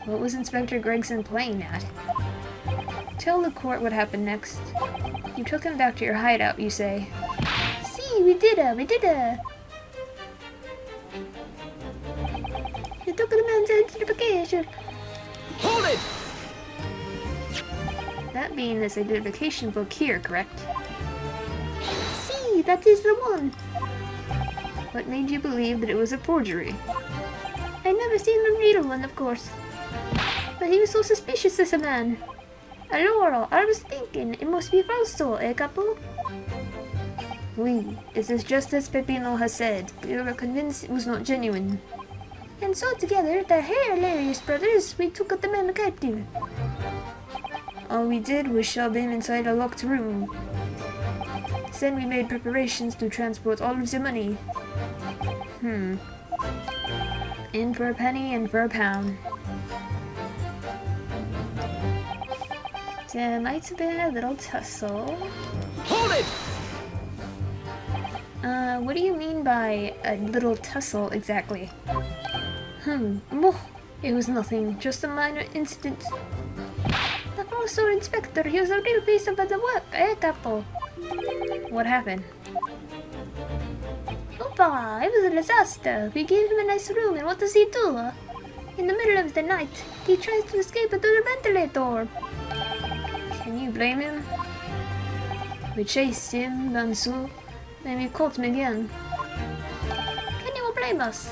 [SPEAKER 1] What was Inspector Gregson playing at? Tell the court what happened next. You took him back to your hideout, you say.
[SPEAKER 2] See, we did it. You took the man's identification.
[SPEAKER 3] Hold it!
[SPEAKER 1] That being this identification book here, correct?
[SPEAKER 2] See, that is the one.
[SPEAKER 1] What made you believe that it was a forgery?
[SPEAKER 2] I never seen the real one, of course. But he was so suspicious as a man. Allora, I was thinking it must be falso, couple?
[SPEAKER 1] Oui, it is just as Peppino has said. We were convinced it was not genuine.
[SPEAKER 2] And so together, the hilarious brothers, we took the man captive.
[SPEAKER 1] All we did was shove him inside a locked room. Then we made preparations to transport all of the money. In for a penny and for a pound. There might have been a little tussle.
[SPEAKER 3] Hold it!
[SPEAKER 1] What do you mean by a little tussle exactly? It was nothing, just a minor incident.
[SPEAKER 2] The falso inspector, he was a real piece of the work, couple?
[SPEAKER 1] What happened?
[SPEAKER 2] Opa, it was a disaster. We gave him a nice room, and what does he do? In the middle of the night, he tries to escape through the ventilator.
[SPEAKER 1] Can you blame him? We chased him, Bansu, and we caught him again.
[SPEAKER 2] Can you blame us?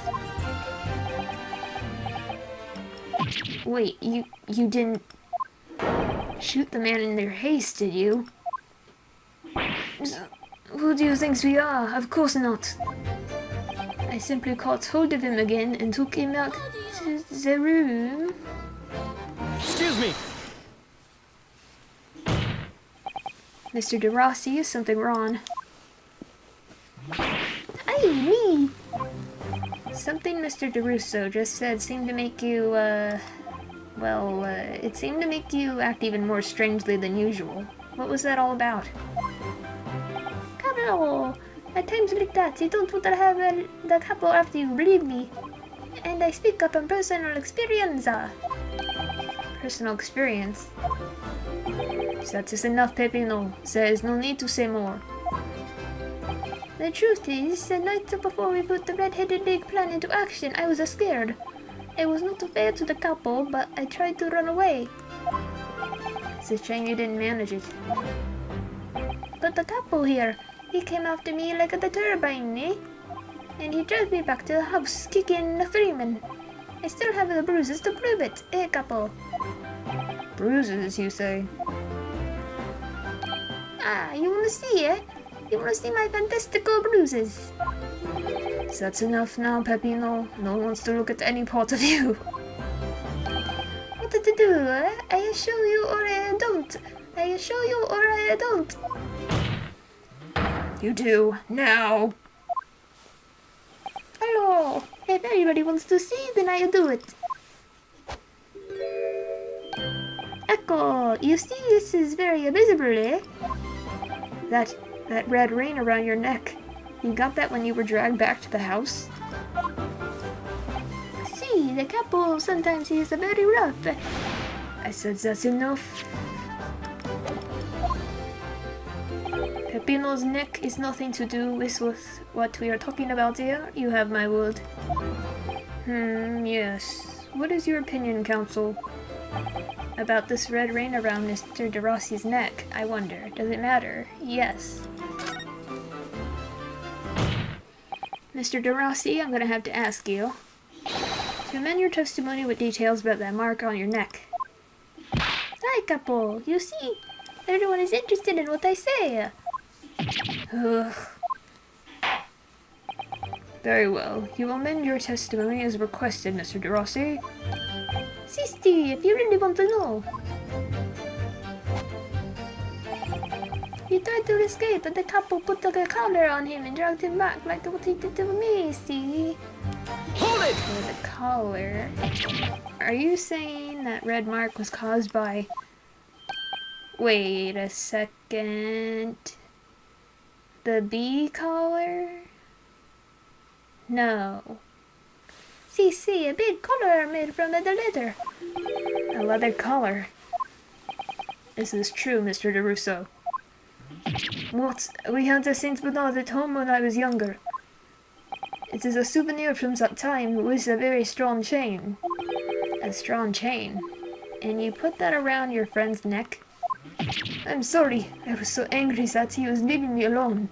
[SPEAKER 1] Wait, you didn't shoot the man in their haste, did you? Who do you think we are? Of course not. I simply caught hold of him again and took him out to the room.
[SPEAKER 3] Excuse me!
[SPEAKER 1] Mr. De Rossi, is something wrong?
[SPEAKER 2] Ay, me!
[SPEAKER 1] Something Mr. DeRusso just said seemed to make you, it seemed to make you act even more strangely than usual. What was that all about?
[SPEAKER 2] Cablo! At times like that, you don't want to have the couple after you, believe me. And I speak up on personal experience.
[SPEAKER 1] Personal experience? That is enough, Peppino. There is no need to say more.
[SPEAKER 2] The truth is, the night before we put the red-headed egg plan into action, I was scared. It was not fair to the couple, but I tried to run away.
[SPEAKER 1] It's a shame you didn't manage it.
[SPEAKER 2] But the couple here, he came after me like the turbine, eh? And he dragged me back to the house, kicking and screaming. I still have the bruises to prove it, eh, couple?
[SPEAKER 1] Bruises, you say?
[SPEAKER 2] Ah, you wanna see, eh? You wanna see my fantastical bruises?
[SPEAKER 1] That's enough now, Peppino. No one wants to look at any part of you.
[SPEAKER 2] What to do, eh? I show you or I don't. I show you or I don't.
[SPEAKER 1] You do, now!
[SPEAKER 2] Hello! If everybody wants to see, then I do it. Echo, you see this is very visible, eh?
[SPEAKER 1] That red ring around your neck. You got that when you were dragged back to the house?
[SPEAKER 2] See, the couple sometimes is very rough.
[SPEAKER 1] I said that's enough. Peppino's neck is nothing to do with what we are talking about here. You have my word. Yes. What is your opinion, counsel? About this red ring around Mr. De Rossi's neck, I wonder. Does it matter? Yes. Mr. De Rossi, I'm gonna have to ask you to amend your testimony with details about that mark on your neck.
[SPEAKER 2] Hi, couple. You see, everyone is interested in what I say.
[SPEAKER 1] Ugh. Very well. You will amend your testimony as requested, Mr. De Rossi.
[SPEAKER 2] Sisti, if you really want to know. He tried to escape, but the couple put the collar on him and dragged him back like what he did to me, see?
[SPEAKER 3] Hold it!
[SPEAKER 1] With a collar. Are you saying that red mark was caused by... Wait a second... The bee collar? No.
[SPEAKER 2] See, a big collar made from the leather.
[SPEAKER 1] A leather collar. Is this true, Mr. DeRusso? What? We had the Saint Bernard at home when I was younger. It is a souvenir from that time with a very strong chain. A strong chain? And you put that around your friend's neck? I'm sorry. I was so angry that he was leaving me alone.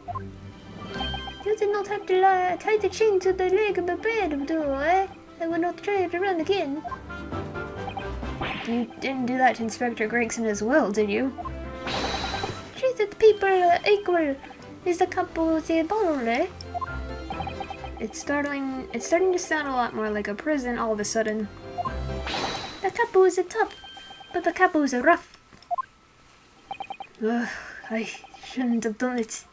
[SPEAKER 2] You did not have to tie the chain to the leg of the bed, though, eh? I will not try it around again.
[SPEAKER 1] You didn't do that to Inspector Gregson as well, did you?
[SPEAKER 2] Treated people equal. Is the couple the bottle, eh?
[SPEAKER 1] It's starting to sound a lot more like a prison all of a sudden.
[SPEAKER 2] The couple is tough, but the couple is rough.
[SPEAKER 1] Ugh, I shouldn't have done it.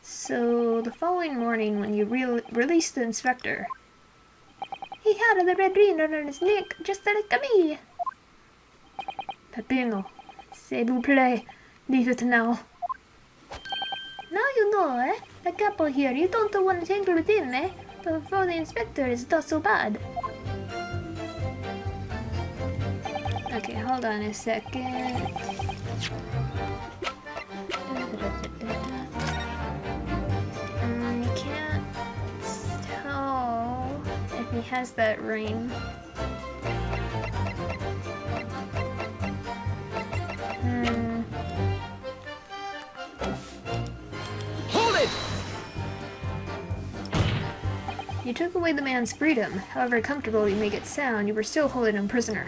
[SPEAKER 1] So, the following morning when you released the inspector...
[SPEAKER 2] He had the red ring around his neck, just like me.
[SPEAKER 1] Peppino, s'il vous plaît, leave it now.
[SPEAKER 2] Now you know, eh? The couple here, you don't want to tangle with him, eh? Before the inspector is not so bad.
[SPEAKER 1] Okay, hold on a second. I can't tell if he has that ring.
[SPEAKER 3] Hold it!
[SPEAKER 1] You took away the man's freedom. However comfortable you make it sound, you were still holding him prisoner.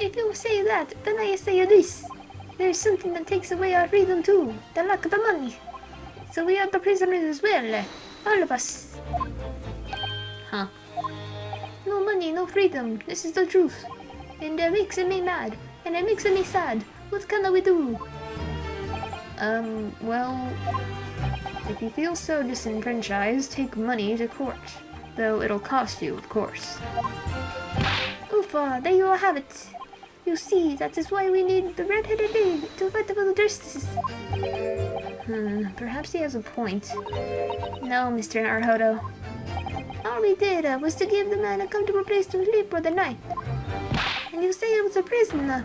[SPEAKER 2] If you say that, then I say this. There's something that takes away our freedom too. The lack of the money. So we are the prisoners as well. All of us.
[SPEAKER 1] Huh.
[SPEAKER 2] No money, no freedom. This is the truth. And it makes me mad. And it makes me sad. What can we do?
[SPEAKER 1] Well... If you feel so disenfranchised, take money to court. Though it'll cost you, of course.
[SPEAKER 2] Oofa, there you have it. You see, that is why we need the red-headed pig to fight for the justice.
[SPEAKER 1] Perhaps he has a point. No, Mr. Naruhodo.
[SPEAKER 2] All we did was to give the man a comfortable place to sleep for the night. And you say it was a prison.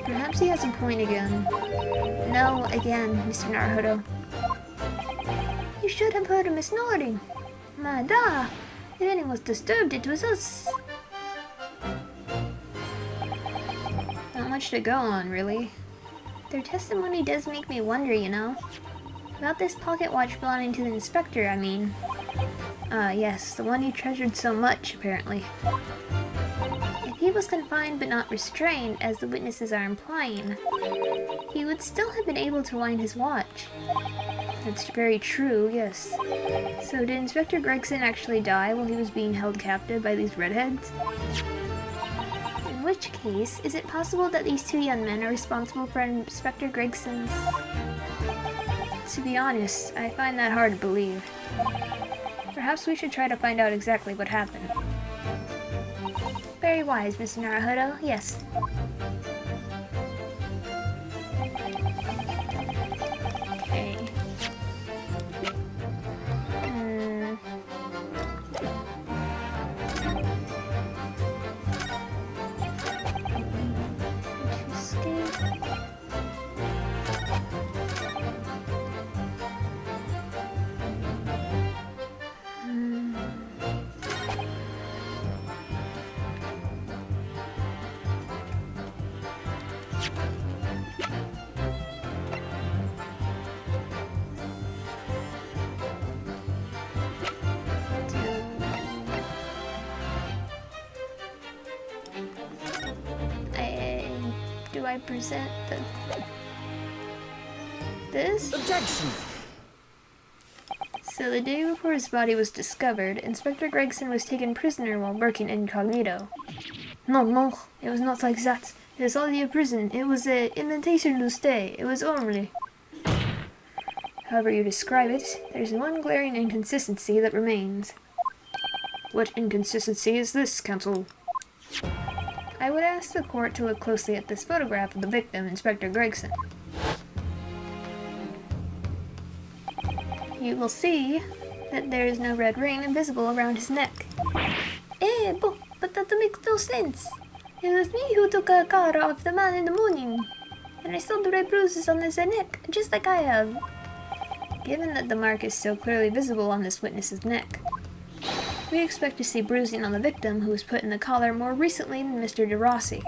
[SPEAKER 1] Perhaps he has a point again. No, again, Mr. Naruhodo.
[SPEAKER 2] You should have heard him snoring. Mada! If anyone was disturbed, it was us.
[SPEAKER 1] Not much to go on, really. Their testimony does make me wonder, you know. About this pocket watch belonging to the inspector, I mean. Yes, the one you treasured so much, apparently. If he was confined but not restrained, as the witnesses are implying, he would still have been able to wind his watch. That's very true, yes. So did Inspector Gregson actually die while he was being held captive by these redheads? In which case, is it possible that these two young men are responsible for Inspector Gregson's... To be honest, I find that hard to believe. Perhaps we should try to find out exactly what happened. Very wise, Mr. Naruhodo, yes. Okay. Do I present this?
[SPEAKER 3] Objection!
[SPEAKER 1] So the day before his body was discovered, Inspector Gregson was taken prisoner while working incognito. No, it was not like that. It was only a prison. It was an invitation to stay. It was only... However you describe it, there's one glaring inconsistency that remains. What inconsistency is this, counsel? I would ask the court to look closely at this photograph of the victim, Inspector Gregson. You will see
[SPEAKER 2] that there is no red ring visible around his neck.
[SPEAKER 1] But that makes no sense. It was me who took a car off the man in the morning. And I saw the red bruises on his neck, just like I have.
[SPEAKER 2] Given that the mark is so clearly visible on this witness's neck, we expect to see bruising on the victim who was put in the collar more recently than Mr. De Rossi.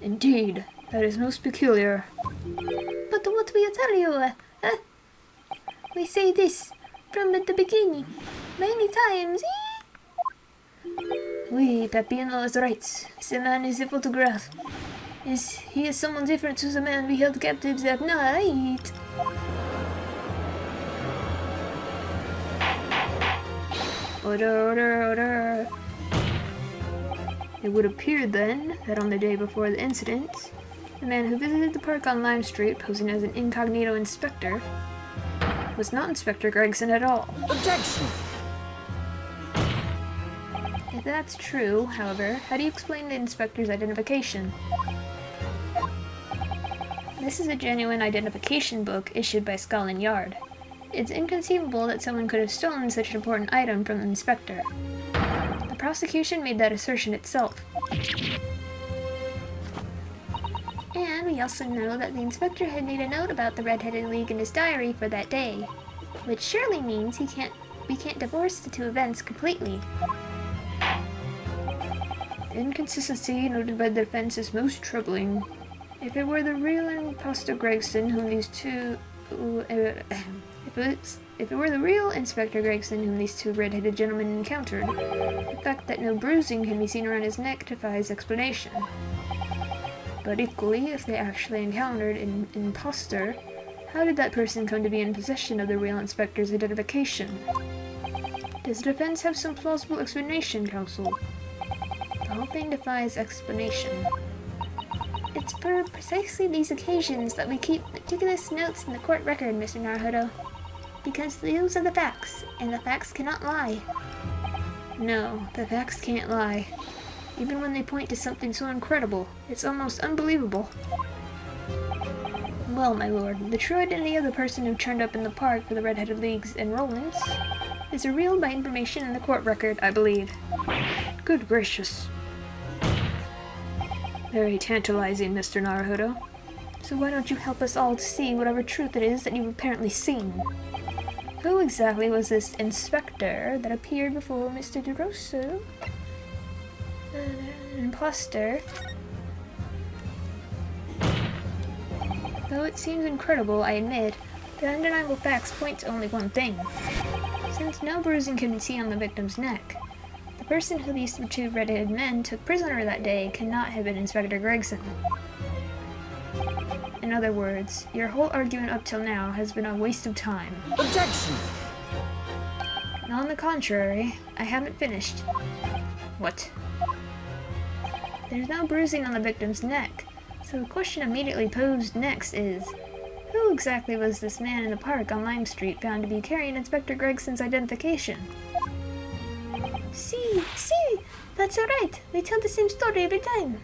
[SPEAKER 1] Indeed, that is most peculiar. But what will you tell you? We say this from the beginning, many times. Oui, Peppino is right. This man is a photograph. He is someone different to the man we held captives that night.
[SPEAKER 2] Order, order, order. It would appear then that on the day before the incident, the man who visited the park on Lime Street posing as an incognito inspector was not Inspector Gregson at all.
[SPEAKER 3] Objection!
[SPEAKER 2] If that's true, however, how do you explain the inspector's identification? This is a genuine identification book issued by Scotland Yard. It's inconceivable that someone could have stolen such an important item from the inspector. The prosecution made that assertion itself. And we also know that the inspector had made a note about the Red-Headed League in his diary for that day, which surely means we can't divorce the two events completely.
[SPEAKER 1] The inconsistency noted by the defense is most troubling. If it were the real imposter Gregson whom these two... If it were the real Inspector Gregson whom these two red-headed gentlemen encountered, the fact that no bruising can be seen around his neck defies explanation. But equally, if they actually encountered an imposter, how did that person come to be in possession of the real Inspector's identification? Does the defense have some plausible explanation, counsel?
[SPEAKER 2] The whole thing defies explanation.
[SPEAKER 1] It's for precisely these occasions that we keep meticulous notes in the court record, Mr. Naruhodo. Because those are the facts, and the facts cannot lie.
[SPEAKER 2] No, the facts can't lie. Even when they point to something so incredible, it's almost unbelievable. Well, my lord, the true identity of the person who turned up in the park for the Red-Headed League's enrollments is revealed by information in the court record, I believe.
[SPEAKER 1] Good gracious.
[SPEAKER 2] Very tantalizing, Mr. Naruhodo.
[SPEAKER 1] So why don't you help us all to see whatever truth it is that you've apparently seen?
[SPEAKER 2] Who exactly was this inspector that appeared before Mr. De Rosso? An imposter. Though it seems incredible, I admit, the undeniable facts point to only one thing. Since no bruising can be seen on the victim's neck, the person who these two red-headed men took prisoner that day cannot have been Inspector Gregson. In other words, your whole argument up till now has been a waste of time.
[SPEAKER 3] Objection!
[SPEAKER 2] On the contrary, I haven't finished.
[SPEAKER 1] What?
[SPEAKER 2] There's no bruising on the victim's neck, so the question immediately posed next is, who exactly was this man in the park on Lime Street found to be carrying Inspector Gregson's identification?
[SPEAKER 1] See, that's alright. They tell the same story every time.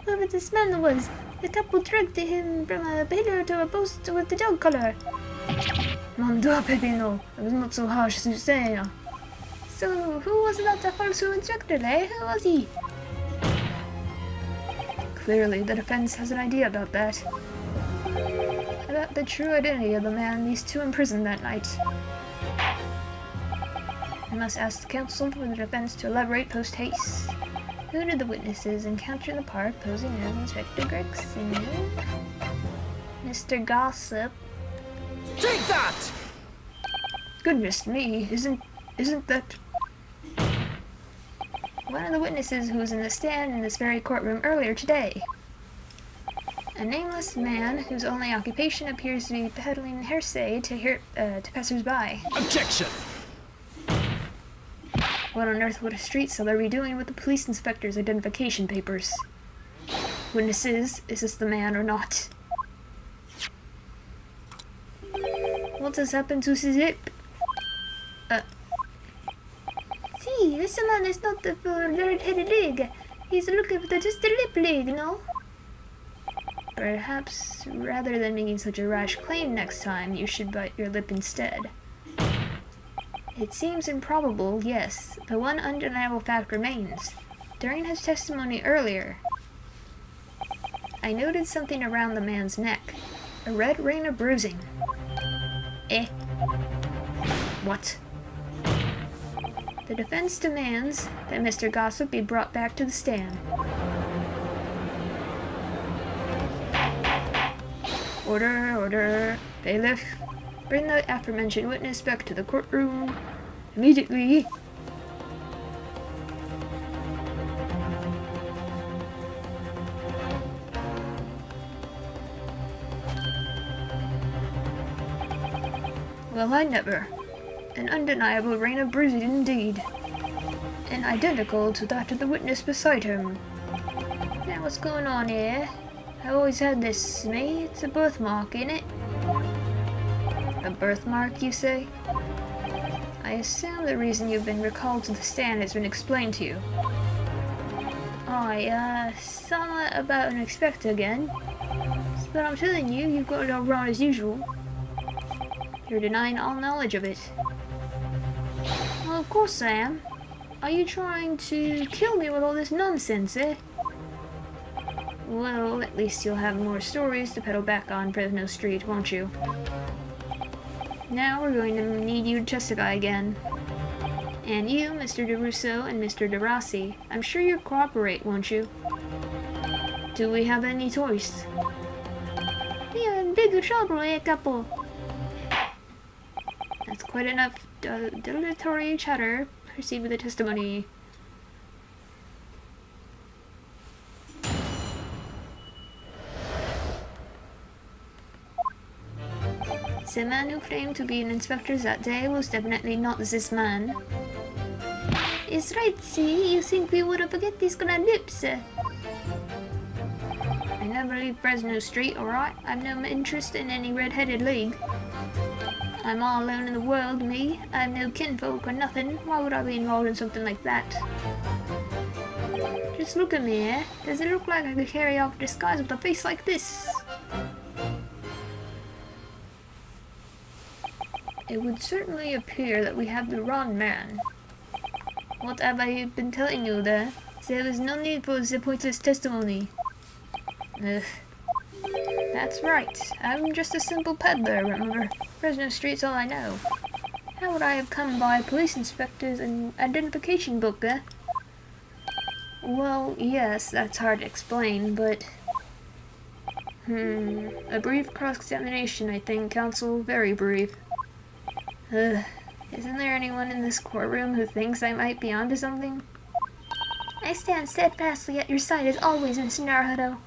[SPEAKER 1] Whoever this man was, the couple dragged him from a pillar to a post with the dog collar.
[SPEAKER 2] Mon Dieu, Peppino, it was not so harsh as you say.
[SPEAKER 1] So, who was that false inspector, eh? Who was he?
[SPEAKER 2] Clearly, the defense has an idea about that. About the true identity of the man these two imprisoned that night. I must ask the counsel for the defense to elaborate post haste. Who did the witnesses encounter in the park posing as Inspector Gregson? Mr. Gossip.
[SPEAKER 3] Take that!
[SPEAKER 2] Goodness me, isn't that... One of the witnesses who was in the stand in this very courtroom earlier today. A nameless man whose only occupation appears to be peddling hearsay to passers-by.
[SPEAKER 3] Objection!
[SPEAKER 2] What on earth would a street seller be doing with the police inspector's identification papers? Witnesses, is this the man or not?
[SPEAKER 1] What has happened to his lip? See, this man is not the red-headed league. He's looking for just the lip league, no?
[SPEAKER 2] Perhaps, rather than making such a rash claim next time, you should bite your lip instead. It seems improbable, yes, but one undeniable fact remains. During his testimony earlier, I noted something around the man's neck. A red ring of bruising. Eh? What? The defense demands that Mr. Gossip be brought back to the stand. Order, order. Bailiff, bring the aforementioned witness back to the courtroom immediately. Well, I never. An undeniable reign of bruising indeed. And identical to that of the witness beside him. Now what's going on here? I always had this, me. It's a birthmark, ain't it? A birthmark, you say? I assume the reason you've been recalled to the stand has been explained to you. Somewhat about unexpected again. But I'm telling you, you've got it all wrong as usual. You're denying all knowledge of it. Well, of course I am. Are you trying to kill me with all this nonsense, eh? Well, at least you'll have more stories to peddle back on Fresno Street, won't you? Now we're going to need you to testify again. And you, Mr. DeRusso and Mr. DeRossi, I'm sure you'll cooperate, won't you? Do we have any choice? You're in big trouble, eh, couple? That's quite enough dilatory chatter. Proceed with the testimony. The man who claimed to be an inspector that day was definitely not this man. Is right, see? You think we would forget these kind of lips? I never leave Fresno Street, alright? I've no interest in any red-headed league. I'm all alone in the world, me. I have no kinfolk or nothing. Why would I be involved in something like that? Just look at me, eh? Does it look like I could carry off a disguise with a face like this? It would certainly appear that we have the wrong man. What have I been telling you there? There is no need for the pointless testimony. Ugh. That's right. I'm just a simple peddler, remember? Fresno Street's all I know. How would I have come by police inspectors and identification book, eh? Well, yes, that's hard to explain, but... A brief cross-examination, I think, counsel. Very brief. Isn't there anyone in this courtroom who thinks I might be onto something? I stand steadfastly at your side as always, Mr. Naruto.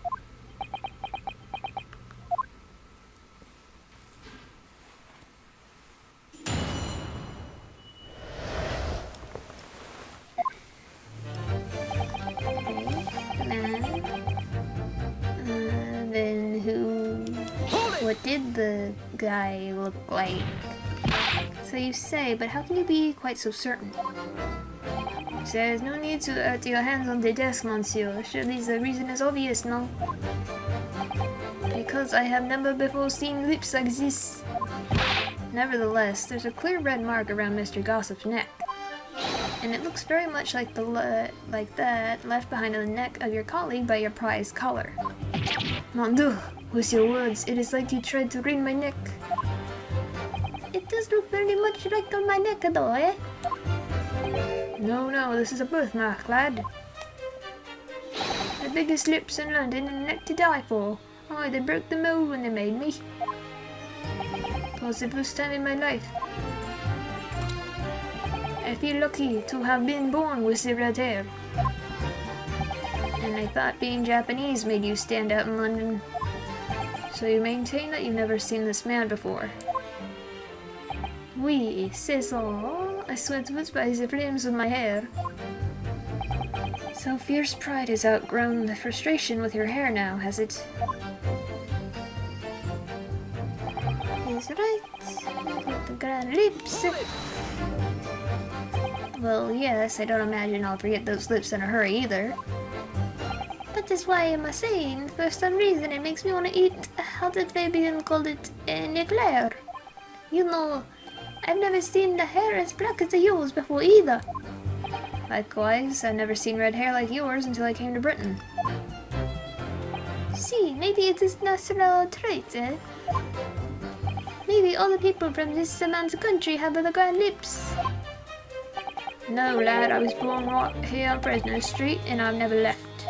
[SPEAKER 2] Then who... What did the guy look like? So you say, but how can you be quite so certain? There's no need to put your hands on the desk, monsieur. Surely the reason is obvious, no? Because I have never before seen lips like this. Nevertheless, there's a clear red mark around Mr. Gossip's neck. And it looks very much like that left behind on the neck of your colleague by your prized collar. Mon Dieu, with your words, it is like you tried to wring my neck. It does look very much like on my neck though, eh? No, this is a birthmark, lad. The biggest lips in London and a neck to die for. Oh, they broke the mold when they made me. For the first time in my life. I feel lucky to have been born with the red hair. And I thought being Japanese made you stand out in London. So you maintain that you've never seen this man before? Oui, c'est ça. I sweat by the flames of my hair. So fierce pride has outgrown the frustration with your hair now, has it? Is right. With the grand lips. Well, yes, I don't imagine I'll forget those lips in a hurry either. That is why I'm saying, for some reason it makes me want to eat, how did Fabian call it, an eclair? You know, I've never seen the hair as black as yours before either.
[SPEAKER 1] Likewise, I've never seen red hair like yours until I came to Britain.
[SPEAKER 2] See, maybe it is national trait, eh? Maybe all the people from this man's country have the grand lips.
[SPEAKER 1] No, lad, I was born right here on Fresno Street, and I've never left.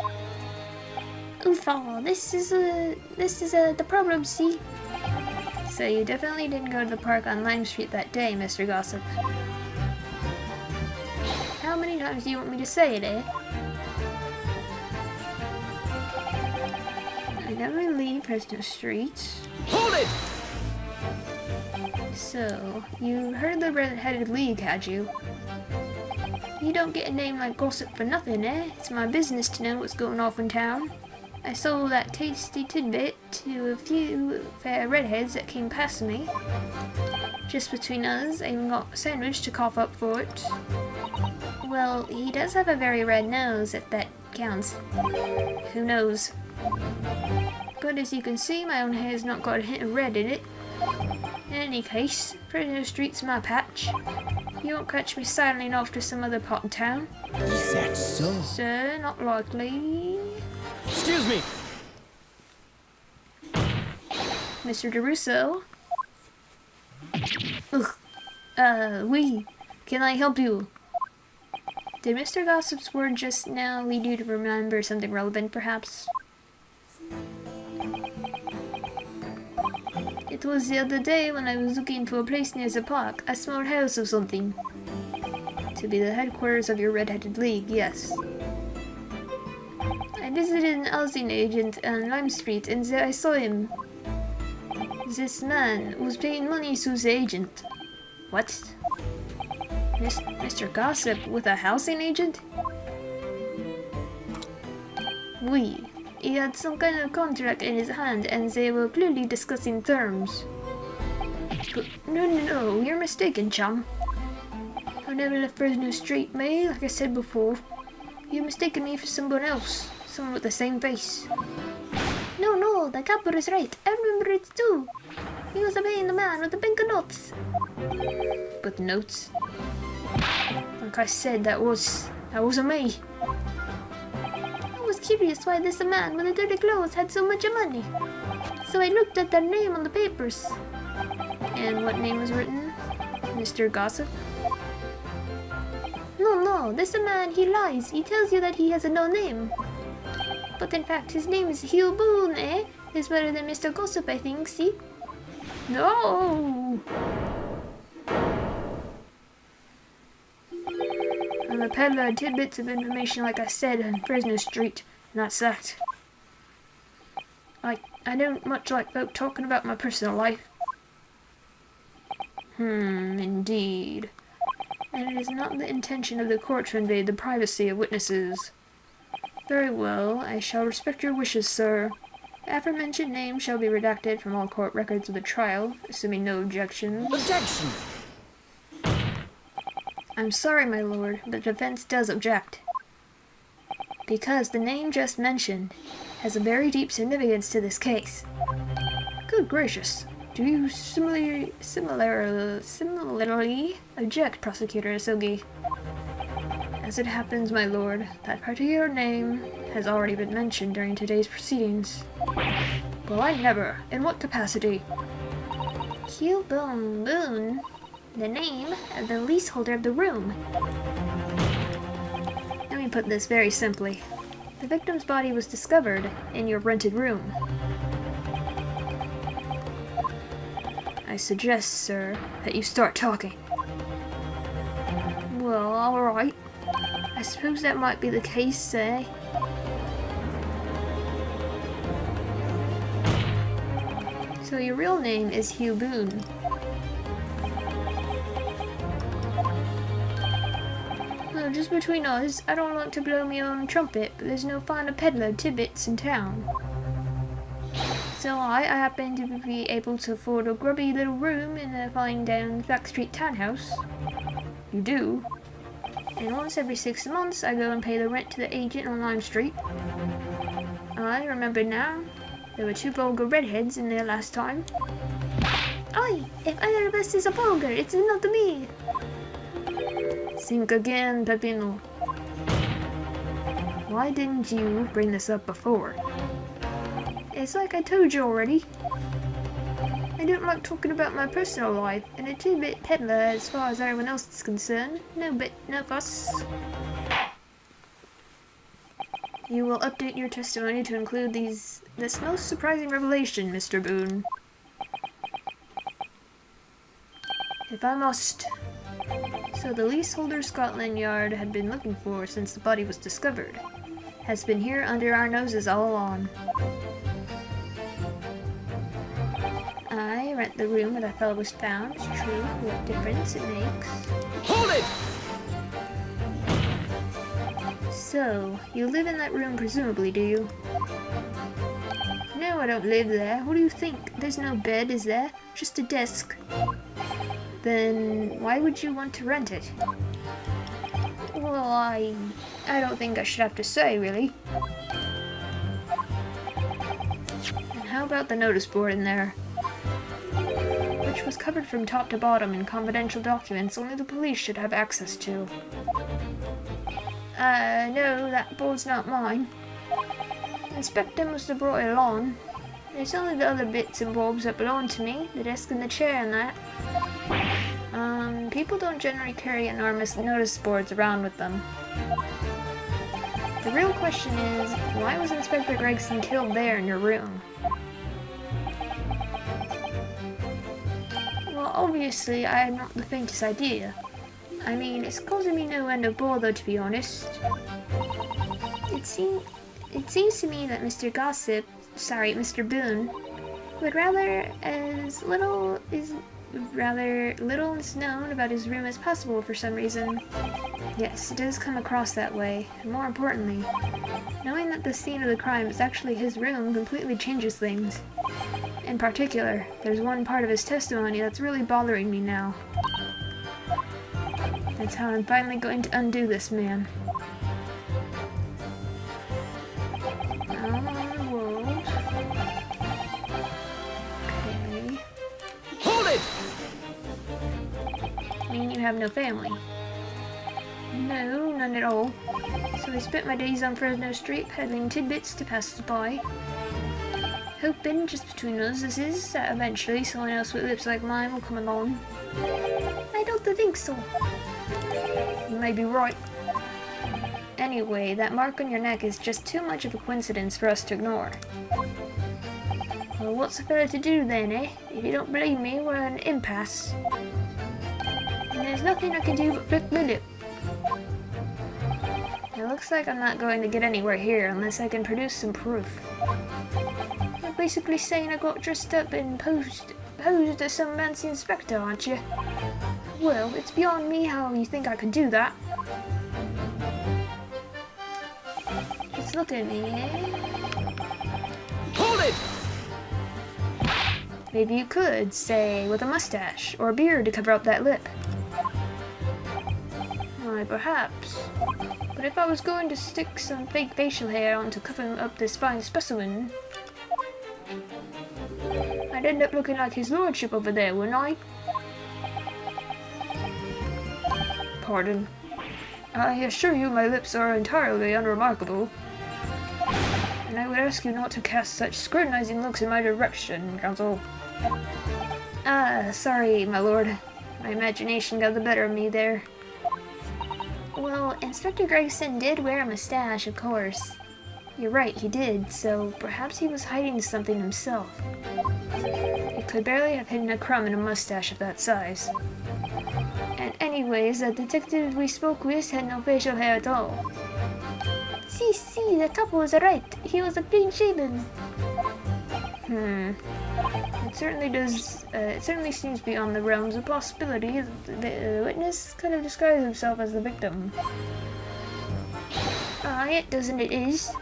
[SPEAKER 2] Oofa, this is the problem, see?
[SPEAKER 1] So you definitely didn't go to the park on Lime Street that day, Mr. Gossip.
[SPEAKER 2] How many times do you want me to say it, eh?
[SPEAKER 1] I never leave Fresno Street.
[SPEAKER 3] Hold it!
[SPEAKER 1] So, you heard of the Red-Headed League, had you?
[SPEAKER 2] You don't get a name like Gossip for nothing, eh? It's my business to know what's going off in town. I sold that tasty tidbit to a few fair redheads that came past me. Just between us, I even got a sandwich to cough up for it.
[SPEAKER 1] Well, he does have a very red nose, if that counts. Who knows?
[SPEAKER 2] Good as you can see, my own hair's not got a hint of red in it. In any case, Fresno Street's my patch. You won't catch me sidling off to some other part of town.
[SPEAKER 3] Is that so?
[SPEAKER 2] Sir, not likely.
[SPEAKER 3] Excuse me!
[SPEAKER 1] Mr. DeRusso?
[SPEAKER 2] Oui.
[SPEAKER 1] Can I help you? Did Mr. Gossip's word just now lead you to remember something relevant, perhaps?
[SPEAKER 2] It was the other day when I was looking for a place near the park, a small house or something.
[SPEAKER 1] To be the headquarters of your Red-Headed League, yes.
[SPEAKER 2] I visited an housing agent on Lime Street and there I saw him. This man was paying money to the agent.
[SPEAKER 1] What? Mr. Gossip with a housing agent?
[SPEAKER 2] Oui. He had some kind of contract in his hand and they were clearly discussing terms.
[SPEAKER 1] But no, you're mistaken, chum.
[SPEAKER 2] I never left Fresno Street, May, like I said before.
[SPEAKER 1] You mistaken me for someone else. Someone with the same face.
[SPEAKER 2] No, the capper is right. I remember it too. He was paying the man with the pink notes.
[SPEAKER 1] But the notes? Like I said, that wasn't me.
[SPEAKER 2] I was curious why this man with the dirty clothes had so much money. So I looked at their name on the papers.
[SPEAKER 1] And what name was written? Mr. Gossip?
[SPEAKER 2] No, this man, he lies. He tells you that he has no name. But in fact, his name is Hugh Boone, eh? He's better than Mr. Gossip, I think, see?
[SPEAKER 1] No! I'm a peddler of tidbits of information, like I said, on Fresno Street, and that's that. I don't much like folk talking about my personal life. Indeed. And it is not the intention of the court to invade the privacy of witnesses. Very well, I shall respect your wishes, sir. The aforementioned name shall be redacted from all court records of the trial, assuming no objections.
[SPEAKER 3] Objection!
[SPEAKER 1] I'm sorry, my lord, but the defense does object. Because the name just mentioned has a very deep significance to this case. Good gracious. Do you similarly object, Prosecutor Asogi? As it happens, my lord, that particular name has already been mentioned during today's proceedings. Well, I never. In what capacity?
[SPEAKER 2] Hugh Boone, the name of the leaseholder of the room.
[SPEAKER 1] Let me put this very simply. The victim's body was discovered in your rented room. I suggest, sir, that you start talking.
[SPEAKER 2] Well, alright. I suppose that might be the case, eh?
[SPEAKER 1] So your real name is Hugh Boone.
[SPEAKER 2] Well, just between us, I don't like to blow my own trumpet, but there's no finer peddler tidbits in town. So I happen to be able to afford a grubby little room in a fine down Blackstreet townhouse.
[SPEAKER 1] You do?
[SPEAKER 2] And once every 6 months, I go and pay the rent to the agent on Lime Street. I remember now. There were 2 vulgar redheads in there last time. Oi, if either of us is a vulgar, it's not me.
[SPEAKER 1] Think again, Pepino. Why didn't you bring this up before?
[SPEAKER 2] It's like I told you already. I don't like talking about my personal life, and a two-bit peddler as far as everyone else is concerned. No fuss.
[SPEAKER 1] You will update your testimony to include this most surprising revelation, Mr. Boone. If I must. So the leaseholder Scotland Yard had been looking for since the body was discovered has been here under our noses all along. I rent the room where the fellow was found. It's true. What difference it makes.
[SPEAKER 3] Hold it!
[SPEAKER 1] So, you live in that room presumably, do you? No, I don't live there. What do you think? There's no bed, is there? Just a desk. Then why would you want to rent it?
[SPEAKER 2] Well, I don't think I should have to say, really.
[SPEAKER 1] And how about the notice board in there? Which was covered from top to bottom in confidential documents only the police should have access to.
[SPEAKER 2] No, that board's not mine. Inspector must have brought it along. There's only the other bits and bobs that belong to me, the desk and the chair and that.
[SPEAKER 1] People don't generally carry enormous notice boards around with them. The real question is, why was Inspector Gregson killed there in your room?
[SPEAKER 2] Well, obviously, I had not the faintest idea. I mean, it's causing me no end of bother, to be honest. It seems to me that Mr. Boone would rather little is known about his room as possible for some reason.
[SPEAKER 1] Yes, it does come across that way. And more importantly, knowing that the scene of the crime is actually his room completely changes things. In particular, there's one part of his testimony that's really bothering me now. That's how I'm finally going to undo this man. Out on the world. Okay.
[SPEAKER 3] Hold it!
[SPEAKER 1] Mean you have no family?
[SPEAKER 2] No, none at all.
[SPEAKER 1] So I spent my days on Fresno Street peddling tidbits to passers-by. Hoping, just between us this is, that eventually someone else with lips like mine will come along.
[SPEAKER 2] I don't think so.
[SPEAKER 1] You may be right. Anyway, that mark on your neck is just too much of a coincidence for us to ignore.
[SPEAKER 2] Well, what's a fella to do then, eh? If you don't believe me, we're at an impasse. And there's nothing I can do but flick my lip.
[SPEAKER 1] It looks like I'm not going to get anywhere here unless I can produce some proof.
[SPEAKER 2] You're basically saying I got dressed up and posed as some fancy inspector, aren't you? Well, it's beyond me how you think I could do that. Just look at me, eh?
[SPEAKER 3] Hold it!
[SPEAKER 1] Maybe you could, say, with a mustache or a beard to cover up that lip.
[SPEAKER 2] Why, perhaps. But if I was going to stick some fake facial hair on to cover up this fine specimen, I'd end up looking like his lordship over there, wouldn't I?
[SPEAKER 1] Pardon?
[SPEAKER 2] I assure you my lips are entirely unremarkable. And I would ask you not to cast such scrutinizing looks in my direction, counsel.
[SPEAKER 1] Sorry, my lord. My imagination got the better of me there.
[SPEAKER 2] Well, Inspector Gregson did wear a mustache, of course.
[SPEAKER 1] You're right, he did, so perhaps he was hiding something himself. He could barely have hidden a crumb in a mustache of that size.
[SPEAKER 2] And anyways, the detective we spoke with had no facial hair at all. See, the couple was right. He was a clean shaven.
[SPEAKER 1] It certainly seems beyond the realms of possibility that the witness could have disguised himself as the victim.
[SPEAKER 2] Aye, it doesn't it is.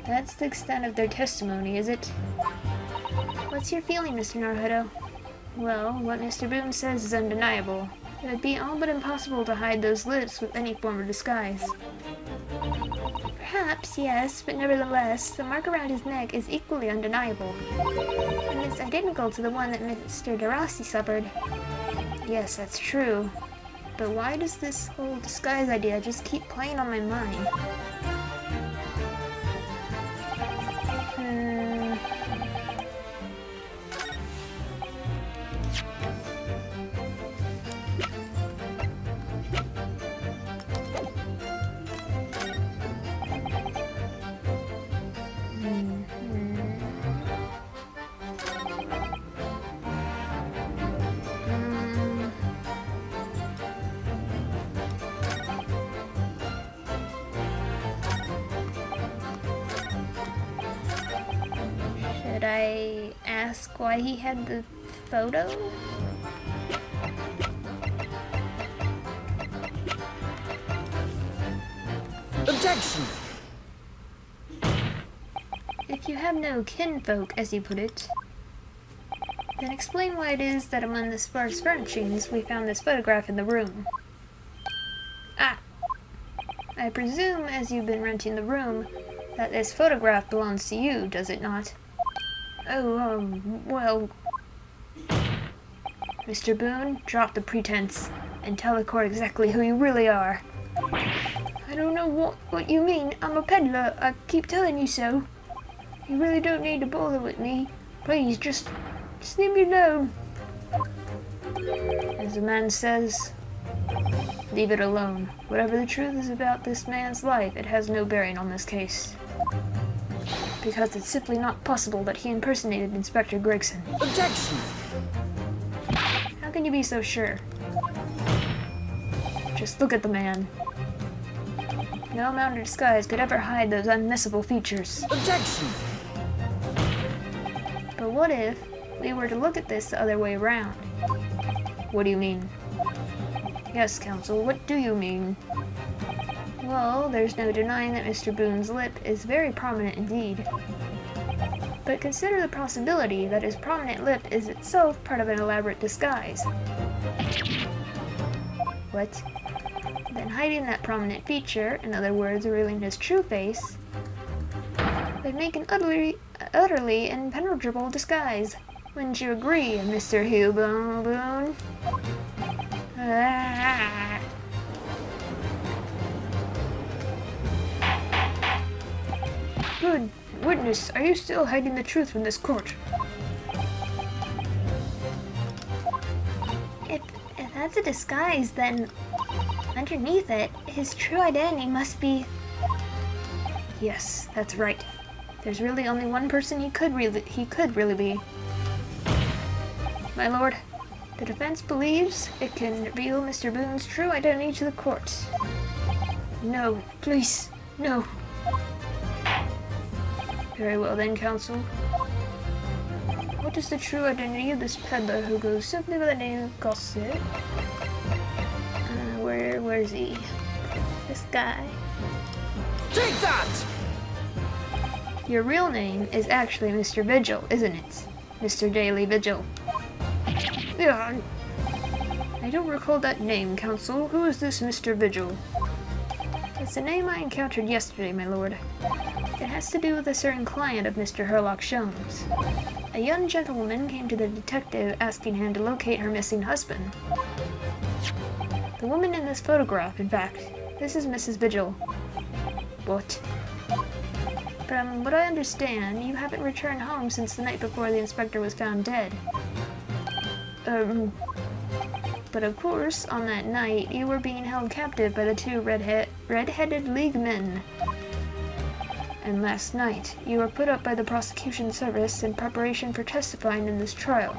[SPEAKER 1] That's the extent of their testimony, is it?
[SPEAKER 2] What's your feeling, Mr. Narhedo?
[SPEAKER 1] Well, what Mr. Boone says is undeniable. It would be all but impossible to hide those lips with any form of disguise.
[SPEAKER 2] Perhaps, yes, but nevertheless, the mark around his neck is equally undeniable. And it's identical to the one that Mr. Darasi suffered. Yes, that's true. But why does this whole disguise idea just keep playing on my mind? Should I ask why he had the photo?
[SPEAKER 3] Objection!
[SPEAKER 2] If you have no kinfolk, as you put it, then explain why it is that among the sparse furnishings we found this photograph in the room. Ah! I presume, as you've been renting the room, that this photograph belongs to you, does it not? Oh, well... Mr. Boone, drop the pretense, and tell the court exactly who you really are. I don't know what you mean. I'm a peddler. I keep telling you so. You really don't need to bother with me. Please, just leave me alone. As the man says, leave it alone. Whatever the truth is about this man's life, it has no bearing on this case. Because it's simply not possible that he impersonated Inspector Gregson.
[SPEAKER 3] Objection!
[SPEAKER 2] How can you be so sure? Just look at the man. No amount of disguise could ever hide those unmissable features.
[SPEAKER 3] Objection!
[SPEAKER 2] But what if we were to look at this the other way around? What do you mean? Yes, counsel, what do you mean? Well, there's no denying that Mr. Boone's lip is very prominent indeed. But consider the possibility that his prominent lip is itself part of an elaborate disguise. What? Then hiding that prominent feature, in other words, revealing his true face, would make an utterly impenetrable disguise. Wouldn't you agree, Mr. Hugh Boone? Ah. Good witness, are you still hiding the truth from this court? If that's a disguise, then underneath it, his true identity must be... Yes, that's right. There's really only one person he could really be. My lord, the defense believes it can reveal Mr. Boone's true identity to the court. No, please, no. Very well then, counsel. What is the true identity of this peddler who goes simply by the name of Gossip? Where's he? This guy.
[SPEAKER 3] Take that!
[SPEAKER 2] Your real name is actually Mr. Vigil, isn't it? Mr. Daily Vigil. Yeah. I don't recall that name, counsel. Who is this Mr. Vigil? It's a name I encountered yesterday, my lord. It has to do with a certain client of Mr. Herlock Sholmes. A young gentlewoman came to the detective asking him to locate her missing husband. The woman in this photograph, in fact. This is Mrs. Vigil. What? From what I understand, you haven't returned home since the night before the inspector was found dead. But of course, on that night, you were being held captive by the two red-headed League men. And last night, you were put up by the prosecution service in preparation for testifying in this trial.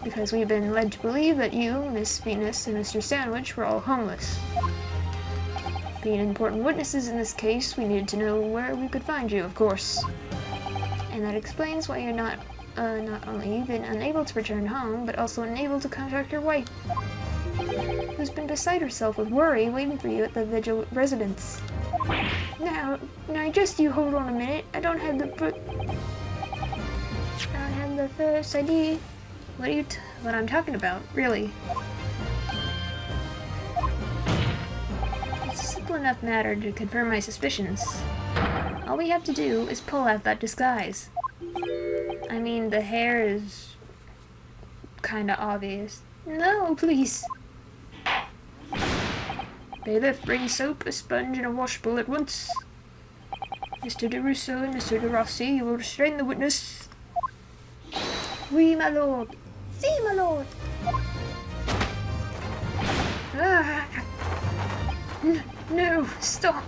[SPEAKER 2] Because we've been led to believe that you, Miss Venus, and Mr. Sandwich were all homeless. Being important witnesses in this case, we needed to know where we could find you, of course. And that explains why you're not only been unable to return home, but also unable to contact your wife, who's been beside herself with worry waiting for you at the Vigil residence. Now, just you hold on a minute. I don't have the first ID. What I'm talking about, really. It's a simple enough matter to confirm my suspicions. All we have to do is pull out that disguise. I mean, the hair is kinda obvious. No, please. Bailiff, bring soap, a sponge, and a washbowl at once. Mr. DeRusso and Mr. DeRossi, you will restrain the witness. Oui, my lord.
[SPEAKER 1] See, my lord.
[SPEAKER 2] Ah. No, stop.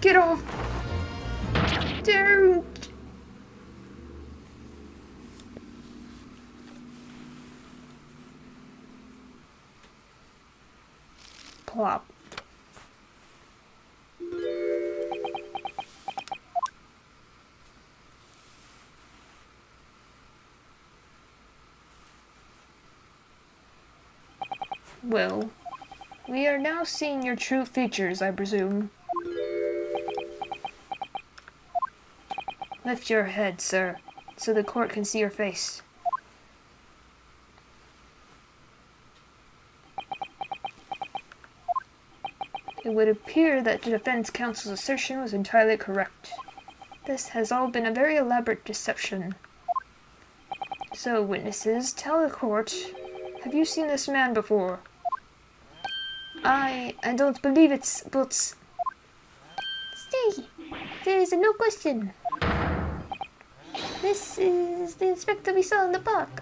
[SPEAKER 2] Get off. Don't. Plop. Well, we are now seeing your true features, I presume. Lift your head, sir, so the court can see your face. It would appear that the defense counsel's assertion was entirely correct. This has all been a very elaborate deception. So, witnesses, tell the court, have you seen this man before? I don't believe it's, but...
[SPEAKER 1] Stay. There is no question. This is the inspector we saw in the park.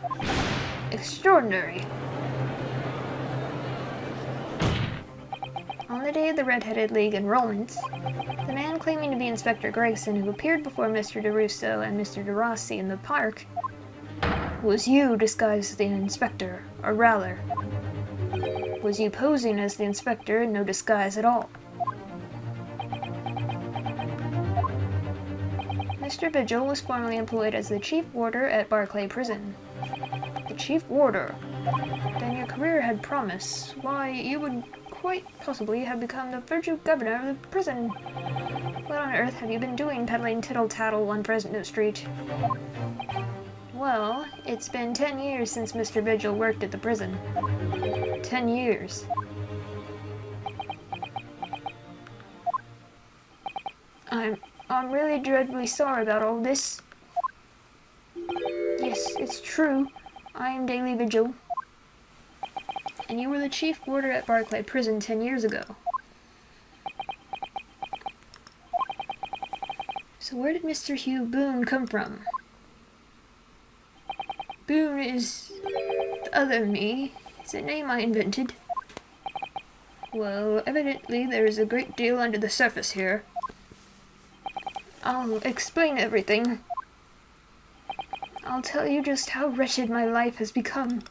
[SPEAKER 2] Extraordinary. On the day of the Red-Headed League enrollment, the man claiming to be Inspector Gregson who appeared before Mr. DeRusso and Mr. DeRossi in the park was you disguised as the inspector, or rather, was you posing as the inspector in no disguise at all. Mr. Vigil was formerly employed as the chief warder at Barclay Prison. The chief warder? Then your career had promise. Why, you would quite possibly have become the future governor of the prison. What on earth have you been doing peddling tittle-tattle on Fresno Street? Well, it's been 10 years since Mr. Vigil worked at the prison. 10 years. I'm really dreadfully sorry about all this. Yes, it's true. I am Daily Vigil. And you were the chief warder at Barclay Prison 10 years ago. So where did Mr. Hugh Boone come from? Boone is the other me. It's a name I invented. Well, evidently there is a great deal under the surface here. I'll explain everything. I'll tell you just how wretched my life has become.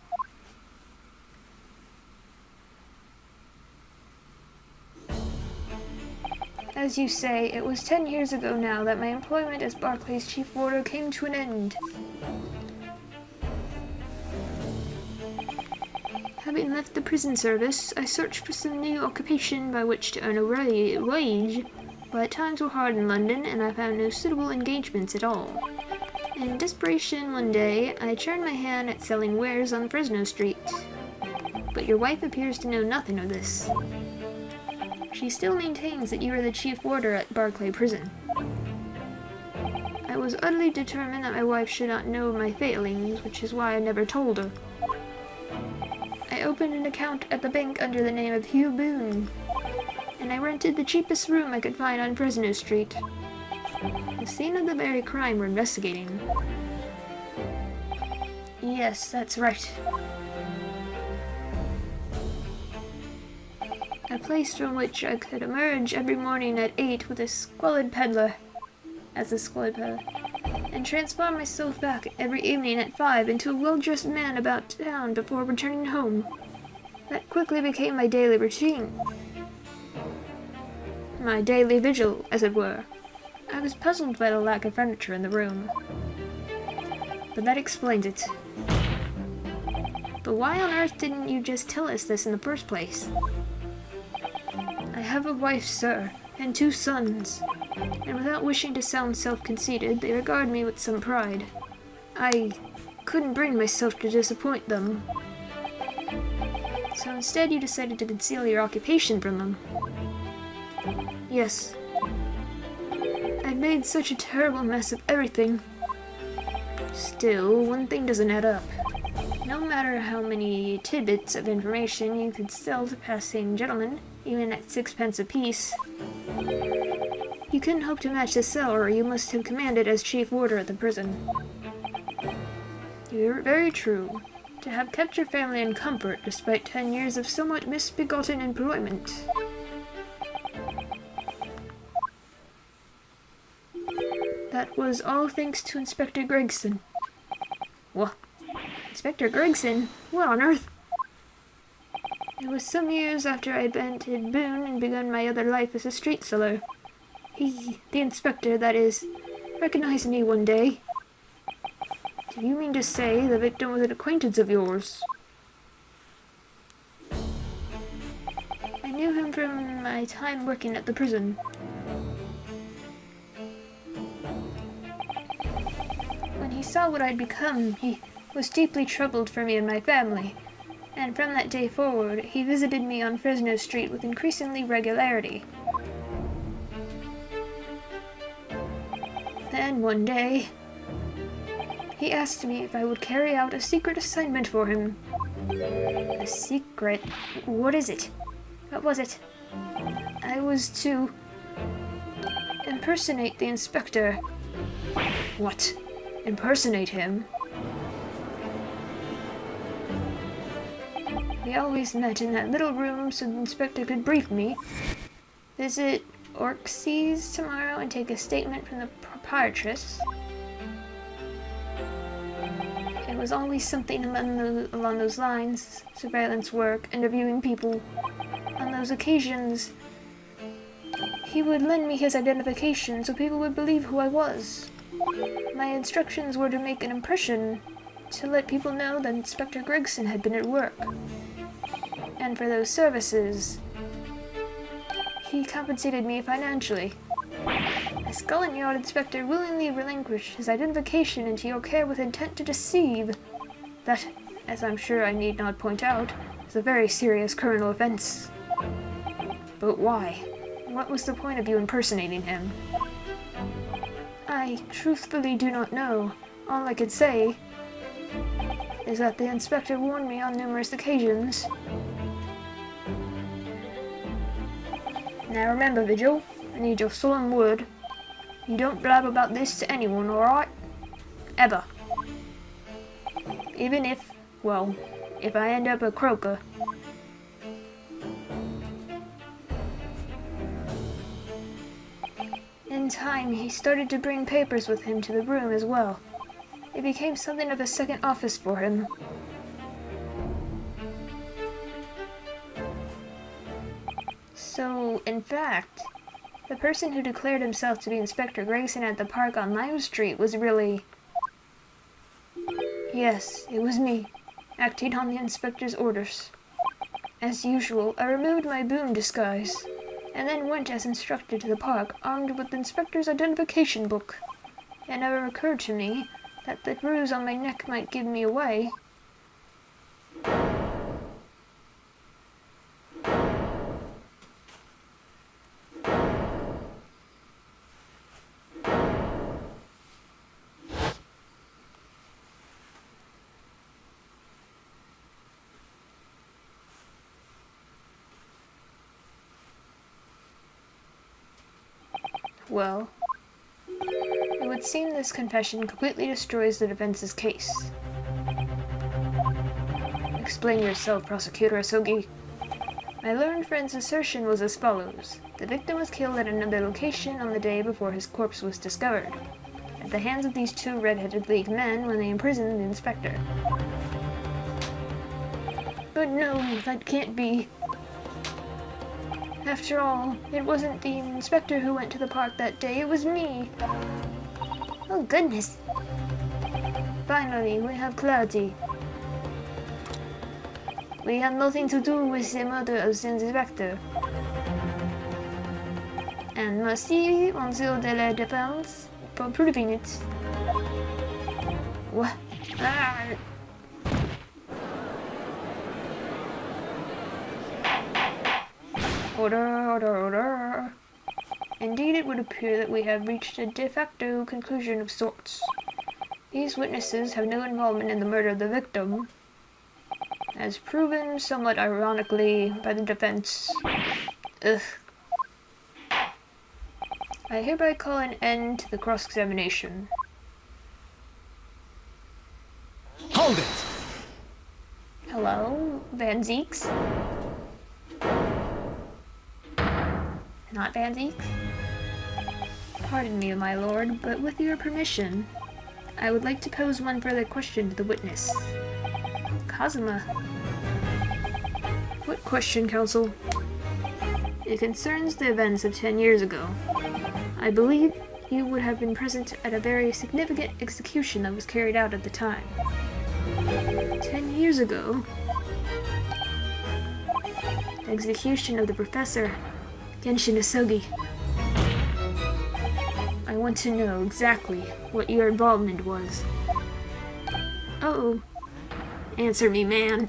[SPEAKER 2] As you say, it was 10 years ago now that my employment as Barclay's chief warder came to an end. Having left the prison service, I searched for some new occupation by which to earn a wage, but times were hard in London and I found no suitable engagements at all. In desperation one day, I turned my hand at selling wares on Fresno Street. But your wife appears to know nothing of this. She still maintains that you are the chief warder at Barclay Prison. I was utterly determined that my wife should not know of my failings, which is why I never told her. I opened an account at the bank under the name of Hugh Boone, and I rented the cheapest room I could find on Fresno Street. The scene of the very crime we're investigating. Yes, that's right. A place from which I could emerge every morning at 8 with a squalid peddler, and transform myself back every evening at 5 into a well-dressed man about town before returning home. That quickly became my daily routine. My daily vigil, as it were. I was puzzled by the lack of furniture in the room. But that explains it. But why on earth didn't you just tell us this in the first place? I have a wife, sir, and 2 sons, and without wishing to sound self-conceited, they regard me with some pride. I couldn't bring myself to disappoint them. So instead you decided to conceal your occupation from them. Yes. I
[SPEAKER 1] I made such a terrible mess of everything. Still, one thing doesn't add up. No matter how many tidbits of information you could sell to passing gentlemen, even at 6 pence apiece, you couldn't hope to match the salary you must have commanded as chief warder at the prison. You're very true. To have kept your family in comfort despite 10 years of somewhat misbegotten employment. That was all thanks to Inspector Gregson. What? Inspector Gregson? What on earth? It was some years after I'd entered Boone and begun my other life as a street seller. He, the inspector, that is, recognized me one day. Do you mean to say the victim was an acquaintance of yours? I knew him from my time working at the prison. When he saw what I'd become, he was deeply troubled for me and my family, and from that day forward, he visited me on Fresno Street with increasingly regularity. Then one day, he asked me if I would carry out a secret assignment for him. A secret? What is it? What was it? I was to impersonate the inspector. What? Impersonate him? We always met in that little room so the inspector could brief me. Visit Orxes tomorrow and take a statement from the proprietress. It was always something along those lines. Surveillance work, interviewing people. On those occasions, he would lend me his identification so people would believe who I was. My instructions were to make an impression, to let people know that Inspector Gregson had been at work. And for those services, he compensated me financially. A Scotland Yard inspector willingly relinquished his identification into your care with intent to deceive. That, as I'm sure I need not point out, is a very serious criminal offense. But why? What was the point of you impersonating him? I truthfully do not know. All I could say is that the inspector warned me on numerous occasions. Now remember, Vigil, I need your solemn word. You don't blab about this to anyone, alright? Ever. Even if, well, if I end up a croaker. In time, he started to bring papers with him to the room as well. It became something of a second office for him. So, in fact, the person who declared himself to be Inspector Gregson at the park on Lime Street was really... Yes, it was me, acting on the inspector's orders. As usual, I removed my Boone disguise, and then went as instructed to the park, armed with the inspector's identification book. It never occurred to me that the bruise on my neck might give me away. Well, it would seem this confession completely destroys the defense's case. Explain yourself, Prosecutor Asogi. My learned friend's assertion was as follows. The victim was killed at another location on the day before his corpse was discovered, at the hands of these two red-headed League men when they imprisoned the inspector. But no, that can't be. After all, it wasn't the inspector who went to the park that day, it was me. Oh goodness. Finally, we have clarity. We had nothing to do with the murder of the inspector. And merci, Monsieur de la Défense, for proving it. What? Ah. Order, order, order. Indeed, it would appear that we have reached a de facto conclusion of sorts. These witnesses have no involvement in the murder of the victim, as proven somewhat ironically by the defense. Ugh. I hereby call an end to the cross-examination.
[SPEAKER 3] Hold it!
[SPEAKER 2] Hello, Van Zeeks? Not Van Zeeks?
[SPEAKER 1] Pardon me, my lord, but with your permission, I would like to pose one further question to the witness. Kazuma. What question, counsel? It concerns the events of 10 years ago. I believe you would have been present at a very significant execution that was carried out at the time. 10 years ago? The execution of the professor, Genshin Isogi. I want to know exactly what your involvement was. Uh-oh. Answer me, man.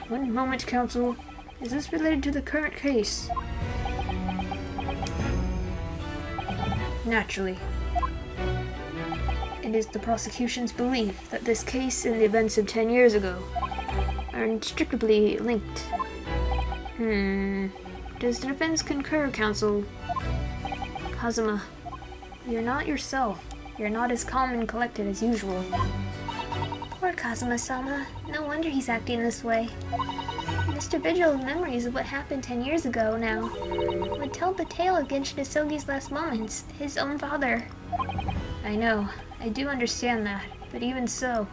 [SPEAKER 1] One moment, counsel. Is this related to the current case? Naturally. It is the prosecution's belief that this case and the events of 10 years ago are inextricably linked. Does the defense concur, counsel? Kazuma, you're not yourself. You're not as calm and collected as usual.
[SPEAKER 2] Poor Kazuma-sama. No wonder he's acting this way. Mr. Vigil's memories of what happened 10 years ago now would tell the tale of Genshin Isogi's last moments, his own father.
[SPEAKER 1] I know. I do understand that. But even so...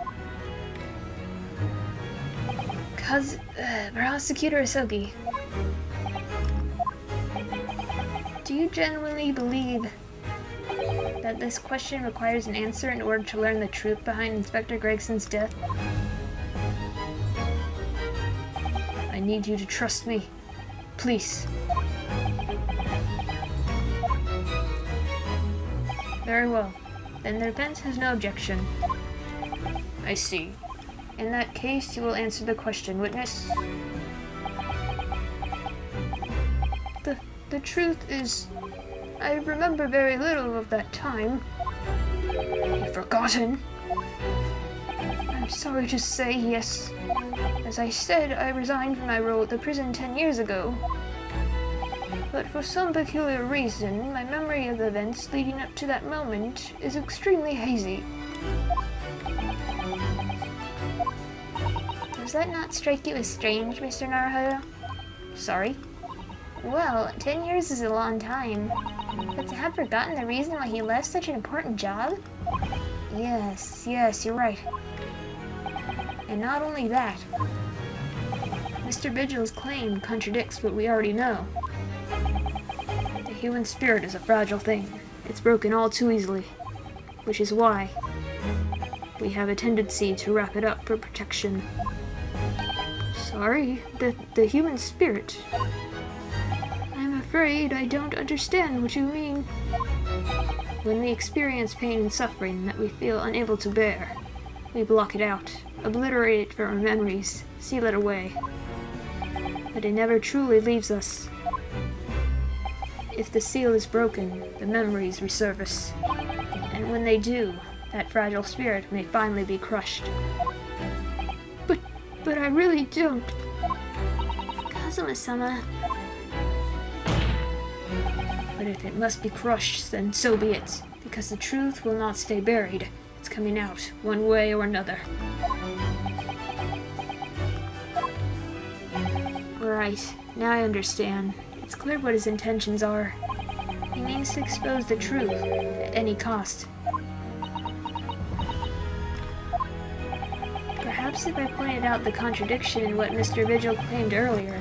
[SPEAKER 1] Prosecutor Isogi, do you genuinely believe that this question requires an answer in order to learn the truth behind Inspector Gregson's death? I need you to trust me. Please. Very well. Then the defense has no objection. I see. In that case, you will answer the question, witness. The truth is, I remember very little of that time. You've forgotten? I'm sorry to say, yes. As I said, I resigned from my role at the prison 10 years ago. But for some peculiar reason, my memory of the events leading up to that moment is extremely hazy.
[SPEAKER 2] Does that not strike you as strange, Mr. Naruhodo?
[SPEAKER 1] Sorry?
[SPEAKER 2] Well, 10 years is a long time. But to have forgotten the reason why he left such an important job?
[SPEAKER 1] Yes, you're right. And not only that, Mr. Vigil's claim contradicts what we already know. The human spirit is a fragile thing. It's broken all too easily, which is why we have a tendency to wrap it up for protection. Sorry, the human spirit. I'm afraid I don't understand what you mean. When we experience pain and suffering that we feel unable to bear, we block it out, obliterate it from our memories, seal it away. But it never truly leaves us. If the seal is broken, the memories resurface. And when they do, that fragile spirit may finally be crushed. But I really don't.
[SPEAKER 2] Kazuma-sama.
[SPEAKER 1] But if it must be crushed, then so be it. Because the truth will not stay buried. It's coming out, one way or another. Right, now I understand. It's clear what his intentions are. He means to expose the truth, at any cost. Perhaps if I pointed out the contradiction in what Mr. Vigil claimed earlier,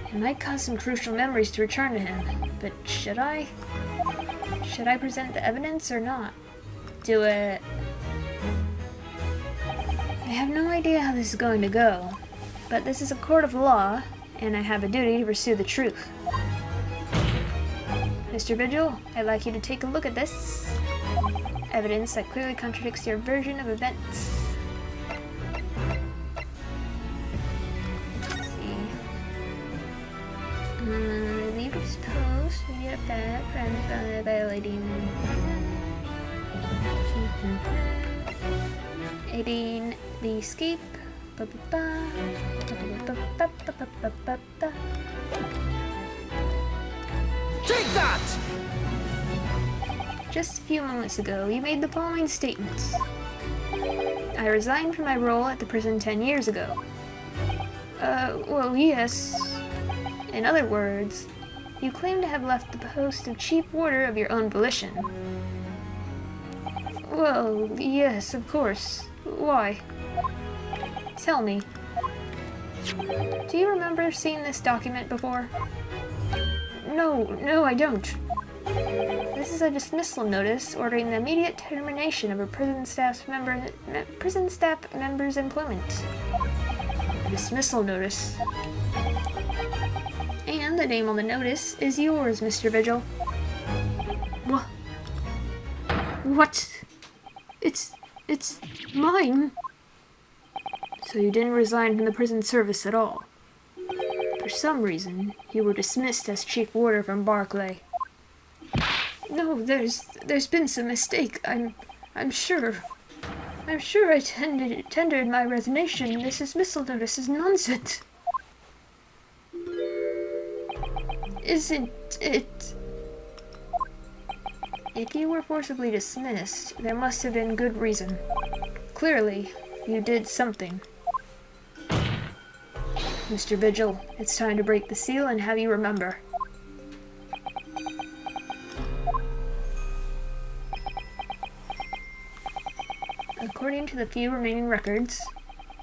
[SPEAKER 1] it might cause some crucial memories to return to him. But should I? Should I present the evidence or not? Do it. I have no idea how this is going to go, but this is a court of law, and I have a duty to pursue the truth. Mr. Vigil, I'd like you to take a look at this. Evidence that clearly contradicts your version of events. Let's see. Relieved
[SPEAKER 2] Suppose we get a bad friend violating. Aiding the escape.
[SPEAKER 3] Take that!
[SPEAKER 2] Just a few moments ago, you made the following statements. I resigned from my role at the prison 10 years ago. Well, yes. In other words, you claim to have left the post of chief warder of your own volition. Well, yes, of course. Why? Tell me. Do you remember seeing this document before? No, I don't. This is a dismissal notice ordering the immediate termination of a prison staff member's employment. A dismissal notice. And the name on the notice is yours, Mr. Vigil.
[SPEAKER 1] What? It's mine. So you didn't resign from the prison service at all. For some reason, you were dismissed as chief warder from Barclay.
[SPEAKER 2] No, there's been some mistake. I'm sure. I'm sure I tendered my resignation. This dismissal notice is nonsense. Isn't it?
[SPEAKER 1] If you were forcibly dismissed, there must have been good reason. Clearly, you did something. Mr. Vigil, it's time to break the seal and have you remember. According to the few remaining records,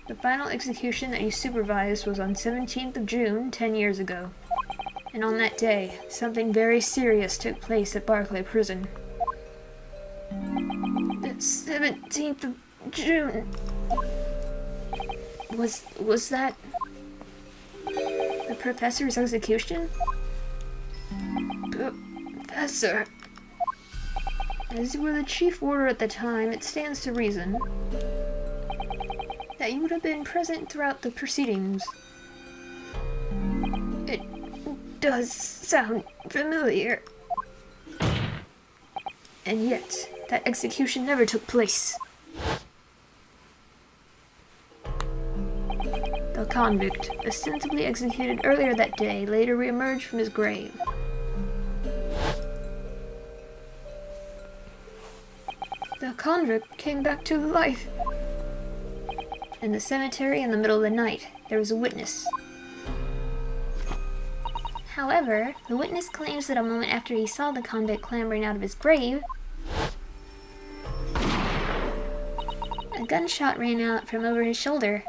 [SPEAKER 1] the final execution that you supervised was on 17th of June, 10 years ago. And on that day, something very serious took place at Barclay Prison.
[SPEAKER 2] The 17th of June.
[SPEAKER 1] Was that the professor's execution?
[SPEAKER 2] Professor.
[SPEAKER 1] As you were the chief warder at the time, it stands to reason that you would have been present throughout the proceedings.
[SPEAKER 2] It does sound familiar.
[SPEAKER 1] And yet, that execution never took place. The convict, ostensibly executed earlier that day, later re-emerged from his grave.
[SPEAKER 2] The convict came back to life.
[SPEAKER 1] In the cemetery in the middle of the night, there was a witness.
[SPEAKER 2] However, the witness claims that a moment after he saw the convict clambering out of his grave, a gunshot rang out from over his shoulder,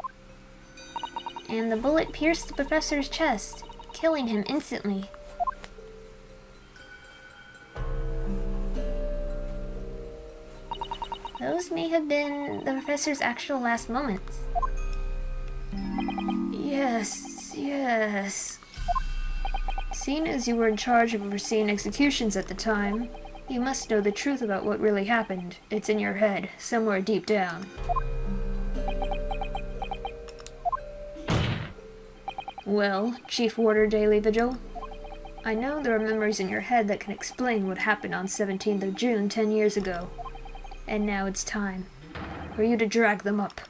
[SPEAKER 2] and the bullet pierced the professor's chest, killing him instantly. Those may have been the professor's actual last moments.
[SPEAKER 1] Yes. Seeing as you were in charge of overseeing executions at the time, you must know the truth about what really happened. It's in your head, somewhere deep down. Well, Chief Warder Daily Vigil, I know there are memories in your head that can explain what happened on 17th of June 10 years ago. And now it's time for you to drag them up.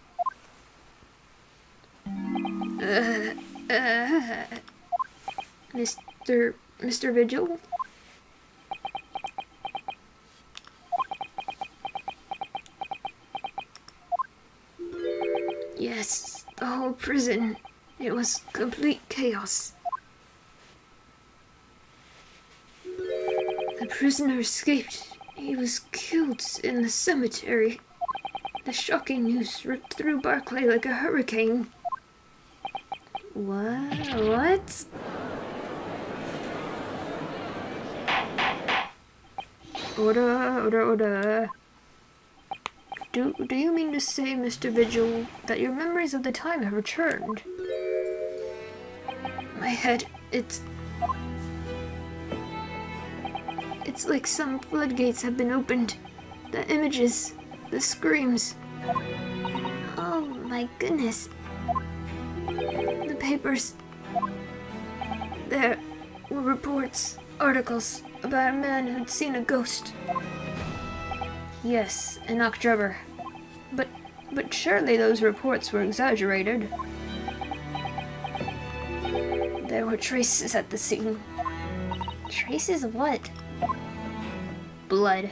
[SPEAKER 1] Mr. Vigil?
[SPEAKER 2] Yes, the whole prison. It was complete chaos. The prisoner escaped. He was killed in the cemetery. The shocking news ripped through Barclay like a hurricane.
[SPEAKER 1] What? Order. Do you mean to say, Mr. Vigil, that your memories of the time have returned?
[SPEAKER 2] My head, it's like some floodgates have been opened. The images, the screams. Oh my goodness. The papers. They're
[SPEAKER 1] were reports, articles, about a man who'd seen a ghost. Yes, in October. But surely those reports were exaggerated. There were traces at the scene.
[SPEAKER 2] Traces of what?
[SPEAKER 1] Blood.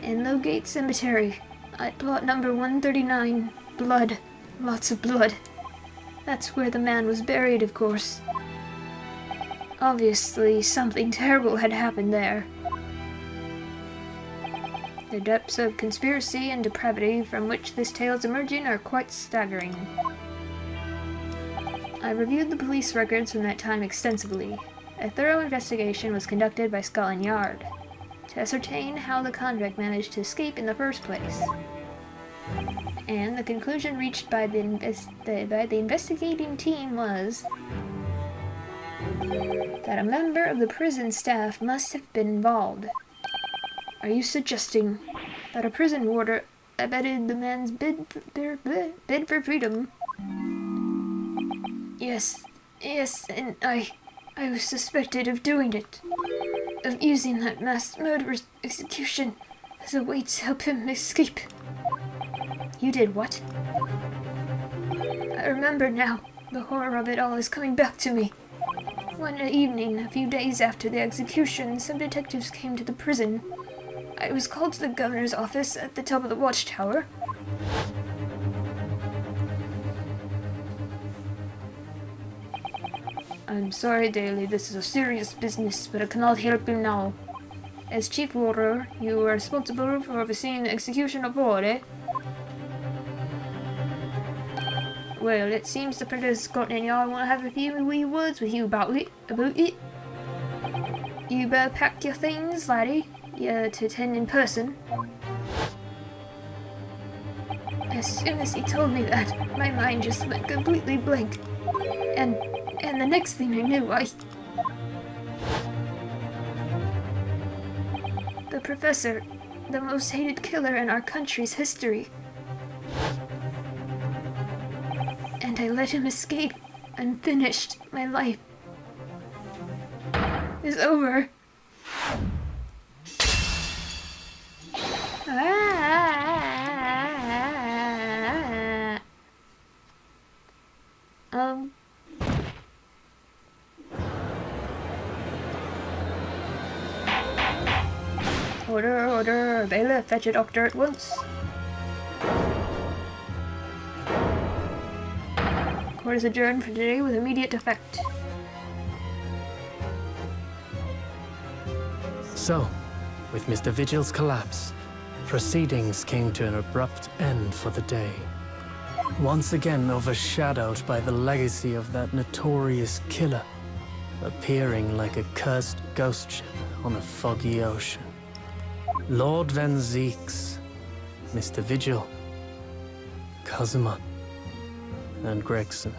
[SPEAKER 1] In Lowgate Cemetery, at plot number 139. Blood. Lots of blood. That's where the man was buried, of course. Obviously, something terrible had happened there. The depths of conspiracy and depravity from which this tale is emerging are quite staggering. I reviewed the police records from that time extensively. A thorough investigation was conducted by Scotland Yard to ascertain how the convict managed to escape in the first place. And the conclusion reached by the investigating team was that a member of the prison staff must have been involved. Are you suggesting that a prison warder abetted the man's bid for freedom? Yes, and I was suspected of doing it. Of using that mass murderer's execution as a way to help him escape.
[SPEAKER 2] You did what?
[SPEAKER 1] I remember now. The horror of it all is coming back to me. One evening, a few days after the execution, some detectives came to the prison. I was called to the governor's office at the top of the watchtower. I'm sorry, Daly, this is a serious business, but I cannot help you now. As chief warder, you are responsible for overseeing the execution of all, eh? Well, it seems the printer Scotland Yard want to have a few wee words with you about it. You better pack your things, laddie, to attend in person. As soon as he told me that, my mind just went completely blank. And the next thing I knew, the professor, the most hated killer in our country's history. And I let him escape and finished my life. It's over. Order, bailiff, fetch a doctor at once. Court is adjourned for today with immediate effect.
[SPEAKER 3] So, with Mr. Vigil's collapse, proceedings came to an abrupt end for the day. Once again overshadowed by the legacy of that notorious killer, appearing like a cursed ghost ship on a foggy ocean. Lord Van Zeeks, Mr. Vigil, Cosima, and Gregson.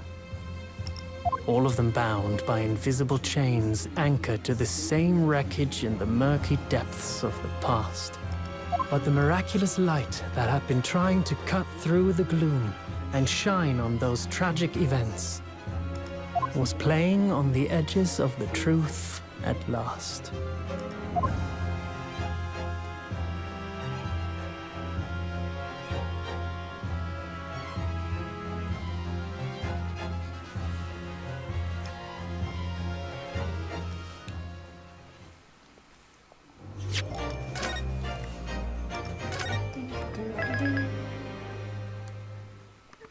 [SPEAKER 3] All of them bound by invisible chains anchored to the same wreckage in the murky depths of the past. But the miraculous light that had been trying to cut through the gloom and shine on those tragic events was playing on the edges of the truth at last.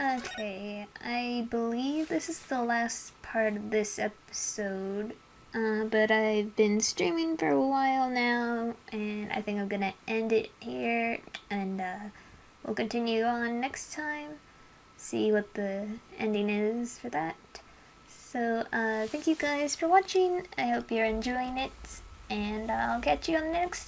[SPEAKER 2] Okay, I believe this is the last part of this episode, but I've been streaming for a while now, and I think I'm gonna end it here, and we'll continue on next time, see what the ending is for that. So, thank you guys for watching, I hope you're enjoying it, and I'll catch you on the next